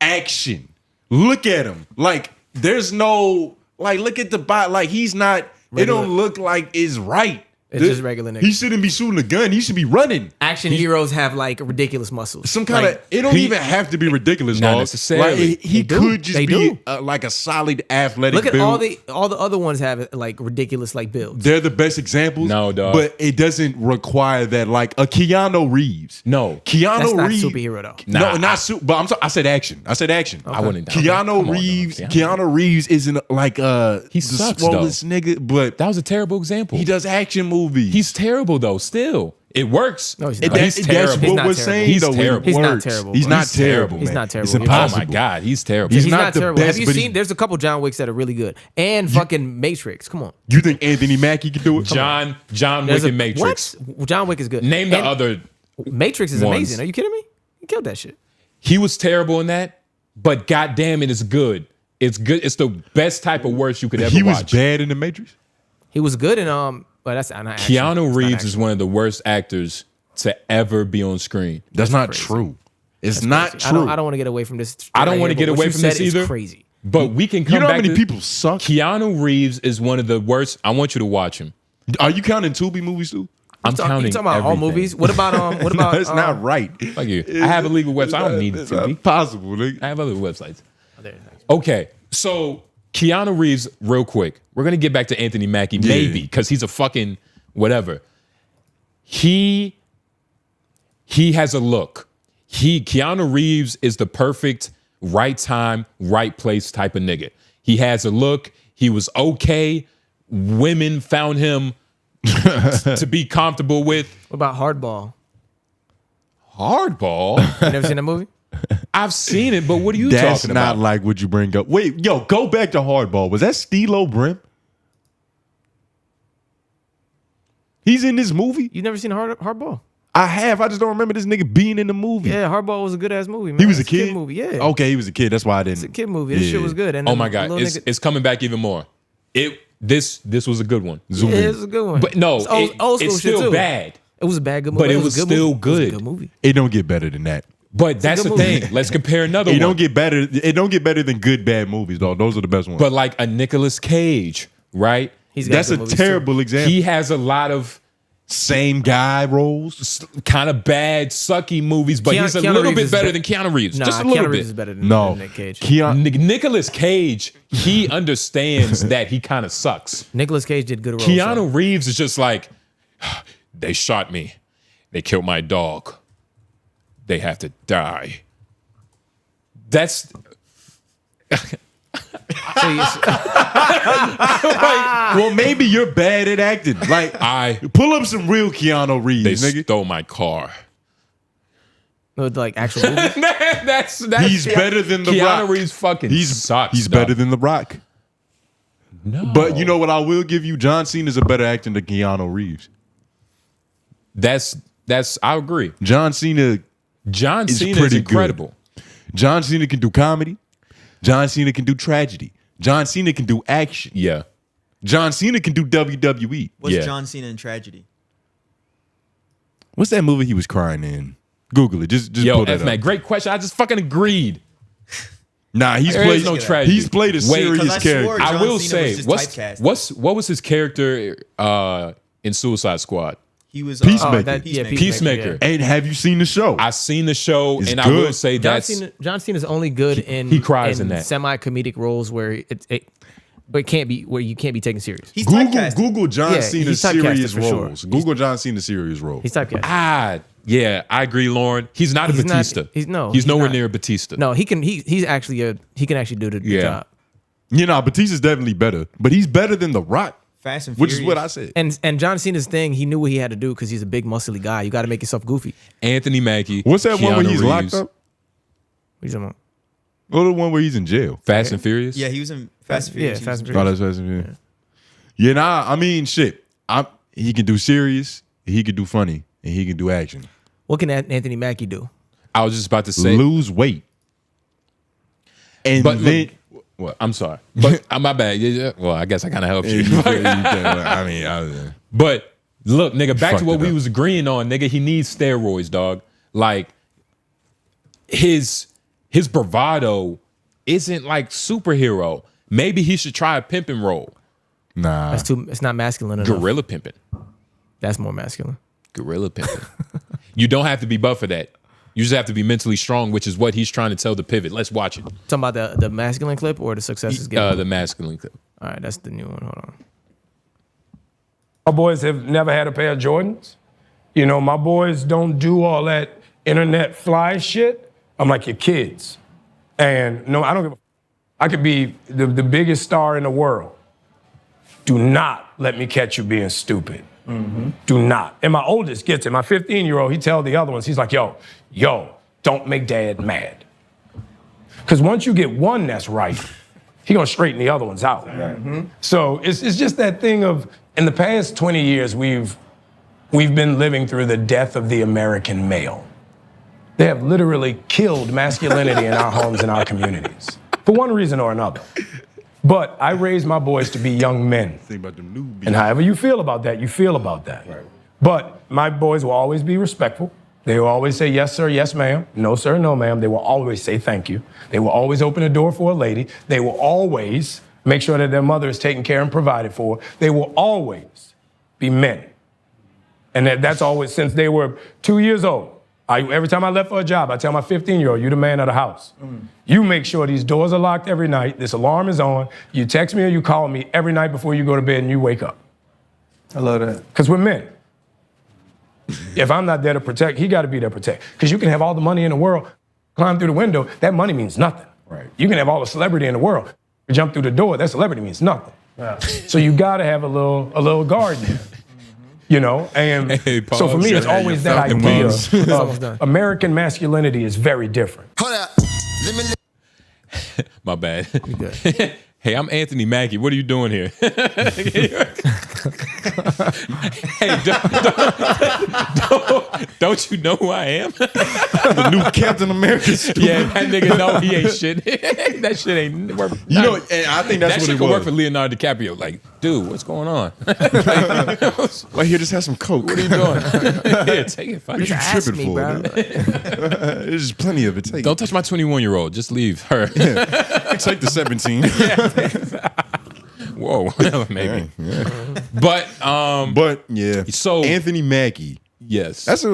action. Look at him. Like there's no. Like look at the bot. Like he's not. It don't look like it's right. It's just regular niggas. He shouldn't be shooting a gun. He should be running. Action heroes have like ridiculous muscles. Some kind of. It don't even have to be ridiculous. Not dog. necessarily. Like, he could just be like a solid athletic. Look at build. all the other ones have like ridiculous like builds. They're the best examples. No, dog. But it doesn't require that. Like a Keanu Reeves. No. Keanu That's not Reeves. superhero though. No, not super. But I said action. I wouldn't. Keanu Reeves. Keanu Reeves isn't like He the sucks, swollest nigga, but That was a terrible example. he does action movies. He's terrible though. Still, it works. No, he's It- not. He's That's terrible. what not we're terrible. saying. He's though, it terrible. He's not works. terrible. He's not He's terrible. terrible, He's man. not terrible. It's Oh Oh impossible. my god, he's terrible. He's He's not not the terrible. best, Have you but seen? There's a couple John Wicks that are really good, and fucking Matrix. Come on, You think Anthony Mackie can do it? John Wick There's and Matrix. What? John Wick is good. Name the And other. Matrix is ones. amazing. Are you kidding me? He killed that shit. He was terrible in that, but goddamn it, it's good. It's good. It's the best type of worst you could ever He was watch. bad in the Matrix. He was good in but that's not action. Keanu It's not Reeves action. is one of the worst actors to ever be on screen. That's not crazy. true. It's not Crazy. true. I don't want to get away from this. I don't want to but get what away you from this said is either. Crazy. But we can come You know how back many to people suck? Keanu Reeves is one of the worst. I want you to watch him. Are you counting Tubi movies too? I'm counting. You talking about all everything. movies? What about No, it's not right. Fuck you. I have a legal website. I don't need it It's to be. not possible. Nigga. I have other websites. Okay, so Keanu Reeves, real quick. We're gonna get back to Anthony Mackie, maybe because he's a fucking whatever. He has a look. Keanu Reeves is the perfect right time, right place type of nigga. He has a look. He was okay. Women found him to be comfortable with. What about Hardball? Hardball. You never seen that movie? I've seen it, but what are you That's talking not about? like what you bring up. Wait, yo, go back to Hardball. Was that 𝙼𝙾𝚃? He's in this movie? You never seen Hardball? I have. I just don't remember this nigga being in the movie. Yeah, Hardball was a good ass movie. Man. He was a It's kid? movie. Yeah. Okay, he was a kid. That's why I didn't. It's a kid movie. This Yeah. shit was good. And Oh then my the god, little it's nigga- it's coming back even more. This was a good one. Zoom yeah, in. it was a good one. But no, It's old school it's shit still too. bad. It was a bad good movie. But it was a good still movie. It was a good. good movie. It don't get better than that. But that's the good movie. thing. Let's compare another It one. don't get better. It don't get better than good bad movies, though. Those are the best ones. But like a Nicolas Cage, right? He's got that's good a movies, terrible example. He has a lot of Same guy roles. kind of bad, sucky movies, but he's a Keanu little Reeves bit is better be- than Keanu Reeves. Nah, Just a little Keanu Reeves is bit. better than, No, than Nick Cage. Nicolas Cage, he understands that he kind of sucks. Nicolas Cage did good roles. Keanu Reeves is just like, they shot me. They killed my dog. They have to die. That's Well, maybe you're bad at acting. Like, pull up some real Keanu Reeves, they nigga. stole my car. With like actual movies. that's He's better than The Keanu Rock. Reeves fucking sucks. He's dog. better than The Rock. No. But you know what I will give you? John Cena's a better actor than Keanu Reeves. That's I agree. John Cena John is Cena is pretty incredible. good. John Cena can do comedy. John Cena can do tragedy. John Cena can do action. Yeah. John Cena can do WWE. What's Yeah. John Cena in Tragedy? What's that movie he was crying in? Google it. Just Yo, pull that F-Man, up. great question. I just fucking agreed. Nah, he's There played is no tragedy. He's played a Wait, serious 'cause I character. swore- I John will Cena say, was just typecast. what was his character in Suicide Squad? He was Peacemaker. Peacemaker. And have you seen the show? I seen the show, It's and I good. will say John Cena's only good in he cries in that. semi-comedic roles where but it can't be where you can't be taken serious. He's typecasted. Google John Yeah, Cena's he's typecasted serious for sure. roles. Google John Cena's serious roles. He's typecast. Yeah, I agree, Lauren. He's not a He's not- Batista. he's nowhere not. near a Batista. No, he can. He can actually do the Yeah. job. You know, Batista's definitely better, but he's better than The Rock. Fast and which Furious. is what I said. And John Cena's thing, he knew what he had to do because he's a big, muscly guy. You got to make yourself goofy. Anthony Mackie. What's that one where Keanu he's Reeves. locked up? What you talking about? Or the one where he's in jail? Fast and Furious. Yeah, he was in Fast and Furious. Yeah, Fast and Oh, Furious. that's Fast and Furious. Yeah, nah. I mean, shit. He can do serious. He can do funny, and he can do action. What can Anthony Mackie do? I was just about to say. Lose weight. And But then, well, I'm sorry, but my bad. Yeah, well, I guess I kind of helped you. I mean, But look, nigga, back to Fucked what it we up. was agreeing on, nigga. He needs steroids, dog. Like his bravado isn't like superhero. Maybe he should try a pimping role. nah. It's not masculine enough. Gorilla pimping. That's more masculine. Gorilla pimping. You don't have to be buff for that. You just have to be mentally strong, which is what he's trying to tell the pivot. Let's watch it. Talking about the masculine clip or the success is getting. The masculine clip. All right, that's the new one. Hold on. My boys have never had a pair of Jordans. You know, my boys don't do all that internet fly shit. I'm like your kids. And no, I don't give a I could be the biggest star in the world. Do not let me catch you being stupid. Do not. And my oldest gets it. My 15-year-old, he tells the other ones, he's like, yo, don't make dad mad. Because once you get one that's right, he gonna straighten the other ones out. So it's just that thing of, in the past 20 years, we've been living through the death of the American male. They have literally killed masculinity in our homes and our communities, for one reason or another. But I raised my boys to be young men. Think about them newbies. And however you feel about that, you feel about that. Right. But my boys will always be respectful. They will always say, yes, sir, yes, ma'am. No, sir, no, ma'am. They will always say thank you. They will always open a door for a lady. They will always make sure that their mother is taken care and provided for. They will always be men. And that's always since they were 2 years old. Every time I left for a job, I tell my 15-year-old, you're the man of the house. You make sure these doors are locked every night, this alarm is on, you text me or you call me every night before you go to bed and you wake up. I love that. Because we're men. If I'm not there to protect, he got to be there to protect. Because you can have all the money in the world, climb through the window, that money means nothing. Right. You can have all the celebrity in the world, jump through the door, that celebrity means nothing. Yeah. So you got to have a little guard there. You know, and Hey, so for me, it's always that Falcon idea pause. It's almost of done. American masculinity is very different. Hold up. Let me My bad. You good. Hey, I'm Anthony Mackie. What are you doing here? Hey, don't you know who I am? The new Captain America. Yeah, that nigga know he ain't shit. That shit ain't work. You know, and I think that's that what shit it could work was. for Leonardo DiCaprio. Like, dude, what's going on? Like, here, just have some coke. What are you doing? Here, take it. Fuck What it. you Ask tripping me, for? bro. There's plenty of it. Take Don't touch my 21-year-old. Just leave her. it. Take the 17. Whoa, maybe. But yeah. So- Anthony Mackie. Yes. That's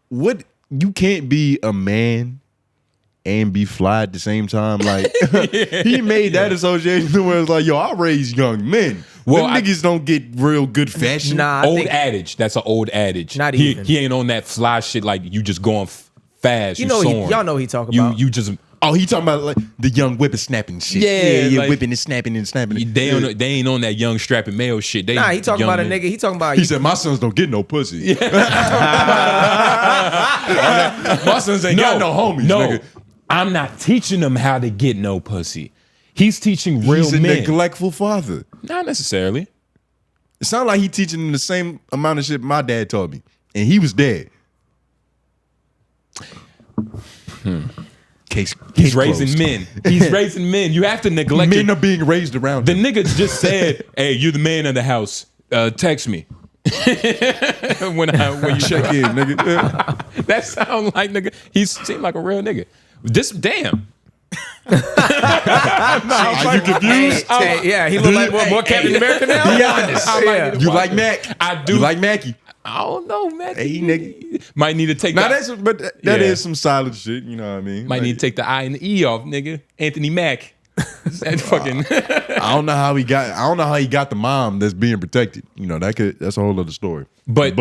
what you can't be a man and be fly at the same time. Like he made that association where it's like, yo, I raise young men. Well, Them niggas don't get real good fashion. Nah, I old think- adage. That's an old adage. Not he, even. He ain't on that fly shit like you just going fast. You know, soaring. y'all know he talk about. You just Oh, he talking about like the young whippersnapping shit. Yeah, like- whipping and snapping and snapping. they ain't on that young strapping male shit. They Nah, he talking young about a men. nigga. He talking about. He said, my sons don't get no pussy. My sons ain't got no homies, No, nigga. I'm not teaching them how to get no pussy. He's teaching real He's a men. neglectful father. Not necessarily. It sounds like he teaching them the same amount of shit my dad taught me. And he was dead. Case He's closed. raising men. He's raising men. You have to neglect Men your- are being raised around The him. nigga just said, "Hey, you're the man of the house. Text me." when you Check in, nigga. that sound like nigga. He seemed like a real nigga. This damn. Are you confused? Yeah, he look like more Captain America now. Be honest. Yeah. You like Mac? I do. You like Mackie? I don't know, man. Hey, nigga. Might need to take Now that. that Yeah. is some solid shit. You know what I mean? Might Like, need to take the I and the E off, nigga. Anthony Mack. That fucking. I don't know how he got the mom that's being protected. You know that's a whole other story. But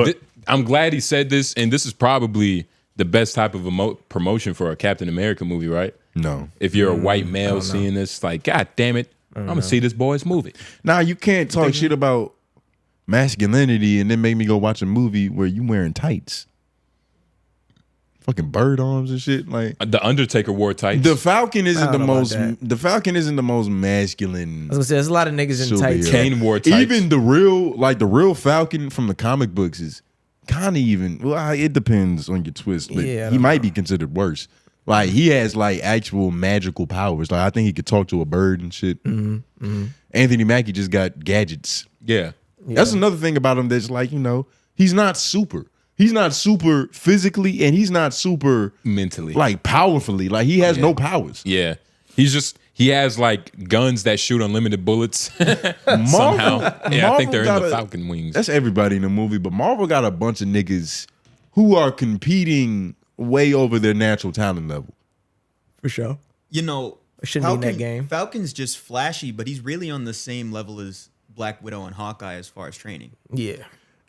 I'm glad he said this, and this is probably the best type of promotion for a Captain America movie, right? No. If you're a white male seeing this, like, God damn it, I'm gonna see this boys movie. Nah, you can't talk shit about masculinity and then make me go watch a movie where you wearing tights. Fucking bird arms and shit. Like The Undertaker wore tights. the Falcon isn't the know about most. that. The Falcon isn't the most masculine. I was gonna say there's a lot of niggas in tights. Superhero. Kane wore tights. Even the real Falcon from the comic books is kind of even. Well, it depends on your twist, but Yeah, I he don't might be considered worse. Like he has like actual magical powers. Like I think he could talk to a bird and shit. Anthony Mackie just got gadgets. yeah. That's another thing about him that's like, he's not super. He's not super physically and he's not super Mentally. like powerfully. Like he has no powers. Yeah. He has like guns that shoot unlimited bullets somehow. Yeah, I think they're in the Falcon wings. That's everybody in the movie, but Marvel got a bunch of niggas who are competing way over their natural talent level. For sure. You know, shouldn't be in that game. Falcon's just flashy, but he's really on the same level as Black Widow and Hawkeye as far as training. Yeah.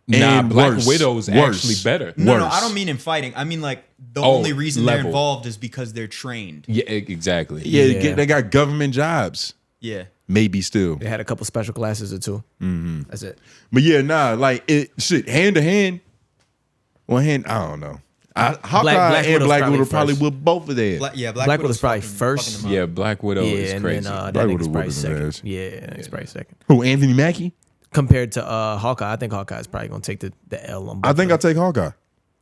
Nah, And Black worse. Widow is Worse. actually better. No, Worse. I don't mean in fighting. I mean like the Oh, only reason level. they're involved is because they're trained. Yeah, exactly. Yeah, Yeah. they got government jobs. Yeah. Maybe still. They had a couple special classes or 2. That's it. But yeah, nah, like shit, hand to hand. One hand, I don't know. Hawkeye Black and Widow's Black probably Widow probably first. with both of them. Black Widow's Widow's probably fucking- first. fucking them up. Yeah, Black Widow Yeah, is and crazy. then that Black nigga's Widow probably whooping second. his ass. Yeah, it's probably second. Who, Anthony Mackie? Compared to Hawkeye, I think Hawkeye is probably gonna take the L on both. I think I'll take Hawkeye.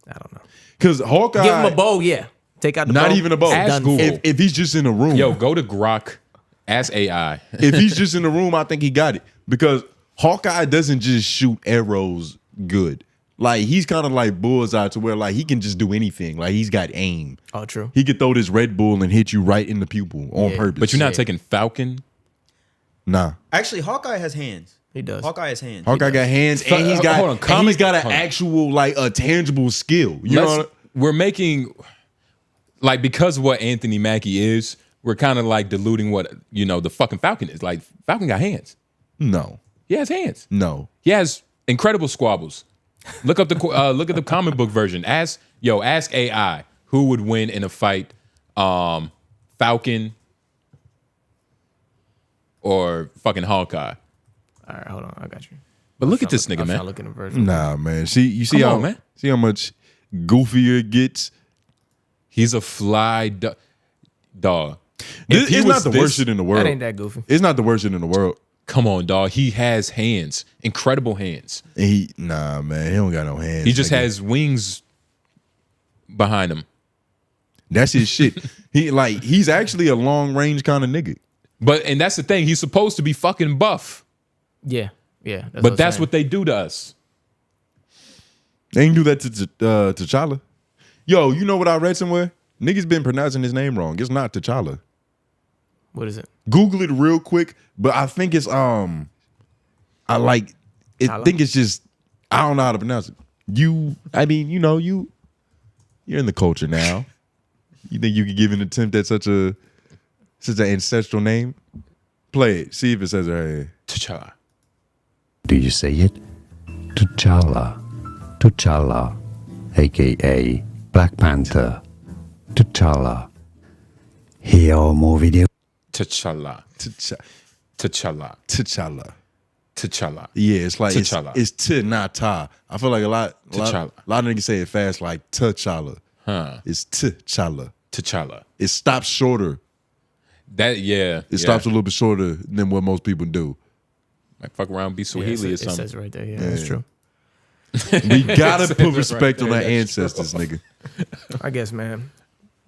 I don't know. Because Hawkeye, Give him a bow, yeah. Take out the bow. not even a bow. Ask Done. Google. If he's just in a room. Yo, go to Grok, ask AI. If he's just in the room, I think he got it. Because Hawkeye doesn't just shoot arrows good. Like, he's kind of like Bullseye to where, like, he can just do anything. Like, he's got aim. Oh, true. He could throw this Red Bull and hit you right in the pupil on Yeah. purpose. But you're not taking Falcon. Nah. Actually, Hawkeye has hands. He does. Hawkeye has hands. Hawkeye got hands and he's got, hold on, and he's got an hold on. actual, like, a tangible skill. You know what We're making, like, because of what Anthony Mackie is, we're kind of like diluting what, the fucking Falcon is. Like, Falcon got hands. No. He has hands. No. He has incredible squabbles. Look at the comic book version. Ask AI who would win in a fight, Falcon or fucking Hawkeye. All right, hold on. I got you. But look at this I'm nigga, trying to man. look in the version. Nah, man. You see Come how on, man. See how much goofier it gets? He's a fly dog. It's not the worst shit in the world. That ain't that goofy. It's not the worst shit in the world. Come on, dog. He has hands, incredible hands. And nah, man, he don't got no hands. He just nigga. has wings behind him. That's his shit. He's actually a long range kind of nigga. And that's the thing. He's supposed to be fucking buff, Yeah, yeah. but that's what they do to us. They ain't do that to T'Challa. Yo, you know what I read somewhere? Niggas been pronouncing his name wrong. It's not T'Challa. What is it? Google it real quick, but I think it's Tyler? think it's just I don't know how to pronounce it. You're in the culture now. You think you could give an attempt at such an ancestral name? Play it. See if it says it right here. T'Challa. Do you say it? T'Challa. T'Challa. AKA Black Panther. T'Challa. Here more video. T'Challa. T'Challa. T'Challa. T'Challa. Yeah, it's like T'Challa. it's T, not Ta. I feel like a lot of niggas say it fast like T'Challa. Huh. It's T'Challa. T'Challa. It stops shorter. It It stops a little bit shorter than what most people do. Like fuck around, be Yeah, Swahili or it something. says right there. Yeah, that's true. We gotta says put it respect right on our there, that's ancestors, nigga. I guess, man.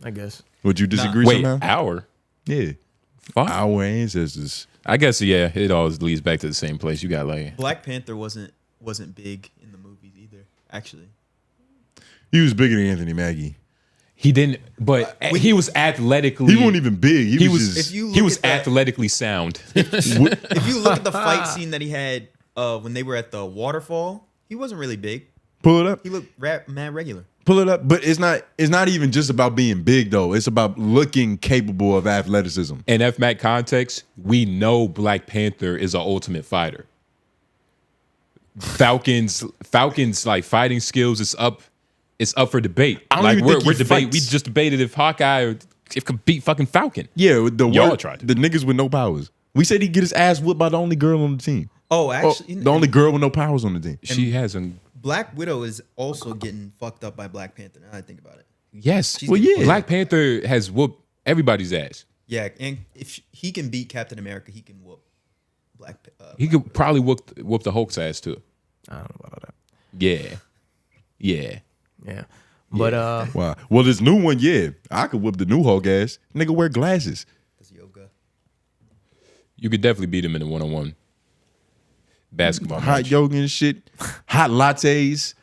I guess. Would you disagree Wait, somehow? our? Yeah. Fuck. Our ancestors. I guess it always leads back to the same place. You got like Black Panther wasn't big in the movies either. Actually, He was bigger than Anthony Mackie. he didn't, but he was athletically. He wasn't even big. He was if you he look was at that- athletically sound. if you look at the fight scene that he had when they were at the waterfall, he wasn't really big. pull it up. He looked mad regular. Pull it up. But it's not even just about being big though. It's about looking capable of athleticism. In FMAC context, we know Black Panther is an ultimate fighter. Falcons like fighting skills is up for debate. I don't Like even we're think he debating. We fights. just debated if Hawkeye could beat fucking Falcon. Yeah, Y'all tried to. the niggas with no powers. We said he'd get his ass whooped by the only girl on the team. Oh, actually, The only girl with no powers on the team. She hasn't. Black Widow is also getting fucked up by Black Panther. Now that I think about it. Yes. She's Well, getting yeah. Black Panther has whooped everybody's ass. Yeah, and if he can beat Captain America, he can whoop Black. He could probably whoop the Hulk's ass too. I don't know about that. Yeah. Yeah. Yeah. But Wow. Well, this new one, yeah, I could whip the new Hulk ass. Nigga wear glasses. That's yoga. You could definitely beat him in a one-on-one basketball Hot match. yoga and shit. Hot lattes.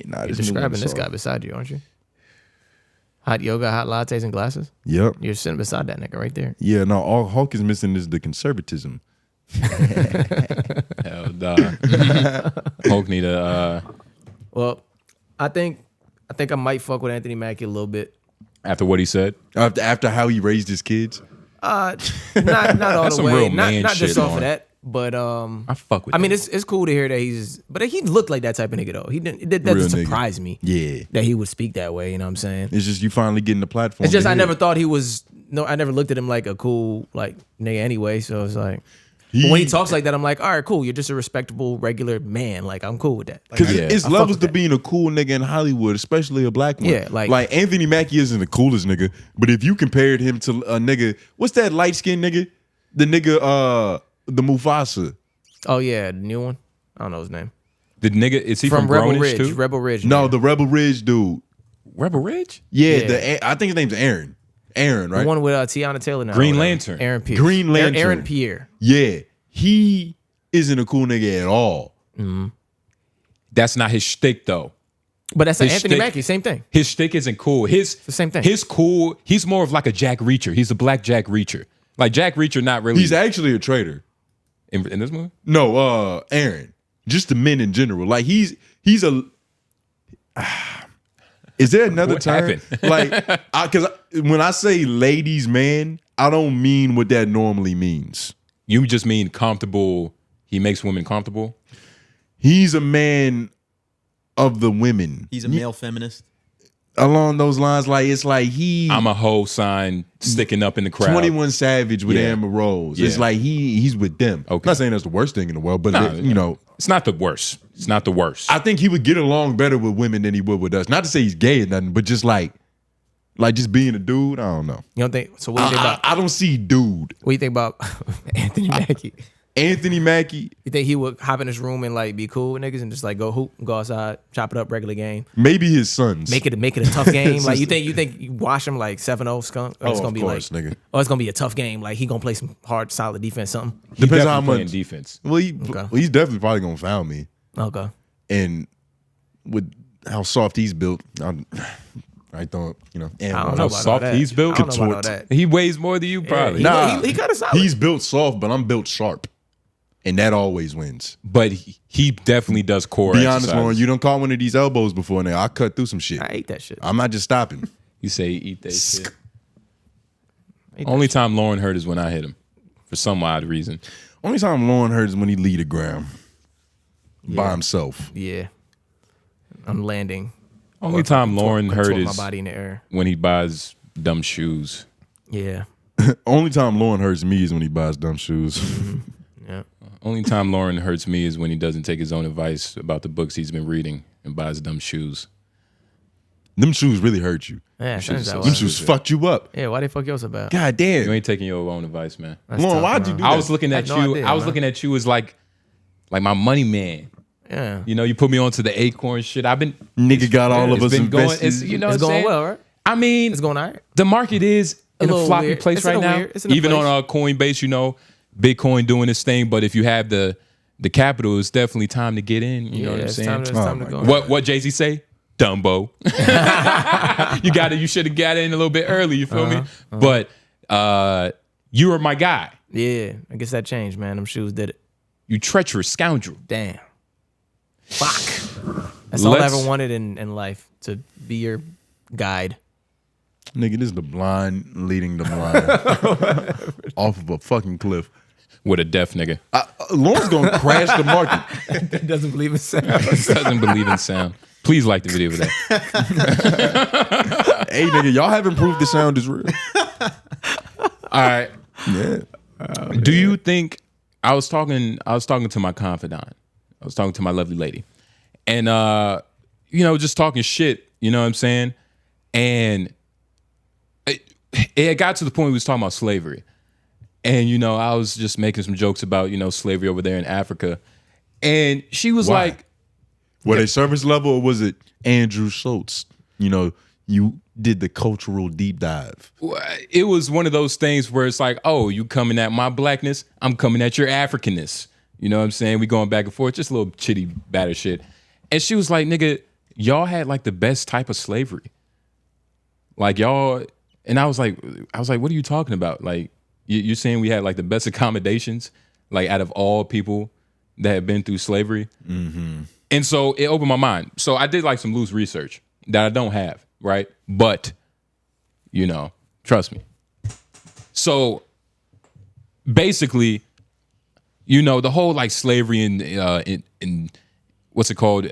Nah, you're this new describing one's this guy soft. beside you, aren't you? Hot yoga, hot lattes, and glasses. Yep. You're sitting beside that nigga right there. Yeah, no, all Hulk is missing is the conservatism. Hell, nah. Hulk need a Well, I think I might fuck with Anthony Mackie a little bit. after what he said. After how he raised his kids. Not all That's the some way. real Not man just shit, off of Lauren. that. But I fuck with I mean, that. it's cool to hear that but he looked like that type of nigga though. He didn't. That Real doesn't nigga. surprise me. Yeah. That he would speak that way. You know what I'm saying? It's just you finally getting the platform. It's just to I hear never it. thought he was. No, I never looked at him like a cool like nigga anyway. So it's like. But when he talks like that, I'm like, all right, cool. You're just a respectable, regular man. Like, I'm cool with that. Because Yeah. it's I fuck levels with to that. being a cool nigga in Hollywood, especially a black one. Yeah, like Anthony Mackie isn't the coolest nigga, but if you compared him to a nigga, what's that light skinned nigga? The nigga, the Mufasa. Oh yeah, the new one. I don't know his name. The nigga, is he from, Rebel Grownish Ridge. too? Rebel Ridge. No, nigga. the Rebel Ridge dude. Rebel Ridge? Yeah, Yeah. I think his name's Aaron. Aaron, right? The one with Tiana Taylor now. Green or whatever. Lantern. Aaron Pierce. Green Lantern. Aaron Pierre. Yeah, he isn't a cool nigga at all. That's not his shtick though. But that's His Anthony shtick- Mackie. Same thing. His shtick isn't cool. His the same thing. His cool. He's more of like a Jack Reacher. He's a black Jack Reacher. Like Jack Reacher, not really. He's actually a traitor. in this movie. No, Aaron. Just the men in general. Like he's a. Is there another What term? happened? Like, because when I say ladies' man, I don't mean what that normally means. You just mean comfortable. He makes women comfortable. He's a man of the women. He's a male feminist. Along those lines, like it's like I'm a hoe sign sticking up in the crowd. 21 Savage with Yeah. Amber Rose. It's Yeah. like he's with them. Okay. Not saying that's the worst thing in the world, but Nah, you know, it's not the worst. It's not the worst. I think he would get along better with women than he would with us. Not to say he's gay or nothing, but just like just being a dude. I don't know. You don't think? So what do you think about? I don't see dude. What do you think about Anthony Mackie? Anthony Mackie, You think he would hop in his room and like be cool with niggas and just like go hoop, go outside, chop it up, regular game, maybe his sons. make it a tough game? Like you think you wash him like 7-0 skunk? Or it's Oh, gonna of be course, like, nigga. oh, it's gonna be a tough game. Like he gonna play some hard, solid defense, something. He Depends definitely how playing much defense. Well, he's definitely probably gonna foul me. Okay. And with how soft he's built, I thought, and I don't How know about all soft that. he's built? I don't know about all that. He weighs more than you probably. Yeah, he kind of solid. he's built soft, but I'm built sharp, and that always wins. But he definitely does core. Be honest, exercises. Lauren, you don't caught one of these elbows before now. I cut through some shit. I ate that shit. I'm not just stopping. You say eat that shit. Ate that Only time Lauren hurt is when I hit him, for some odd reason. Only time Lauren hurts is when he lead the ground by himself. Yeah. I'm landing. Only time Lauren hurt Control my is body in the air. when he buys dumb shoes. Yeah. Only time Lauren hurts me is when he buys dumb shoes. Yeah. Only time Lauren hurts me is when he doesn't take his own advice about the books he's been reading and buys dumb shoes. Them shoes really hurt you. Yeah. shit is turns so out Them why. shoes fucked you up. Yeah. Why they fuck yours about? God damn. You ain't taking your own advice, man. That's Lauren, tough, why'd bro. you do I that? was looking at I you. had no idea, I was man. looking at you as like my money man. Yeah. You know, you put me onto the acorn shit. I've been Nigga got all of it's us been going. invested. It's, you know, It's what I'm going saying? well, right? I mean, It's going all right. the market is in a little floppy weird. place It's in right a now. weird- it's in a Even place. on Coinbase, you know, Bitcoin doing its thing. But if you have the capital, it's definitely time to get in. You know what I'm it's saying? time to go. What Jay-Z say? Dumbo. You should have got in a little bit early. You feel me? But you were my guy. Yeah. I guess that changed, man. Them shoes did it. You treacherous scoundrel. Damn. Fuck. That's all I Let's- ever wanted in life, to be your guide. Nigga, this is the blind leading the blind off of a fucking cliff. With a deaf nigga. Lauren's gonna crash the market. That doesn't believe in sound. Doesn't believe in sound. Please like the video for that. Hey, nigga, y'all haven't proved the sound is real. All right. Yeah. Do you think I was talking to my confidant. I was talking to my lovely lady. And just talking shit, you know what I'm saying? And it got to the point we was talking about slavery. And I was just making some jokes about, slavery over there in Africa. And she was like, were they service level or was it Andrew Schultz? You did the cultural deep dive. It was one of those things where it's like, oh, you coming at my blackness, I'm coming at your Africanness. You know what I'm saying? We going back and forth, just a little chitty batter shit. And she was like, nigga, y'all had like the best type of slavery. Like y'all, and I was like, what are you talking about? Like, you're saying we had like the best accommodations, like out of all people that have been through slavery? Mm-hmm. And so it opened my mind. So I did like some loose research that I don't have, right? But, trust me. So basically, the whole like slavery in what's it called?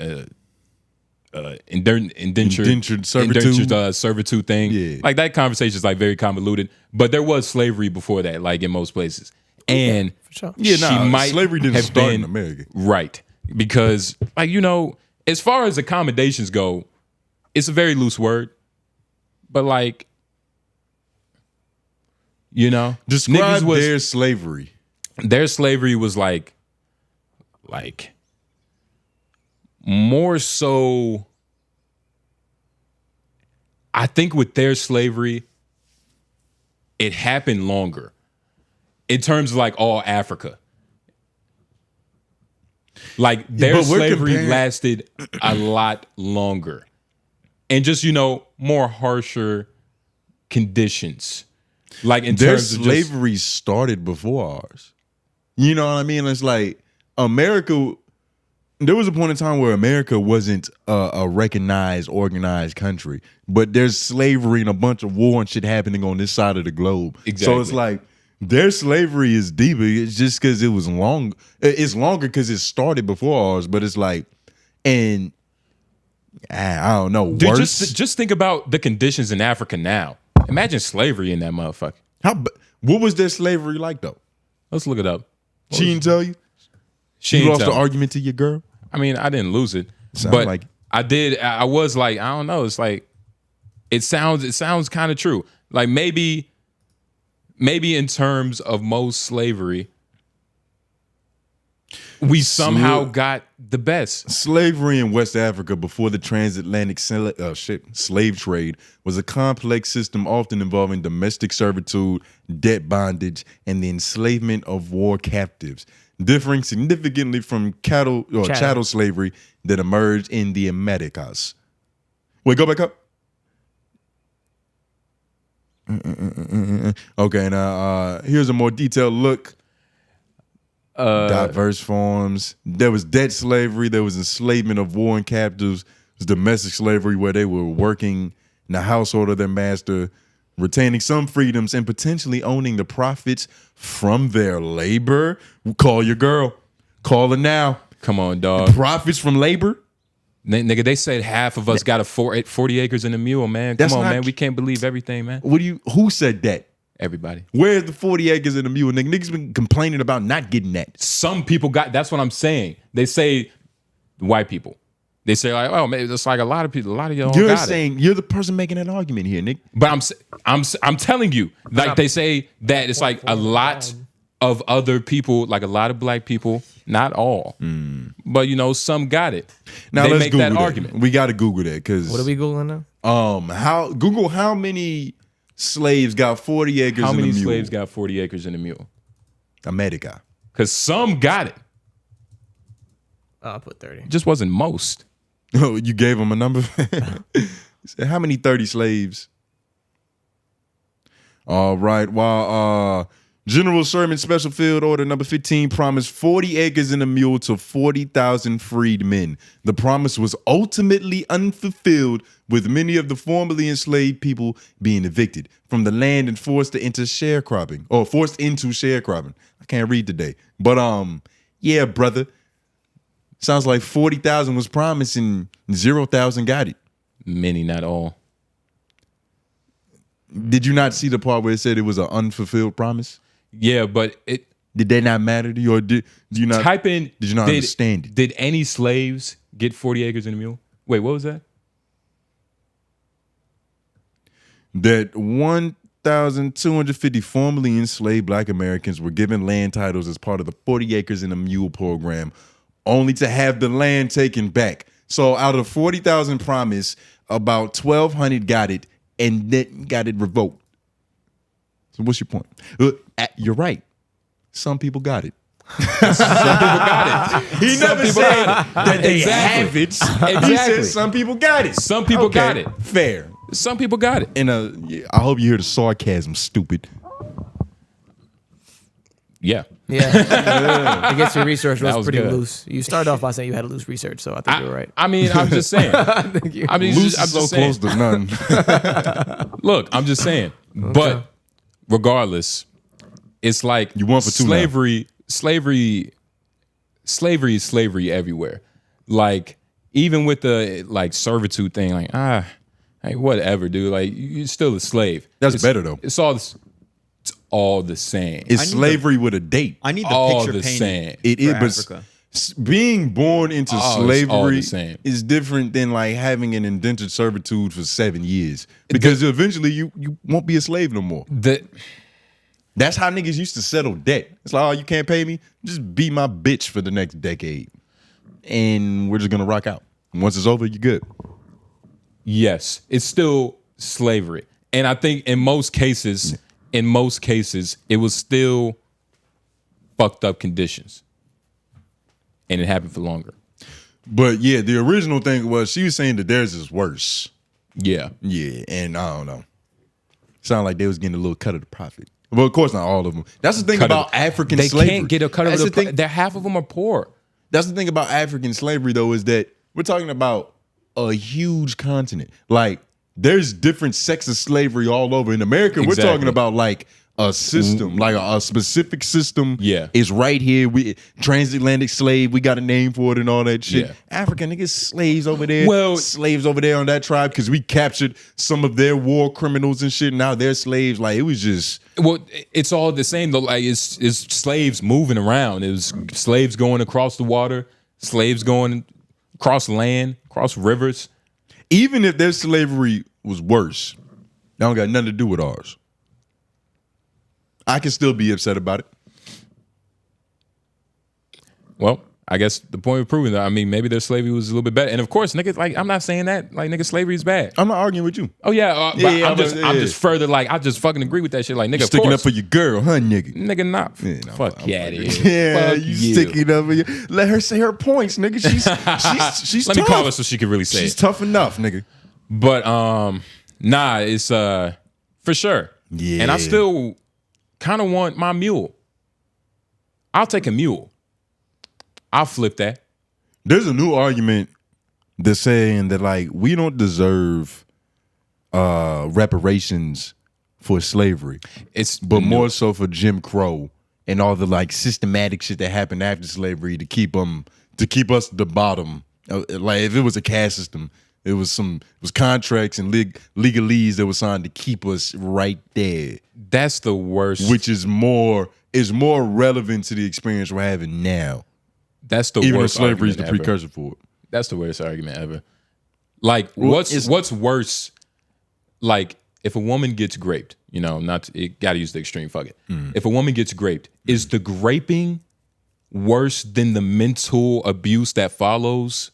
Indentured servitude thing. Yeah. Like that conversation is like very convoluted, but there was slavery before that, like in most places. And for sure. she might slavery didn't have start been in America. Right. Because like, as far as accommodations go, it's a very loose word. But like, describe their slavery. Their slavery was like more so, I think with their slavery, it happened longer in terms of like all Africa. Like their slavery lasted a lot longer and just, more harsher conditions. Like in their terms of slavery started before ours. You know what I mean? It's like America. There was a point in time where America wasn't a recognized, organized country, but there's slavery and a bunch of war and shit happening on this side of the globe. Exactly. So it's like their slavery is deeper. It's just because it was long. It's longer because it started before ours, but it's like, and I don't know. Dude, worse. just think about the conditions in Africa now. Imagine slavery in that motherfucker. What was their slavery like though? Let's look it up. She didn't tell you. She You lost tell the me. argument to your girl. I mean, I didn't lose it, Sound but like- I did. I was like, I don't know. It's like it sounds kind of true. Like maybe in terms of most slavery, we somehow got the best. Slavery in West Africa before the transatlantic slave trade was a complex system often involving domestic servitude, debt bondage, and the enslavement of war captives, differing significantly from chattel slavery that emerged in the Americas. Wait, go back up. Okay, now here's a more detailed look. Diverse forms. There was debt slavery. There was enslavement of war and captives. There was domestic slavery where they were working in the household of their master, retaining some freedoms and potentially owning the profits from their labor. Call your girl. Call her now. Come on, dog. Profits from labor? Nigga, they said half of us got a 40 acres and a mule, man. Come on, man. We can't believe everything, man. Who said that? Everybody. Where's the 40 acres and a mule? Niggas been complaining about not getting that. Some people got, that's what I'm saying. They say white people. They say like, oh, maybe it's like a lot of people, a lot of y'all You're got saying it. You're the person making that argument here, Nick. But I'm telling you, like they say that it's like a lot of other people, like a lot of black people, not all, but some got it. Now they let's make Google that argument. We got to Google that because What are we googling now? Google how many slaves got 40 acres How and a many mule? slaves got 40 acres and a mule? America. Because some got it. I'll put 30. Just wasn't most. Oh, you gave them a number? Said, how many 30 slaves? All right. While General Sherman Special Field Order number 15 promised 40 acres and a mule to 40,000 freedmen. The promise was ultimately unfulfilled, with many of the formerly enslaved people being evicted from the land and forced into sharecropping. I can't read today. But yeah, brother. Sounds like 40,000 was promised and 0,000 got it. Many, not all. Did you not see the part where it said it was an unfulfilled promise? Yeah, but Did they not matter to you, or did you not type in? Did you not understand it? Did any slaves get 40 acres and a mule? Wait, what was that? That 1,250 formerly enslaved Black Americans were given land titles as part of the 40 acres and a mule program, only to have the land taken back. So out of 40,000 promised, about 1,200 got it, and then got it revoked. So what's your point? You're right. Some people got it. Some people got it. He never said that they have it. Exactly. He said some people got it. Some people got it. Fair. Some people got it. And I hope you hear the sarcasm, stupid. Yeah. I guess your research was pretty good. loose. You started off by saying you had a loose research, so I think you were right. I mean, I'm just saying. I mean, Loose I'm is so just saying. close to none. Look, I'm just saying. But regardless, it's like You won for two now. Slavery is slavery everywhere. Like even with the like servitude thing, like whatever, dude. Like you're still a slave. That's better though. It's all the same. It's slavery with a date. I need the all picture the painted. same. It is, for but Africa. being born into it's all slavery the same. is different than like having an indentured servitude for 7 years. Because eventually you won't be a slave no more. That's how niggas used to settle debt. It's like, oh, you can't pay me? Just be my bitch for the next decade. And we're just gonna rock out. And once it's over, you're good. Yes, it's still slavery. And I think in most cases, it was still fucked up conditions. And it happened for longer. But yeah, the original thing was she was saying that theirs is worse. Yeah. Yeah, and I don't know. Sound like they was getting a little cut of the profit. Well, of course not all of them. That's the thing about African they slavery. They can't get a cut of the thing. They're half of them are poor. That's the thing about African slavery, though, is that we're talking about a huge continent. Like, there's different sects of slavery all over. In America, we're talking about like a system, like a specific system. Yeah, is right here. We transatlantic slave. We got a name for it and all that shit. Yeah. African niggas slaves over there. Well, slaves over there on that tribe because we captured some of their war criminals and shit. Now they're slaves. Like it was just. Well, it's all the same though. Like it's slaves moving around. It was slaves going across the water, slaves going across land, across rivers. Even if their slavery was worse, that don't got nothing to do with ours. I can still be upset about it. Well, I guess the point of proving that, I mean, maybe their slavery was a little bit better. And of course, niggas, like, I'm not saying that, like, nigga, slavery is bad. I'm not arguing with you. Oh, yeah. I'm just further, like, I just fucking agree with that shit. Like, nigga, Sticking up for your girl, huh, nigga? Nigga, not. Yeah, no, fuck yeah, it is. Yeah, Fuck you sticking up for you. Let her say her points, nigga. She's Let tough. me call her so she can really say She's it. tough enough, nigga. But, nah, it's, for sure. Yeah. And I still kind of want my mule. I'll take a mule. I'll flip that. There's a new argument that's saying that like we don't deserve reparations for slavery. But more so for Jim Crow and all the like systematic shit that happened after slavery to keep us at the bottom. Like if it was a caste system, it was contracts and legalese that were signed to keep us right there. That's the worst. Which is more relevant to the experience we're having now. That's the Even worst. Even slavery is the argument precursor for it. That's the worst argument ever. Like, Well, what's worse? Like, if a woman gets raped, you know, gotta use the extreme. Fuck it. If a woman gets raped, is the graping worse than the mental abuse that follows?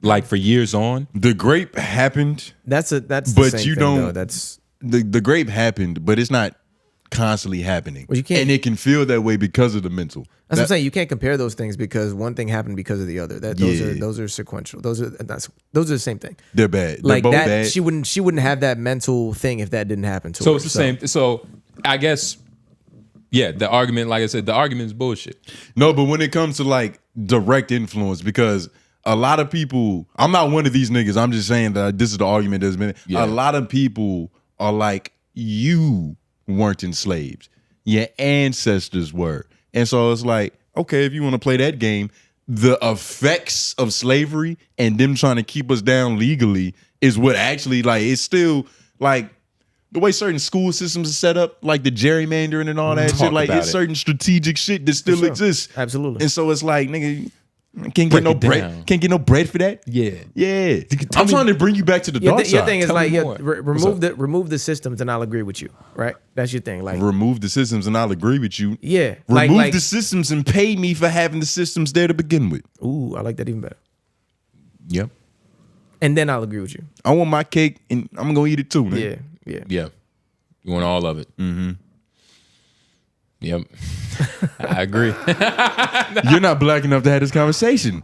Like for years on, the grape happened. That's the but same you thing, don't. though. That's the grape happened, but it's not constantly happening. Well, you can't, and it can feel that way because of the mental. That's what I'm saying. You can't compare those things because one thing happened because of the other. Those are sequential. Those are the same thing. They're bad. Like They're both that, bad. she wouldn't have that mental thing if that didn't happen to her. So it's the same. So I guess, yeah, the argument, like I said, the argument is bullshit. No, but when it comes to like direct influence, because a lot of people, I'm not one of these niggas. I'm just saying that this is the argument that's been. Yeah. A lot of people are like, you weren't enslaved. Your ancestors were. And so it's like, okay, if you want to play that game, the effects of slavery and them trying to keep us down legally is what actually, like, it's still like the way certain school systems are set up, like the gerrymandering and all that shit, like it's certain strategic shit that still exists. Absolutely. And so it's like, nigga, can't get no bread. Can't get no bread for that. Yeah. I'm trying to bring you back to the dark side. Your thing is Tell like me more. remove the systems and I'll agree with you. Right? That's your thing. Like remove the systems and I'll agree with you. Yeah. Remove the systems and pay me for having the systems there to begin with. Ooh, I like that even better. Yep. And then I'll agree with you. I want my cake and I'm gonna eat it too, man. Yeah. You want all of it. Mm-hmm. Yep. I agree. You're not black enough to have this conversation.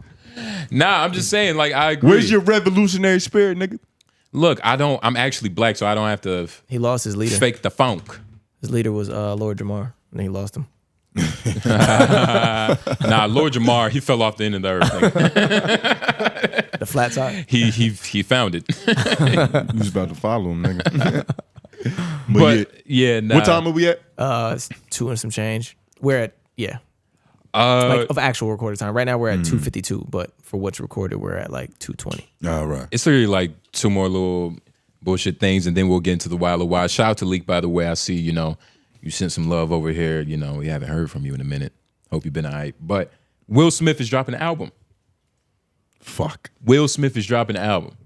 Nah, I'm just saying, like, I agree. Where's your revolutionary spirit, nigga? Look, I'm actually black, so I don't have to He lost his leader. fake the funk. His leader was Lord Jamar, and he lost him. Nah, Lord Jamar, he fell off the end of the earth. Nigga. The flat side. He found it. You was about to follow him, nigga. But yeah, nah. What time are we at? It's 2 and some change. We're at like of actual recorded time. Right now we're at 2:52, but for what's recorded, we're at like 2:20. All right. It's literally like 2 more little bullshit things, and then we'll get into the 𝙬𝙾𝚃. Shout out to Leak, by the way. I see, you sent some love over here. We haven't heard from you in a minute. Hope you've been all right. But Will Smith is dropping an album. Fuck. Will Smith is dropping an album.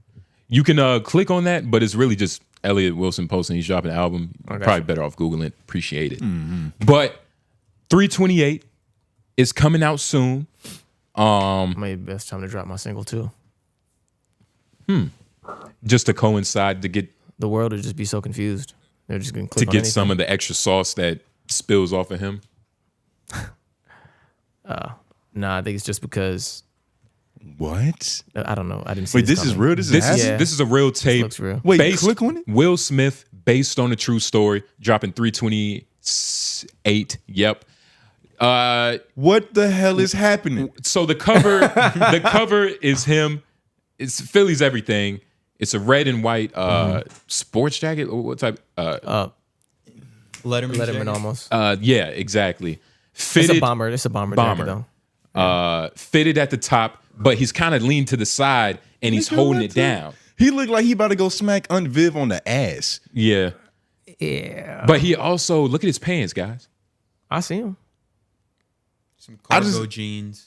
You can click on that, but it's really just Elliot Wilson posting he's dropping an album. Probably better off Googling it. Appreciate it. Mm-hmm. But 328 is coming out soon. Maybe best time to drop my single too. Just to coincide to get The world would just be so confused. They're just gonna click to on get anything. some of the extra sauce that spills off of him. Nah, I think it's just because What? I don't know. I didn't see. Wait, this is real? This is happening? This is a real tape. looks real. Wait, click on it? Will Smith, based on a true story, dropping 328. Yep. What the hell is happening? So the cover is him. It's Philly's everything. It's a red and white sports jacket. What type? Letterman almost. Yeah, exactly. It's Fitted a bomber. It's a bomber. bomber. Jacket, though. Fitted at the top, but he's kind of leaned to the side and he's holding it down. He looked like he about to go smack Viv on the ass. Yeah. Yeah. But he also, look at his pants, guys. I see him. Some cargo jeans.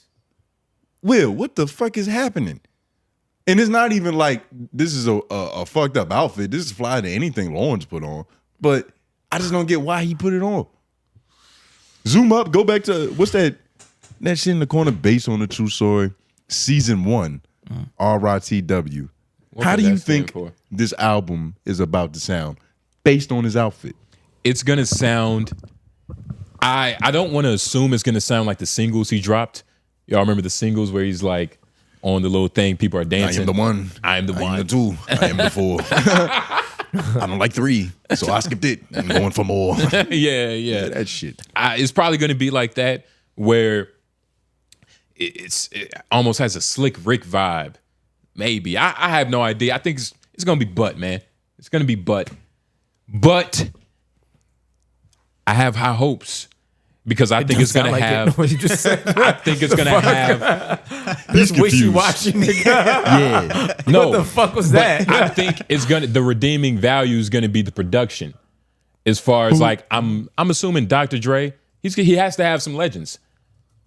Will, what the fuck is happening? And it's not even like this is a fucked up outfit. This is fly to anything Lawrence put on. But I just don't get why he put it on. Zoom up, go back to, what's that shit in the corner based on the true story? Season 1, RITW. How do you think this album is about to sound based on his outfit? It's going to sound, I don't want to assume it's going to sound like the singles he dropped. Y'all remember the singles where he's like on the little thing, people are dancing. I am the one. I am the one. I am the two. I am the four. I don't like 3, so I skipped it. I'm going for more. Yeah. That shit. It's probably going to be like that where it almost has a Slick Rick vibe. Maybe. I have no idea. I think it's going to be butt, man. It's going to be butt. But I have high hopes because I think it's going to have. What you just said. I think it's going to have. He's wishy-washy nigga. Yeah. No. What the fuck was that? I think it's going to, the redeeming value is going to be the production. As far as like, I'm assuming Dr. Dre, he has to have some legends.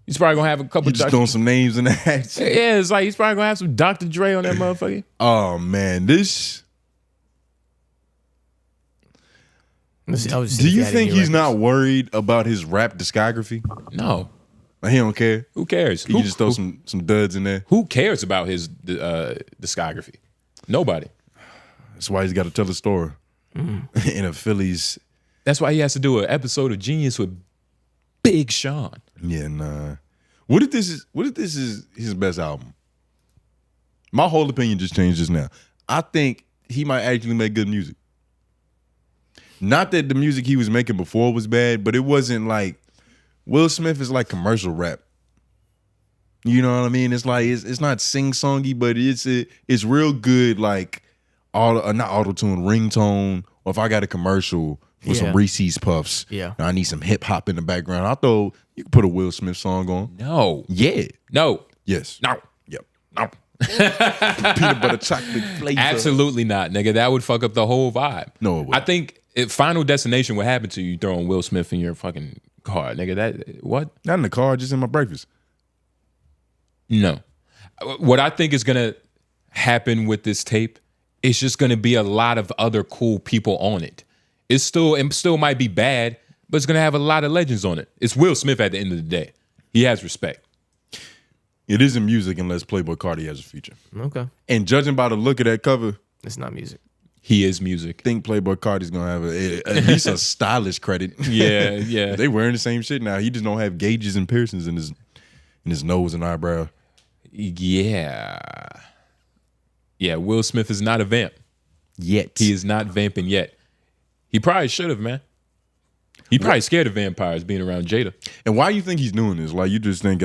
He's probably gonna have a couple. You just throwing some names in the hat. Yeah, it's like he's probably gonna have some Dr. Dre on that motherfucker. Oh man, this. Do you think he's not worried about his rap discography? No, like, he don't care. Who cares? He can just throw some duds in there. Who cares about his discography? Nobody. That's why he's got to tell the story in a Phillies. That's why he has to do an episode of Genius with Big Sean. Yeah, nah. What if this is his best album? My whole opinion just changed just now. I think he might actually make good music. Not that the music he was making before was bad, but it wasn't like Will Smith is like commercial rap. You know what I mean? It's like it's not sing-songy, but it's real good, like not auto-tune, ringtone, or if I got a commercial with some Reese's Puffs. Yeah. I need some hip hop in the background. I thought you could put a Will Smith song on. No. Yeah. No. Yes. No. Yep. No. Peanut butter chocolate flavor. Absolutely not, nigga. That would fuck up the whole vibe. No, it would. I think if Final Destination, what happened to you throwing Will Smith in your fucking car, nigga? That what? Not in the car, just in my breakfast. No. What I think is gonna happen with this tape, it's just gonna be a lot of other cool people on it. It still might be bad, but it's gonna have a lot of legends on it. It's Will Smith at the end of the day. He has respect. It isn't music unless Playboy Carti has a feature. Okay. And judging by the look of that cover, It's not music. He is music. I think Playboy Carti's gonna have at least a stylish credit. Yeah, yeah. They wearing the same shit now. He just don't have gauges and piercings in his nose and eyebrow. Yeah. Yeah, Will Smith is not a vamp. Yet. He is not vamping yet. He probably should have, man. He probably scared of vampires being around Jada. And why you think he's doing this? Like you just think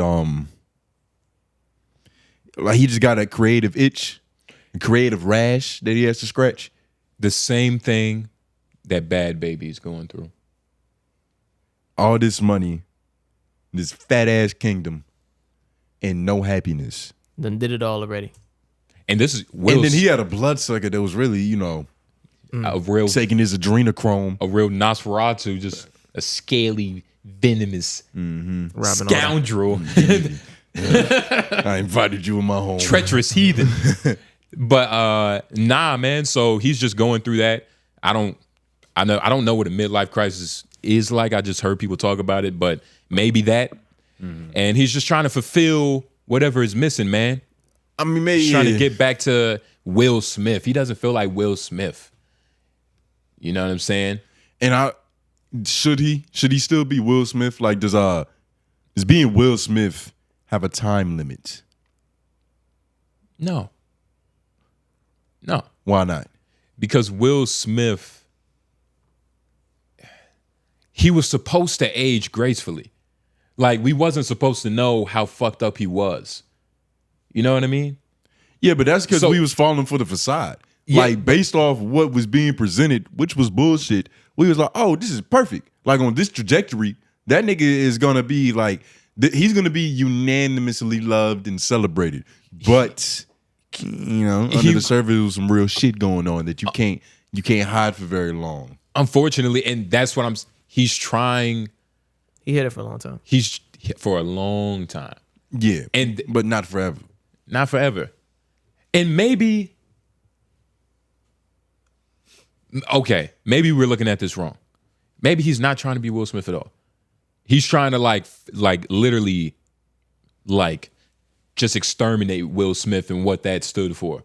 like he just got a creative itch, a creative rash that he has to scratch. The same thing that Bad Baby is going through. All this money, this fat ass kingdom, and no happiness. Then did it all already. And this is and then he had a bloodsucker that was really, a real taking his adrenochrome. A real Nosferatu, just a scaly, venomous scoundrel. I invited you in my home. Treacherous heathen. But nah, man. So he's just going through that. I don't know what a midlife crisis is like. I just heard people talk about it, but maybe that. And he's just trying to fulfill whatever is missing, man. I mean, maybe he's trying to get back to Will Smith. He doesn't feel like Will Smith. You know what I'm saying? And should he still be Will Smith? Like, does being Will Smith have a time limit? No. Why not? Because Will Smith, he was supposed to age gracefully. Like, we wasn't supposed to know how fucked up he was. You know what I mean? Yeah, but that's because we was falling for the facade. Yeah. Like, based off what was being presented, which was bullshit, we was like, oh, this is perfect. Like, on this trajectory, that nigga is going to be like, he's going to be unanimously loved and celebrated. But, under the surface, there was some real shit going on that you can't hide for very long. Unfortunately, and that's what he's trying. He hit it for a long time. He's for a long time. Yeah, but not forever. Not forever. And maybe, okay, maybe we're looking at this wrong. Maybe he's not trying to be Will Smith at all. He's trying to like literally just exterminate Will Smith and what that stood for.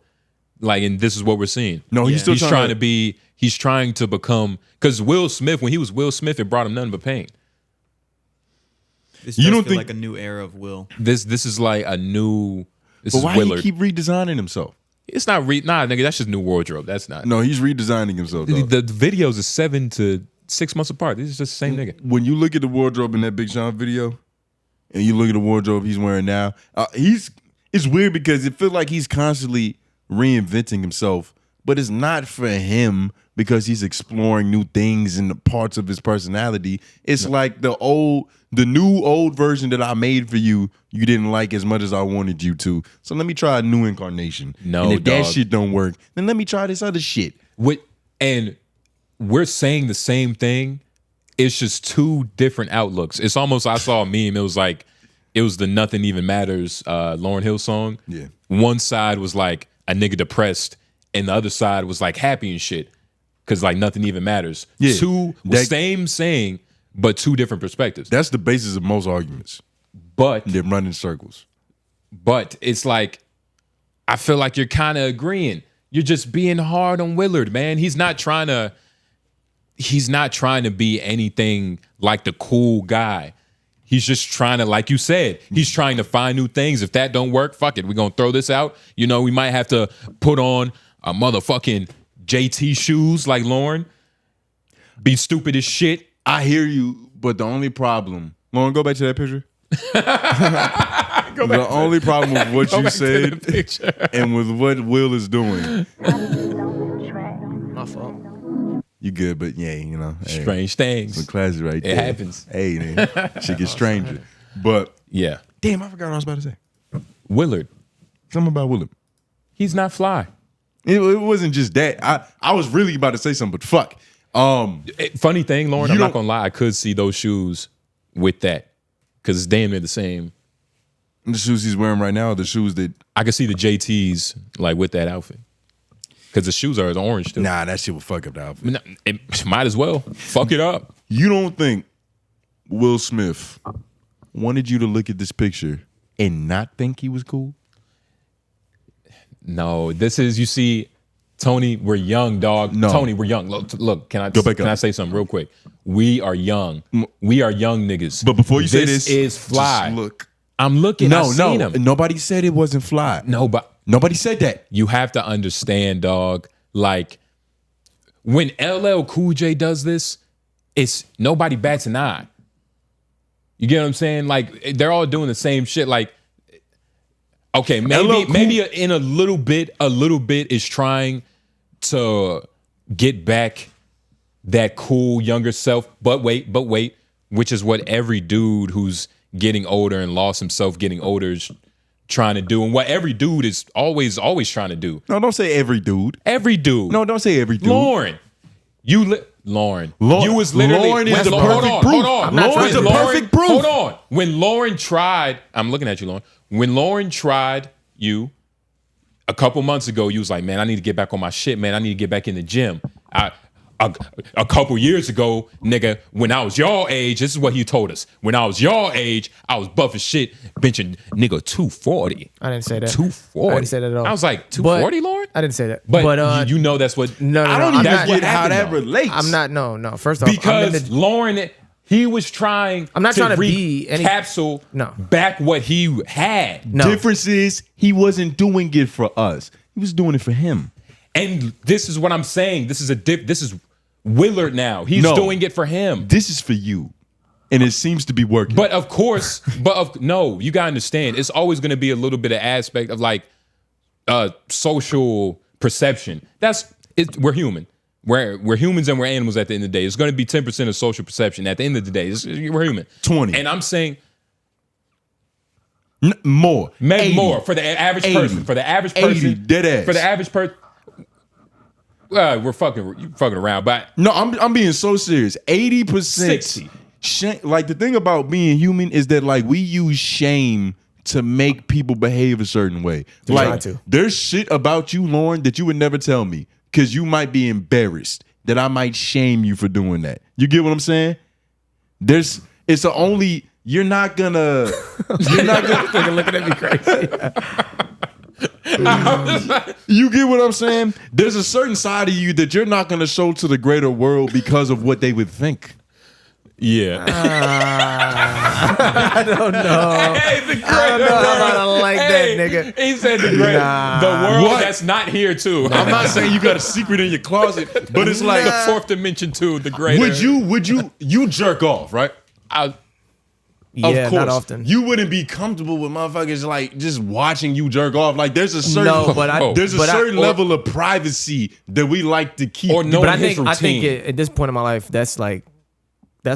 Like, and this is what we're seeing. No, he's still trying to become, because Will Smith, when he was Will Smith, it brought him nothing but pain. This does feel like a new era of Will. This is like a new. This but is why Willard. He keep redesigning himself? It's not nigga. That's just new wardrobe. That's not. No, he's redesigning himself. The videos are 7 to 6 months apart. This is just the same nigga. When you look at the wardrobe in that Big Sean video, and you look at the wardrobe he's wearing now, it's weird because it feels like he's constantly reinventing himself, but it's not for him because he's exploring new things in the parts of his personality. It's like the new old version that I made for you, you didn't like as much as I wanted you to. So let me try a new incarnation. No, and if dog. that shit don't work, then let me try this other shit. And we're saying the same thing. It's just two different outlooks. It's almost, I saw a meme. It was the Nothing Even Matters Lauryn Hill song. Yeah. One side was like a nigga depressed, and the other side was like happy and shit. Because like nothing even matters. Yeah. Same saying, but two different perspectives. That's the basis of most arguments. But they're running circles. But it's like, I feel like you're kind of agreeing. You're just being hard on Willard, man. He's not trying to be anything like the cool guy. He's just trying to, like you said, he's trying to find new things. If that don't work, fuck it. We're going to throw this out. We might have to put on a motherfucking JT shoes like Lauren. Be stupid as shit. I hear you, but the only problem, Lauren, go back to that picture. The only problem with what you said and with what Will is doing. My fault. You good, but yeah, hey, strange things. Some classes right there. It happens. Hey, man, shit gets stranger. But yeah, damn, I forgot what I was about to say. Willard. Something about Willard. He's not fly. It wasn't just that. I was really about to say something, but fuck. Funny thing, Lauren, You I'm not don't- gonna lie, I could see those shoes with that because it's damn near the same. The shoes he's wearing right now, are the shoes that I could see the JTs like with that outfit because the shoes are orange too. nah, that shit would fuck up the outfit. It might as well fuck it up. You don't think Will Smith wanted you to look at this picture and not think he was cool? No, this is, you see, Tony, we're young, dog. No. Tony, we're young. Look, can Go back I up. say something real quick? We are young. We are young niggas. But before you say this, is fly. just look. I'm looking. No, I seen him. nobody said it wasn't fly. No, but Nobody said that. you have to understand, dog. Like when LL Cool J does this, it's nobody bats an eye. You get what I'm saying? Like they're all doing the same shit. Like, okay, maybe in a little bit is trying to get back that cool younger self. But wait, which is what every dude who's getting older and lost himself getting older is trying to do, and what every dude is always trying to do. No, don't say every dude. Every dude. No, don't say every dude. Lauren, Lauren, you was literally Lauren is the hold perfect on, proof. Hold on. I'm not Lauren's When the perfect proof. Hold on. When Lauren tried, I'm looking at you, Lauren. When Lauren tried you a couple months ago, you was like, man, I need to get back on my shit, man. I need to get back in the gym. A couple years ago, nigga, when I was your age, this is what he told us. When I was your age, I was buff as shit, benching nigga 240. I didn't say that. 240. I didn't say that at all. I was like, 240, Lauren? I didn't say that. But you know that's what. No, I don't I'm even not- get how happened, that though. relates. I'm not. No. First off, Because Lauren, he was trying. I'm not trying to be any- capsule No. back what he had. No. Difference is he wasn't doing it for us. He was doing it for him. And this is what I'm saying. This is Willard now. He's No. doing it for him. This is for you. And it seems to be working. But of course, no, you gotta understand. It's always gonna be a little bit of aspect of like social perception. We're human. We're humans and we're animals at the end of the day. It's gonna be 10% of social perception. At the end of the day, we're human. 20. And I'm saying more. maybe 80. more for the average 80. person. For the average 80, person. dead ass. For the average person. We're fucking around, but No, I'm being so serious. 80%. 60. Like the thing about being human is that like we use shame to make people behave a certain way. try Like to. there's shit about you, Lauren, that you would never tell me because you might be embarrassed that I might shame you for doing that. You get what I'm saying? You're not gonna looking at me crazy. You get what I'm saying? There's a certain side of you that you're not going to show to the greater world because of what they would think. yeah. I don't know. Hey, the greater I don't know how world. I like that, nigga. He said the greater, the world What? that's not here too. I'm not saying you got a secret in your closet, but it's like, the fourth dimension too. The greater. would you jerk off, right? Yeah, Of course. not often. You wouldn't be comfortable with motherfuckers like just watching you jerk off. Like there's a certain No, but I- there's a but I- certain or- level of privacy that we like to keep. Or no- But I his think routine. at this point in my life, that's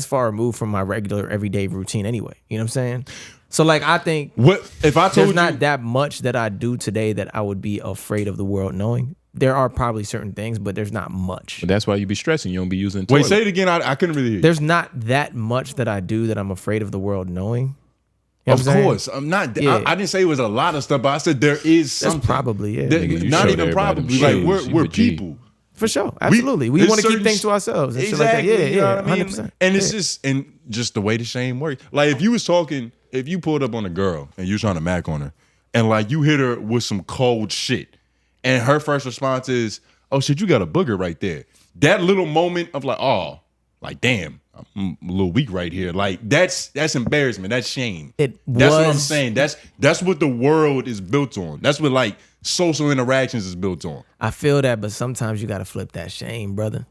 far removed from my regular everyday routine anyway. You know what I'm saying? So like I think What if I told there's you not that much that I do today that I would be afraid of the world knowing. There are probably certain things, but there's not much. But that's why you be stressing. You don't be using. Wait, toilet. say it again. I couldn't really hear you. There's not that much that I do that I'm afraid of the world knowing. You know Of what I'm saying? course, I'm not. Yeah. I didn't say it was a lot of stuff, but I said there is That's something. probably it. That- Nigga, you not showed even everybody probably. them Like shoes. You we're a G. people. For sure. Absolutely. We there's want to keep certain things sh- to ourselves and Exactly. shit like that. you Yeah, know yeah. what I mean? 100%. And it's Yeah. just the way the shame works. Like if you was talking, if you pulled up on a girl and you trying to mac on her, and like you hit her with some cold shit, and her first response is, "Oh shit, you got a booger right there." That little moment of like, oh, like damn, I'm a little weak right here. Like that's embarrassment. That's shame. That's what I'm was- saying. That's what the world is built on. That's what like social interactions is built on. I feel that, but sometimes you got to flip that shame, brother.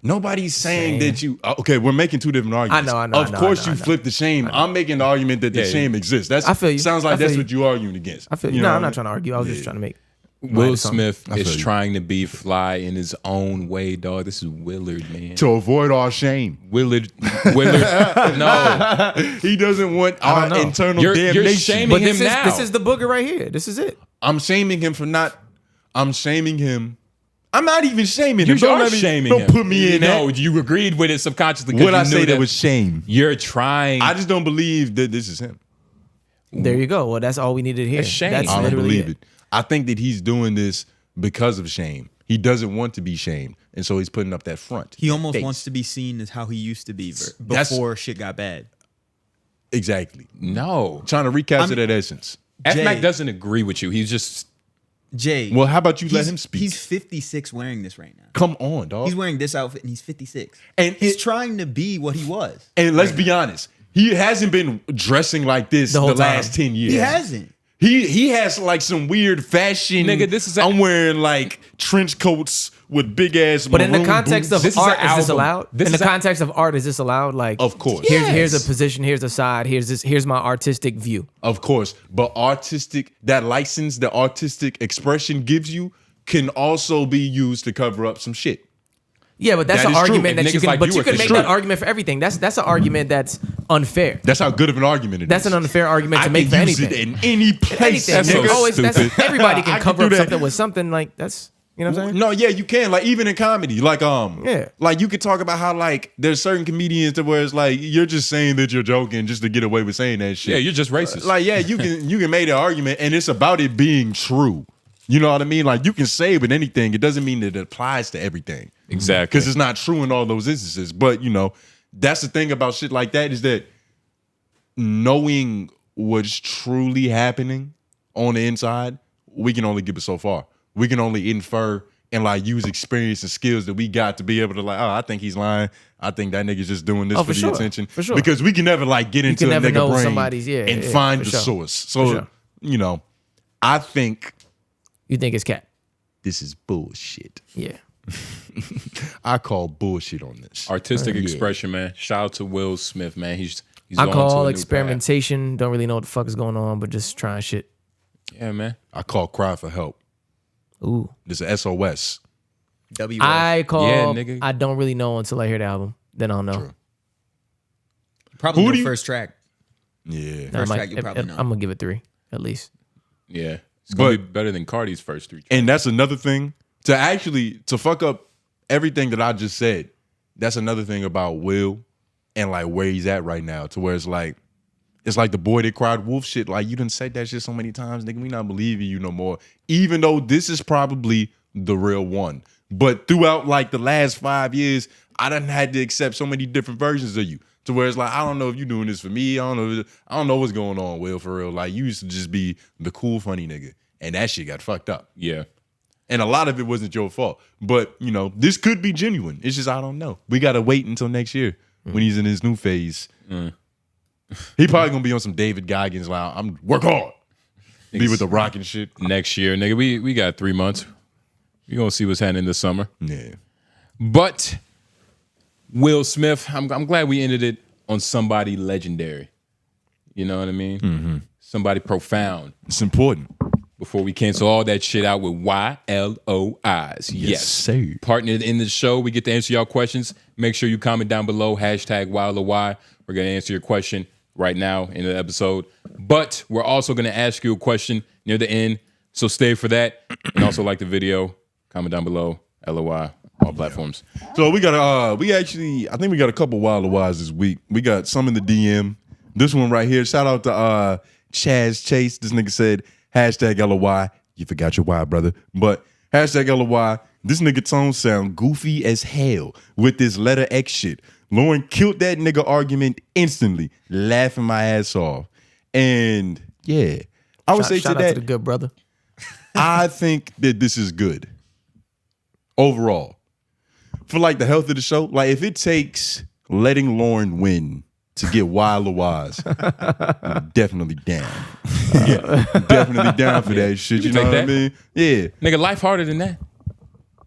Nobody's saying Shame. that you. Okay, we're making two different arguments. I know, Of course, I you know. flip the shame. I'm making the argument that the Yeah, shame exists. That's. I feel you. Sounds I like feel that's you. what you're arguing against. I feel You you. know No, what I'm I not mean? trying to argue. I was just trying to make. Will something. Smith I feel is you. trying to be fly in his own way, dog. This is Willard, man. To avoid our shame. Willard, no. He doesn't want I our don't know. internal You're damnation. shaming But him now. this is the booger right here. This is it. I'm shaming him for not. I'm shaming him. I'm not even shaming him. You are shaming him. Don't put me in that. No, you agreed with it subconsciously. What I say that was shame. You're trying. I just don't believe that this is him. There you go. Well, that's all we needed to hear. That's shame. That's I don't literally believe it. I think that he's doing this because of shame. He doesn't want to be shamed, and so he's putting up that front. He almost face. wants to be seen as how he used to be before shit got bad. Exactly. No. Trying to recapture that essence. F-Mac doesn't agree with you. He's just... Jay. Well, how about you let him speak? He's 56 wearing this right now. Come on, dog. He's wearing this outfit and he's 56. And he's trying to be what he was. And let's be honest, he hasn't been dressing like this the last 10 years. He hasn't. He has like some weird fashion. Nigga, this is I'm wearing like trench coats with big ass. But in the context boots. of art, is this allowed? In the context of art, is this allowed? Like, of course. Here's a position. Here's a side. Here's my artistic view. Of course, but that license, the artistic expression gives you, can also be used to cover up some shit. Yeah, but that's That an is true. argument If that you niggas can. like But you you are can make true. that argument for everything. That's an argument that's unfair. That's how good of an argument it is. That's an unfair argument to I make for can use anything. it in any place. Anything. That's so Nigga. stupid. Everybody I can can cover do up that. something with something. Like that's, you know what I'm saying? No, yeah, you can. Like even in comedy, like Yeah. like you could talk about how like there's certain comedians that where it's like you're just saying that you're joking just to get away with saying that shit. Yeah, you're just racist. Like yeah, you can make an argument and it's about it being true. You know what I mean? Like you can say it with anything. It doesn't mean that it applies to everything. Exactly. Because it's not true in all those instances. But you know, that's the thing about shit like that is that knowing what's truly happening on the inside, we can only give it so far. We can only infer and like use experience and skills that we got to be able to like, oh, I think he's lying. I think that nigga's just doing this for the attention. For sure. Because we can never like get into a never nigga know brain somebody's- and find the for sure. source. So, sure. you know, I think You think it's cat? this is bullshit. Yeah. I call bullshit on this. Artistic expression, man. Shout out to Will Smith, man. He's I going call to a new experimentation. Don't really know what the fuck is going on, but just trying shit. path. Yeah, man. I call cry for help. Ooh. This is SOS. I call. Yeah, nigga. I don't really know until I hear the album. Then I'll know. True. Probably Who the do you- first track. Yeah. I might- track you probably know. I'm gonna give it 3 at least. Yeah. It's going to be better than Carti's first 3 tracks. And that's another thing to fuck up everything that I just said. That's another thing about Will and like where he's at right now, to where it's like the boy that cried wolf shit. Like you done said that shit so many times, nigga. We not believing you no more. Even though this is probably the real one, but throughout like the last 5 years, I done had to accept so many different versions of you. To where it's like, I don't know if you doing this for me. I don't know what's going on, Will, for real. Like you used to just be the cool, funny nigga, and that shit got fucked up. Yeah. And a lot of it wasn't your fault. But, you know, this could be genuine. It's just, I don't know. We got to wait until next year when he's in his new phase. He probably going to be on some David Goggins, like, I'm work hard. Be with the rock and shit. Next year, nigga. We got 3 months. We going to see what's happening this summer. Yeah. But Will Smith, I'm glad we ended it on somebody legendary. You know what I mean? Mm-hmm. Somebody profound. It's important. Before we cancel all that shit out with YLOIs. Yes. sir. Partnered in the show. We get to answer y'all questions. Make sure you comment down below, #YLOI. We're going to answer your question right now in the episode. But we're also going to ask you a question near the end. So stay for that. And also like the video. Comment down below, LOI, all platforms. So we got I think we got a couple Wild Wives this week. We got some in the DM. This one right here. Shout out to 𝔓𝔦𝔑. This nigga said, #LOI. You forgot your Y, brother. But #LOI. This nigga tone sound goofy as hell with this letter X shit. Lauren killed that nigga argument instantly, laughing my ass off. And yeah, I would say shout to out that, to the good brother. I think that this is good overall for like the health of the show. Like if it takes letting Lauren win to get Wild Wise, I'm definitely down. Yeah, definitely down for that shit. You know take what I that. mean? Yeah, Nigga, life harder than that.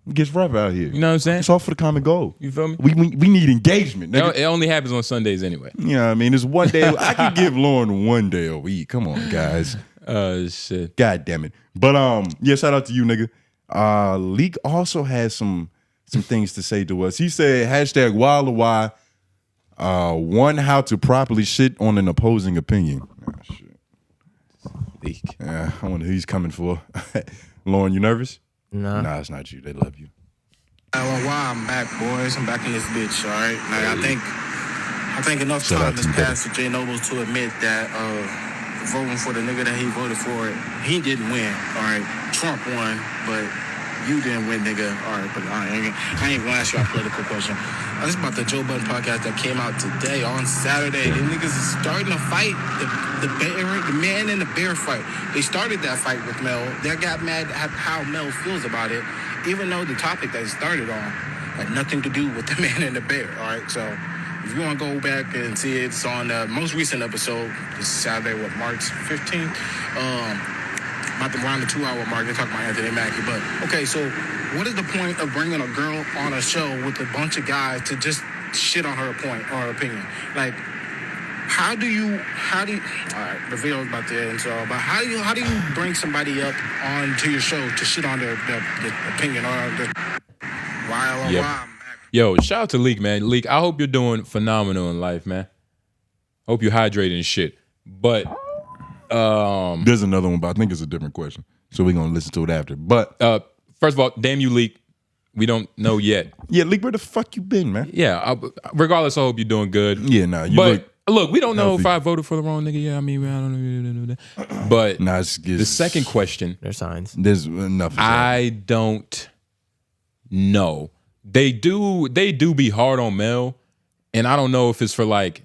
it gets rough out here. You know what I'm saying? It's all for the common goal. You feel me? We need engagement. Nigga. It only happens on Sundays anyway. You know what I mean? It's one day. I could give Lauren one day a week. Come on, guys. Shit. God damn it. But yeah, shout out to you, nigga. Leak also has some things to say to us. He said #WildOY, one, how to properly shit on an opposing opinion. Oh, shit. Leak. Yeah, I wonder who he's coming for. Lauren, you nervous? Nah. Nah, it's not you. They love you. LOI, I'm back, boys. I'm back in this bitch, all right? Now, I think enough time has passed for J Noblez to admit that voting for the nigga that he voted for, he didn't win, all right? Trump won, but you didn't win, nigga. All right, but I ain't gonna ask you a political question. This is about the Joe Budden podcast that came out today on Saturday. The niggas is starting a fight, the man and the bear fight. They started that fight with Mel. They got mad at how Mel feels about it, even though the topic that it started on had nothing to do with the man and the bear. All right, so if you want to go back and see it, it's on the most recent episode. This is Saturday, March 15th. About to around the 2-hour mark. They're talking about Anthony Mackie. But, okay, so what is the point of bringing a girl on a show with a bunch of guys to just shit on her point or her opinion? Like, how do you, all right, the video's about to end, so, but how do you bring somebody up onto your show to shit on their opinion or the why? Yep. Yo, shout out to Leak, man. Leak, I hope you're doing phenomenal in life, man. Hope you're hydrating and shit. But there's another one, but I think it's a different question. So we're gonna listen to it after. But first of all, damn you, Leak. We don't know yet. Yeah, Leak, where the fuck you been, man? Yeah, regardless, I hope you're doing good. Yeah, nah, you look, we don't know healthy. if I voted for the wrong nigga. Yeah, I mean, I don't know that. But nah, the second question, There's signs. There's enough. I don't know. They do be hard on Mel, and I don't know if it's for like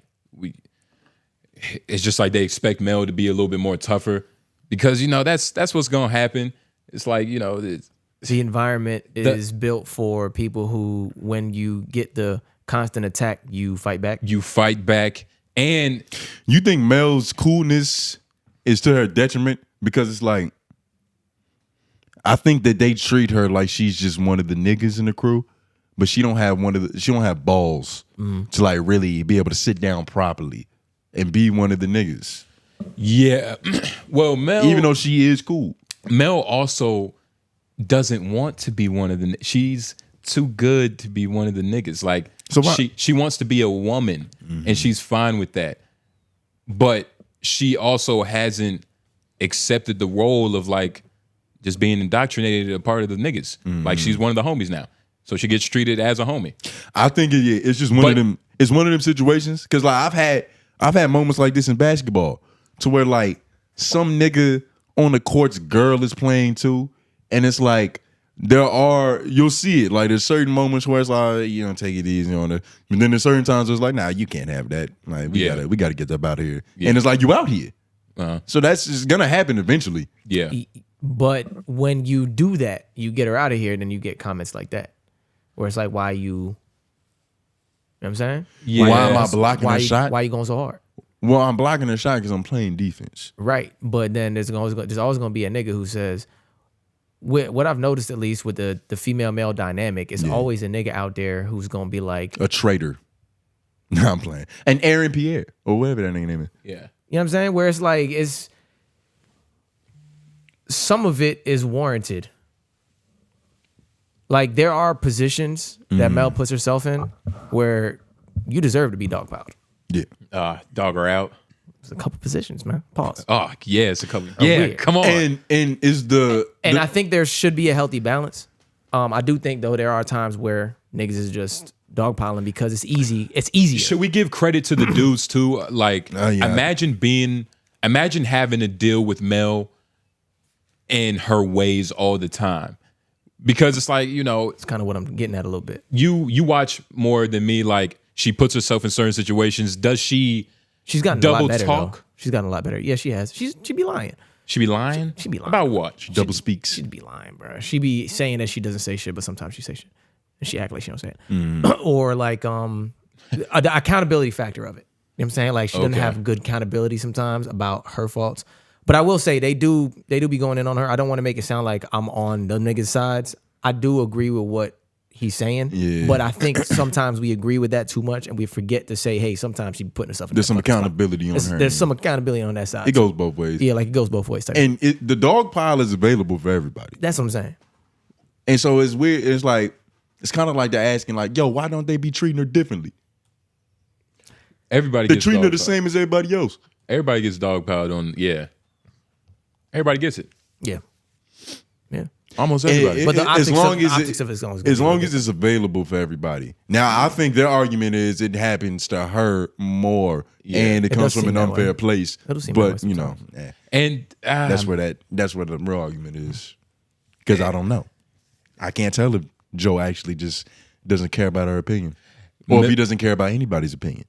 it's just like they expect Mel to be a little bit more tougher because that's what's gonna happen. It's like the environment is built for people who, when you get the constant attack, you fight back. You fight back, and you think Mel's coolness is to her detriment because it's like I think that they treat her like she's just one of the niggas in the crew. But she don't have balls to like really be able to sit down properly and be one of the niggas. Yeah. Well, Mel, even though she is cool, Mel also doesn't want to be one of the. She's too good to be one of the niggas. Like she wants to be a woman, and she's fine with that. But she also hasn't accepted the role of like just being indoctrinated a part of the niggas. Like she's one of the homies now. So she gets treated as a homie. I think it's just one of them. It's one of them situations because like I've had moments like this in basketball to where like some nigga on the court's girl is playing too, and it's like you'll see it like there's certain moments where it's like take it easy on it, but then there's certain times where it's like nah, you can't have that. Like we gotta get that out of here, and it's like you out here. So that's just gonna happen eventually. Yeah. But when you do that, you get her out of here, then you get comments like that. Where it's like, why you know what I'm saying? Yeah. Why am I blocking her shot? Why you going so hard? Well, I'm blocking her shot because I'm playing defense. Right. But then there's always going to be a nigga who says, what I've noticed at least with the female-male dynamic, is always a nigga out there who's going to be like. A traitor. No, I'm playing. And Aaron Pierre, or whatever that nigga name is. Yeah. You know what I'm saying? Where it's like, some of it is warranted. Like there are positions that Mel puts herself in where you deserve to be dogpiled. Yeah. Dog her out. It's a couple positions, man. Pause. Oh, yeah, it's a couple. Yeah, weird. Come on. And I think there should be a healthy balance. I do think though there are times where niggas is just dogpiling because it's easy. It's easier. Should we give credit to the dudes too? Like imagine having to deal with Mel and her ways all the time. Because it's like, it's kind of what I'm getting at a little bit. You watch more than me. Like she puts herself in certain situations. Does she? She's gotten double a lot better. talk. Though. She's gotten a lot better. Yeah, she has. She be lying. She be lying. She be lying about what? She double speaks. She'd be lying, bro. She be saying that she doesn't say shit, but sometimes she say shit, and she act like she don't say it. Or like the accountability factor of it. You know what I'm saying? Like she doesn't have good accountability sometimes about her faults. But I will say they do be going in on her. I don't want to make it sound like I'm on the niggas' sides. I do agree with what he's saying, but I think sometimes we agree with that too much and we forget to say, hey, sometimes she be putting herself in there's some accountability on her. There's some accountability on that side. It goes both ways. Yeah, like it goes both ways. And the dog pile is available for everybody. That's what I'm saying. And so it's weird. It's like, it's kind of like they're asking like, yo, why don't they be treating her differently? Everybody they're gets treating her the same as everybody else. Everybody gets dogpiled on, Everybody gets it. Yeah. Yeah. Almost everybody. But the optics, as long of, as optics it, of it's going as long as it's available for everybody. Now, I think their argument is it happens to her more, and it comes from an unfair place. But you know, and that's where the real argument is. Because I don't know, I can't tell if Joe actually just doesn't care about her opinion, or if he doesn't care about anybody's opinion.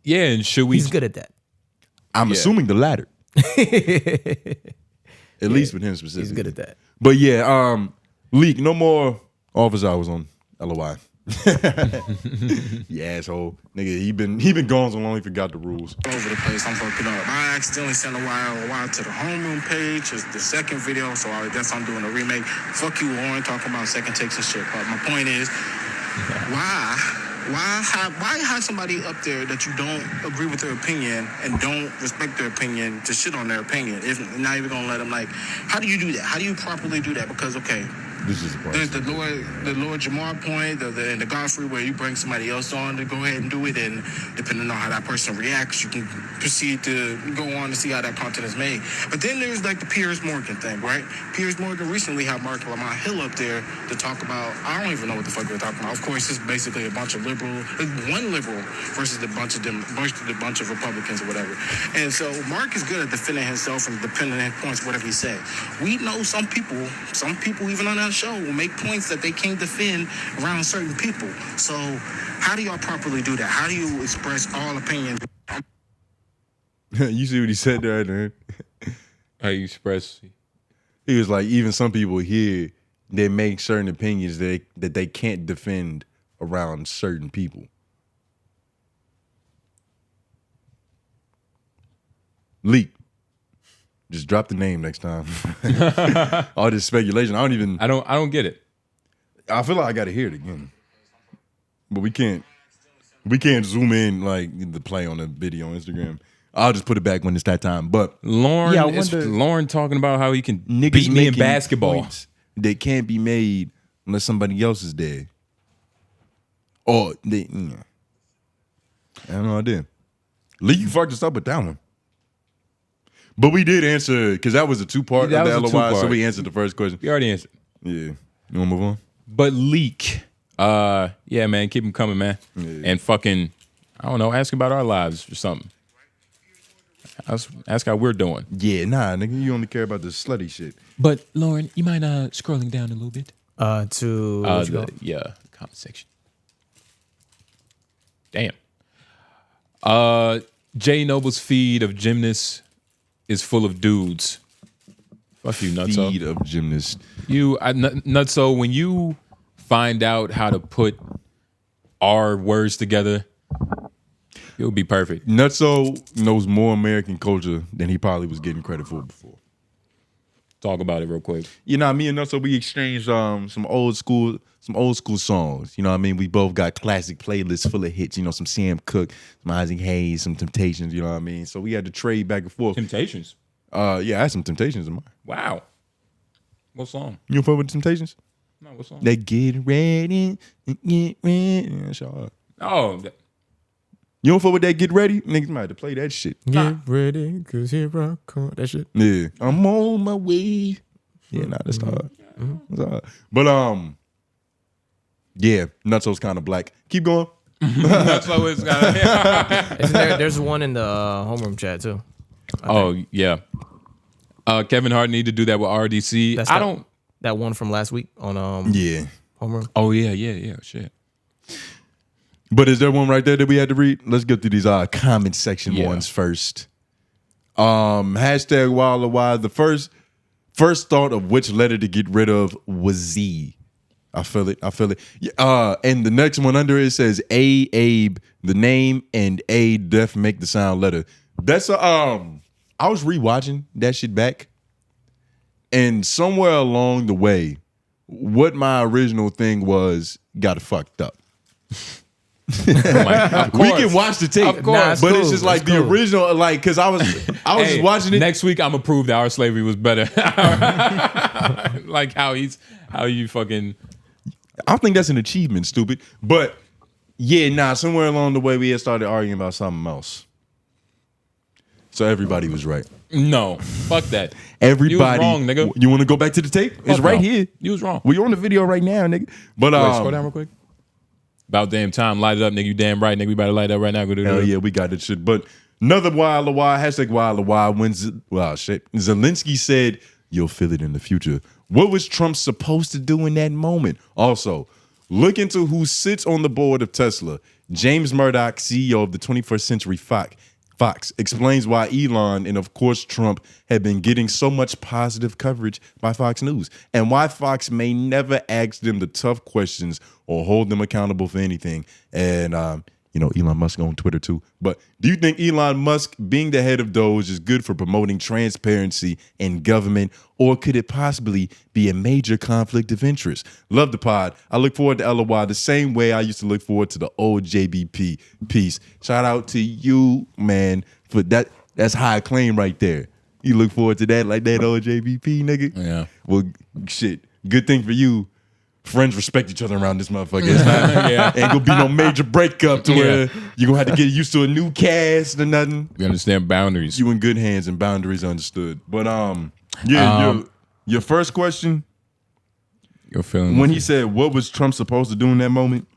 Yeah, and should we? He's good at that. I'm assuming the latter. At least with him specifically. He's good at that. But yeah, Leak, no more office hours on LOI. You asshole. Nigga, he been gone so long he forgot the rules. All over the place, I'm fucking up. I accidentally sent a LOI to the homeroom page. It's the second video, so I guess I'm doing a remake. Fuck you, Lauren, talking about second takes and shit. But my point is, why have somebody up there that you don't agree with their opinion and don't respect their opinion to shit on their opinion? If not even gonna let them, like, how do you do that? How do you properly do that? Because okay, there's the Lord Jamar point, the Godfrey, where you bring somebody else on to go ahead and do it, and depending on how that person reacts, you can proceed to go on to see how that content is made. But then there's like the Piers Morgan thing, right? Piers Morgan recently had Mark Lamont Hill up there to talk about, I don't even know what the fuck we're talking about. Of course, it's basically a bunch of one liberal versus a bunch of Republicans or whatever. And so Mark is good at defending himself and defending his points, whatever he said. We know some people even on that show will make points that they can't defend around certain people. So how do y'all properly do that? How do you express all opinions? You see what he said there, man? How you express? He was like, even some people here, they make certain opinions that they can't defend around certain people. Leak. Just drop the name next time. All this speculation. I don't get it. I feel like I gotta hear it again. But we can't zoom in like the play on the video on Instagram. I'll just put it back when it's that time. But Lauren talking about how he can beat me in basketball. They can't be made unless somebody else is there. Or I have no idea. Leak, you fucked us up with that one. But we did answer, because that was a two-part of the LOI, so we answered the first question. We already answered. Yeah. You want to move on? But Leak, yeah, man, keep them coming, man. Yeah. And fucking, I don't know, ask about our lives or something. Ask how we're doing. Yeah, nah, nigga, you only care about the slutty shit. But, Lauren, you mind scrolling down a little bit? To the comment section. Damn. Jay Noble's feed of gymnasts is full of dudes. Fuck you, Nutso. Feed of gymnasts. Nutso, when you find out how to put our words together, you'll be perfect. Nutso knows more American culture than he probably was getting credit for before. Talk about it real quick. You know what I mean? Nutso, we exchanged some old school songs. You know what I mean? We both got classic playlists full of hits. You know, some Sam Cooke, some Isaac Hayes, some Temptations. You know what I mean? So we had to trade back and forth. Temptations? Yeah, I had some Temptations in mine. Wow. What song? You don't fuck with the Temptations? No, what song? They get ready. Yeah, oh. You don't fuck with that Get Ready? Niggas might have to play that shit. Get ready, cause here I come. That shit. Yeah. I'm on my way. Yeah, nah, that's hard. That's hard. But yeah, Nutso's kind of black. Keep going. Nutso is kind of There's one in the homeroom chat too. Yeah. Kevin Hart need to do that with RDC. That one from last week on homeroom. Oh yeah. Shit. But is there one right there that we had to read? Let's get through these comment section ones first. Hashtag Wild LOI. The first thought of which letter to get rid of was Z. I feel it. And the next one under it says Abe, the name, and def make the sound letter. That's I was rewatching that shit back, and somewhere along the way, what my original thing was got fucked up. We can watch the tape, but it's just like the original, like because I was just watching it. Next week, I'm gonna prove that our slavery was better. Like how you fucking. I think that's an achievement, stupid. But yeah, somewhere along the way we had started arguing about something else. So everybody was right. No, fuck that. Everybody You was wrong, nigga. You want to go back to the tape? It's right here. You was wrong. We're on the video right now, nigga. But Wait, scroll down real quick. About damn time. Light it up, nigga. You damn right, nigga. We better light it up right now. Go do that. Hell yeah, we got that shit. But another wild LOI, hashtag wild LOI, when Zelensky said, you'll feel it in the future. What was Trump supposed to do in that moment? Also, look into who sits on the board of Tesla. James Murdoch, CEO of the 21st Century Fox, explains why Elon and, of course, Trump have been getting so much positive coverage by Fox News and why Fox may never ask them the tough questions or hold them accountable for anything. And, Elon Musk on Twitter, too. But do you think Elon Musk being the head of Doge is good for promoting transparency in government, or could it possibly be a major conflict of interest? Love the pod. I look forward to LOI the same way I used to look forward to the old JBP piece. Shout out to you, man, for that. That's high claim right there. You look forward to that like that old JBP, nigga? Yeah. Well, shit. Good thing for you. Friends respect each other around this motherfucker. It's not, ain't gonna be no major breakup to where you're gonna have to get used to a new cast or nothing. We understand boundaries. You in good hands and boundaries understood. But your first question, You're feeling when he said what was Trump supposed to do in that moment,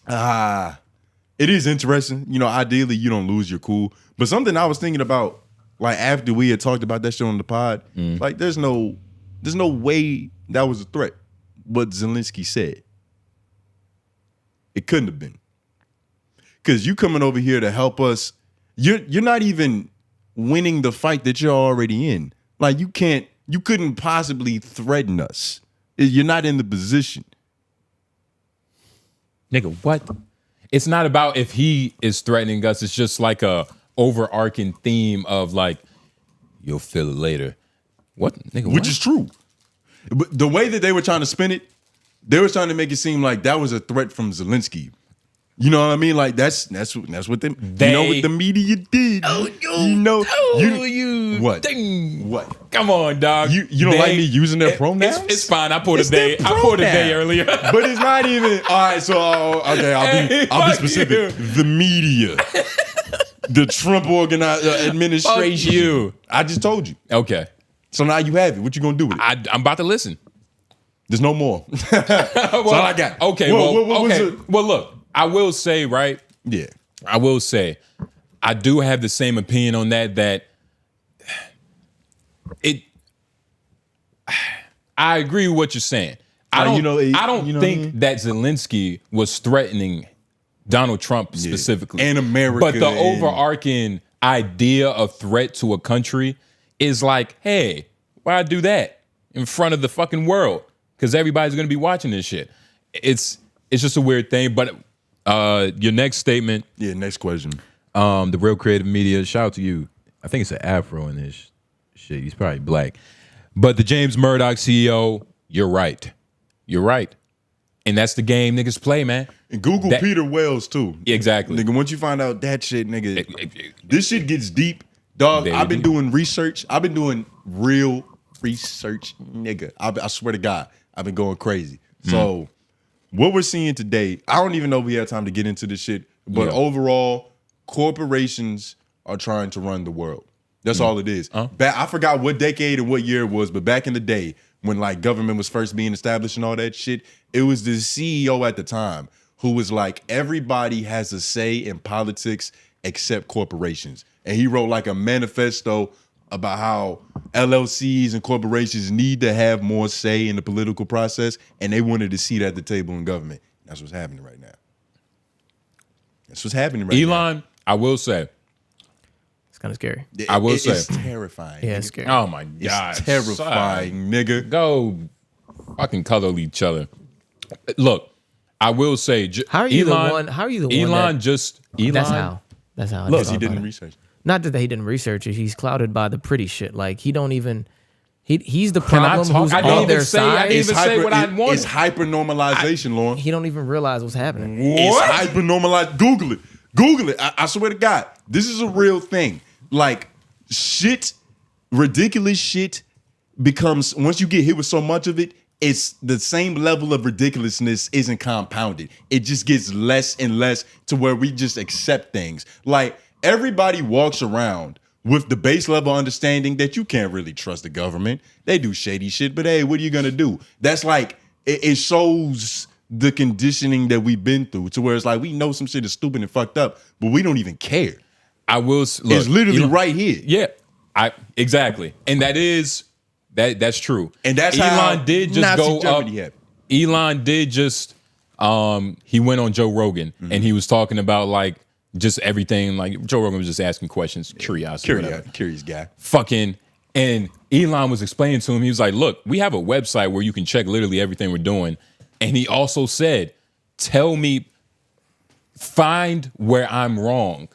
it is interesting. Ideally you don't lose your cool. But something I was thinking about, like after we had talked about that shit on the pod, like there's no way that was a threat. What Zelensky said. It couldn't have been. Because you coming over here to help us, you're not even winning the fight that you're already in. Like you couldn't possibly threaten us. You're not in the position. Nigga, what? It's not about if he is threatening us. It's just like a overarching theme of like, you'll feel it later. What? Nigga, Which is true. But the way that they were trying to spin it, they were trying to make it seem like that was a threat from Zelensky. You know what I mean? Like that's what they you know what the media did. What? What? Come on, dog. You don't like me using their pronouns? It's fine. I pulled a day. I pulled a day earlier. But it's not even. All right, so okay, I'll be specific. The media. The Trump administration. Fuck you. I just told you. Okay. So now you have it. What you gonna do with it? I'm about to listen. There's no more. That's all I got. Okay. Well, look. I will say, right? Yeah. I will say, I do have the same opinion on that. That I agree with what you're saying. I don't think that Zelensky was threatening Donald Trump specifically and America, but the overarching idea of threat to a country is like, hey, why do that in front of the fucking world? Because everybody's gonna be watching this shit. It's just a weird thing. But your next statement. Yeah, next question. The real creative media, shout out to you. I think it's an afro in this shit. He's probably black. But the James Murdoch CEO, you're right. You're right. And that's the game niggas play, man. And Google Peter Wells too. Exactly. Nigga, once you find out that shit, nigga, this shit gets deep. Dog, I've been doing research. I've been doing real research, nigga. I swear to God, I've been going crazy. So what we're seeing today, I don't even know if we have time to get into this shit, but overall, corporations are trying to run the world. That's all it is. I forgot what decade and what year it was, but back in the day when like government was first being established and all that shit, it was the CEO at the time who was like, everybody has a say in politics except corporations. And he wrote like a manifesto about how LLCs and corporations need to have more say in the political process, and they wanted a seat at the table in government. That's what's happening right now. That's what's happening right now. Elon, I will say. It's kind of scary. I will say. It's terrifying. Yeah, it's scary. Oh my God. It's terrifying, nigga. Go fucking cuddle each other. Look, I will say. How are you the one? How are you the one? Elon. That's how. That's how. Look, he didn't research. Not that he didn't research it. He's clouded by the pretty shit. Like he don't even. He's the problem. Who's on their side. I didn't even say what I wanted. It's hyper normalization, Lauren. He don't even realize what's happening. It's hyper normalized. Google it. Google it. I swear to God, this is a real thing. Like shit, ridiculous shit becomes, once you get hit with so much of it, it's the same level of ridiculousness isn't compounded. It just gets less and less to where we just accept things. Like everybody walks around with the base level understanding that you can't really trust the government. They do shady shit, but hey, what are you gonna do? That's like it shows the conditioning that we've been through to where it's like we know some shit is stupid and fucked up, but we don't even care. I will. Look, it's literally right here. Yeah, exactly, and that's true. And that's Elon how did just Nazi go Germany up. happened. Elon did just he went on Joe Rogan and he was talking about like just everything. Like Joe Rogan was just asking questions, Curious guy. Fucking, and Elon was explaining to him. He was like, "Look, we have a website where you can check literally everything we're doing." And he also said, "Tell me, find where I'm wrong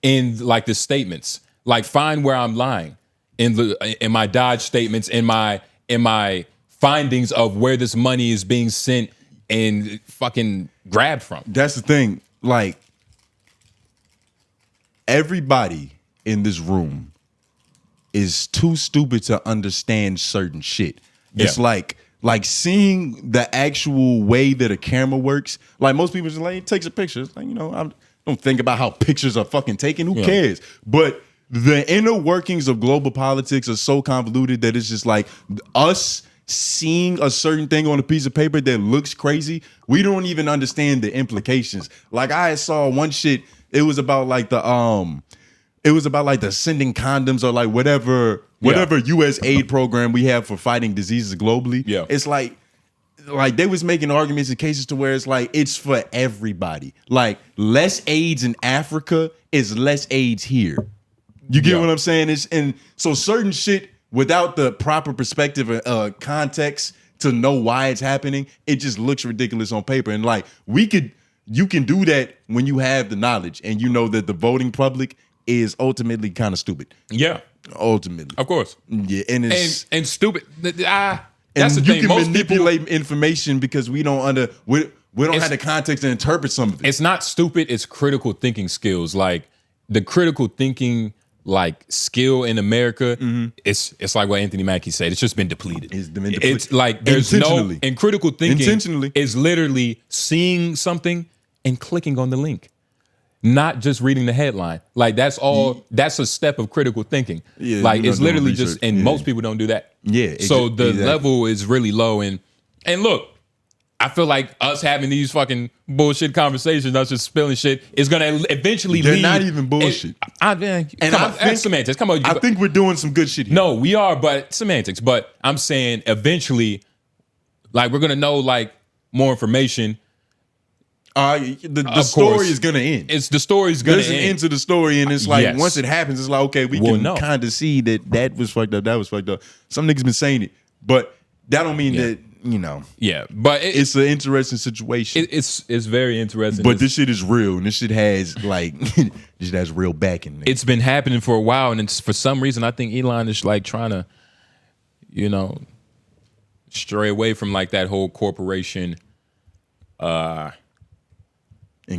in like the statements. Like find where I'm lying in my Dodge statements, in my findings of where this money is being sent and fucking grabbed from." That's the thing. Like everybody in this room is too stupid to understand certain shit. It's like seeing the actual way that a camera works. Like most people just like, it takes a picture. It's like, I don't think about how pictures are fucking taken. Who cares? But the inner workings of global politics are so convoluted that it's just like us seeing a certain thing on a piece of paper that looks crazy. We don't even understand the implications. Like I saw one shit. It was about like the sending condoms or like whatever U.S. aid program we have for fighting diseases globally. Yeah. It's like they was making arguments in cases to where it's like it's for everybody. Like less AIDS in Africa is less AIDS here. You get what I'm saying? And so certain shit without the proper perspective and context to know why it's happening, it just looks ridiculous on paper. And like you can do that when you have the knowledge and you know that the voting public is ultimately kind of stupid. Yeah. Ultimately. Of course. Yeah. And it's and stupid. That's and the you thing. can Most manipulate people, information because we don't have the context to interpret some of it. It's not stupid, it's critical thinking skills. Like the critical thinking like skill in America, it's like what Anthony Mackie said. It's just been depleted. It's like there's no, and critical thinking is literally seeing something and clicking on the link, not just reading the headline. Like that's all. That's a step of critical thinking. Yeah, like it's literally just, and most people don't do that. Yeah. So the level is really low. And look, I feel like us having these fucking bullshit conversations, us just spilling shit, is gonna eventually lead. They're not even bullshit. Semantics. Come on. I think we're doing some good shit here. No, we are, but semantics. But I'm saying eventually, like we're gonna know like more information. The story is gonna end. The story's gonna end. There's an end to the story, and it's like once it happens, it's like okay, we can know. kind of see that was fucked up. That was fucked up. Some niggas been saying it, but that don't mean that. Yeah, but it's an interesting situation. It's very interesting. But this shit is real, and this shit has like this shit has real backing. It's been happening for a while, and it's for some reason I think Elon is like trying to, stray away from like that whole corporation, and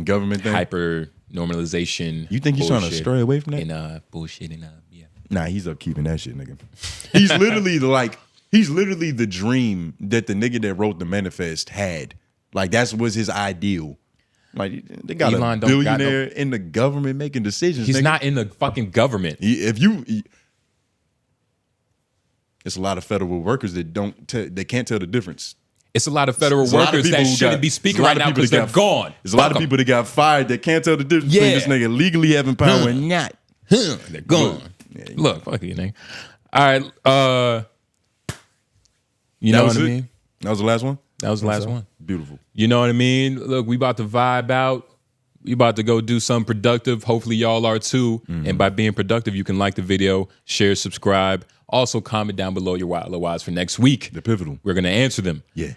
government thing, hyper normalization. You think he's trying to stray away from that? And bullshit and yeah. Nah, he's up keeping that shit, nigga. He's literally the dream that the nigga that wrote the manifest had. Like that was his ideal. Like they got Elon a billionaire in the government making decisions. He's not in the fucking government. It's a lot of federal workers that they can't tell the difference. It's a lot of federal workers that shouldn't be speaking right now because they're gone. There's a lot of people that got fired that can't tell the difference between this nigga legally having power and not. They're gone. Look, fuck you, nigga. All right. You know what I mean? That was the last one? That was the last one. Beautiful. You know what I mean? Look, we about to vibe out. We about to go do something productive. Hopefully y'all are too. And by being productive, you can like the video, share, subscribe. Also comment down below your LOIs for next week. They're pivotal. We're going to answer them. Yeah.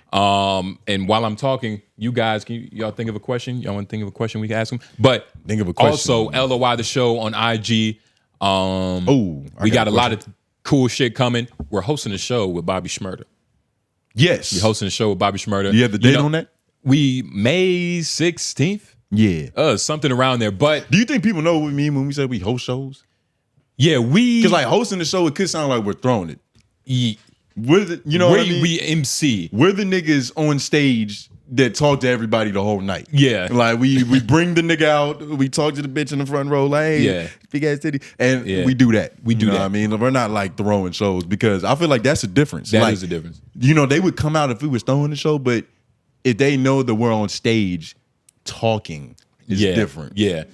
And while I'm talking, you guys, y'all think of a question? Y'all want to think of a question we can ask them? But think of a question. Also, LOI the show on IG. We got a lot of cool shit coming. We're hosting a show with 𝙼𝙾𝚃𝚃. Yes. We're hosting a show with 𝙼𝙾𝚃𝚃. You have the date on that? We May 16th. Yeah. Something around there. But do you think people know what we mean when we say we host shows? Yeah, because like hosting the show, it could sound like we're throwing it. We're the, what I mean? We MC. We're the niggas on stage that talk to everybody the whole night. Yeah. Like we bring the nigga out, we talk to the bitch in the front row, like, hey, big ass titty. And we do that. We do you know that. what I mean? We're not like throwing shows because I feel like that's a difference. That like, is a difference. You know, they would come out if we was throwing the show, but if they know that we're on stage talking, it's different. Yeah.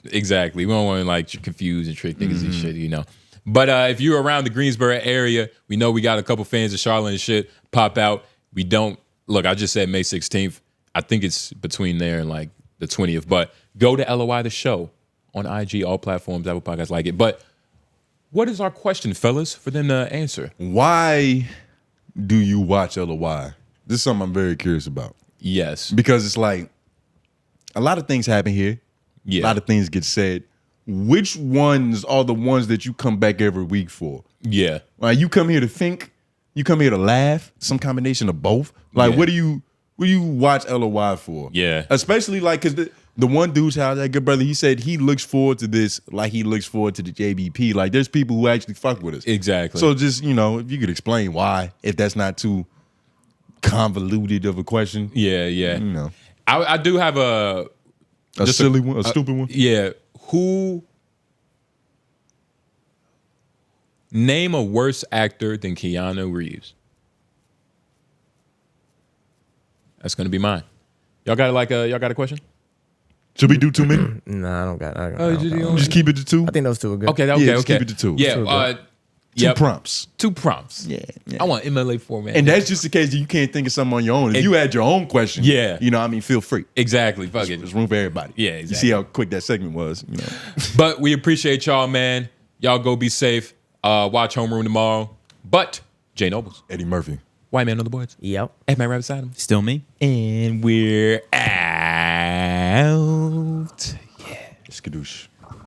Exactly. We don't want to like confuse and trick niggas and shit, you know. But if you're around the Greensboro area, we know we got a couple fans of Charlotte and shit pop out. We don't look. I just said May 16th. I think it's between there and like the 20th. But go to LOI the show on IG, all platforms, Apple Podcasts, like it. But what is our question, fellas, for them to answer? Why do you watch LOI? This is something I'm very curious about. Yes, because it's like a lot of things happen here. A lot of things get said. Which ones are the ones that you come back every week for? Yeah. Like you come here to think, you come here to laugh, some combination of both. Like what do you watch LOI for? Yeah. Especially like because the one dude's house, that good brother, he said he looks forward to this like he looks forward to the JBP. Like there's people who actually fuck with us. Exactly. So just, you know, if you could explain why, if that's not too convoluted of a question. Yeah. You know. I do have a silly one, a stupid one. Yeah. Who name a worse actor than Keanu Reeves? That's gonna be mine. Y'all got a question? Should we do 2 minutes? Nah, I don't got. Just keep it to 2. I think those two are good. Okay, just keep it to 2. Yeah, Two prompts. 2 prompts. Yeah. I want MLA format. And that's just in case you can't think of something on your own. If you had your own question, you know what I mean, feel free. Exactly. Fuck it. There's room for everybody. Yeah, exactly. You see how quick that segment was, you know. But we appreciate y'all, man. Y'all go be safe. Watch Homeroom tomorrow. But Jay Nobles, Eddie Murphy, White Man on the boards. Yep. Ed Man right beside him. Still me. And we're out.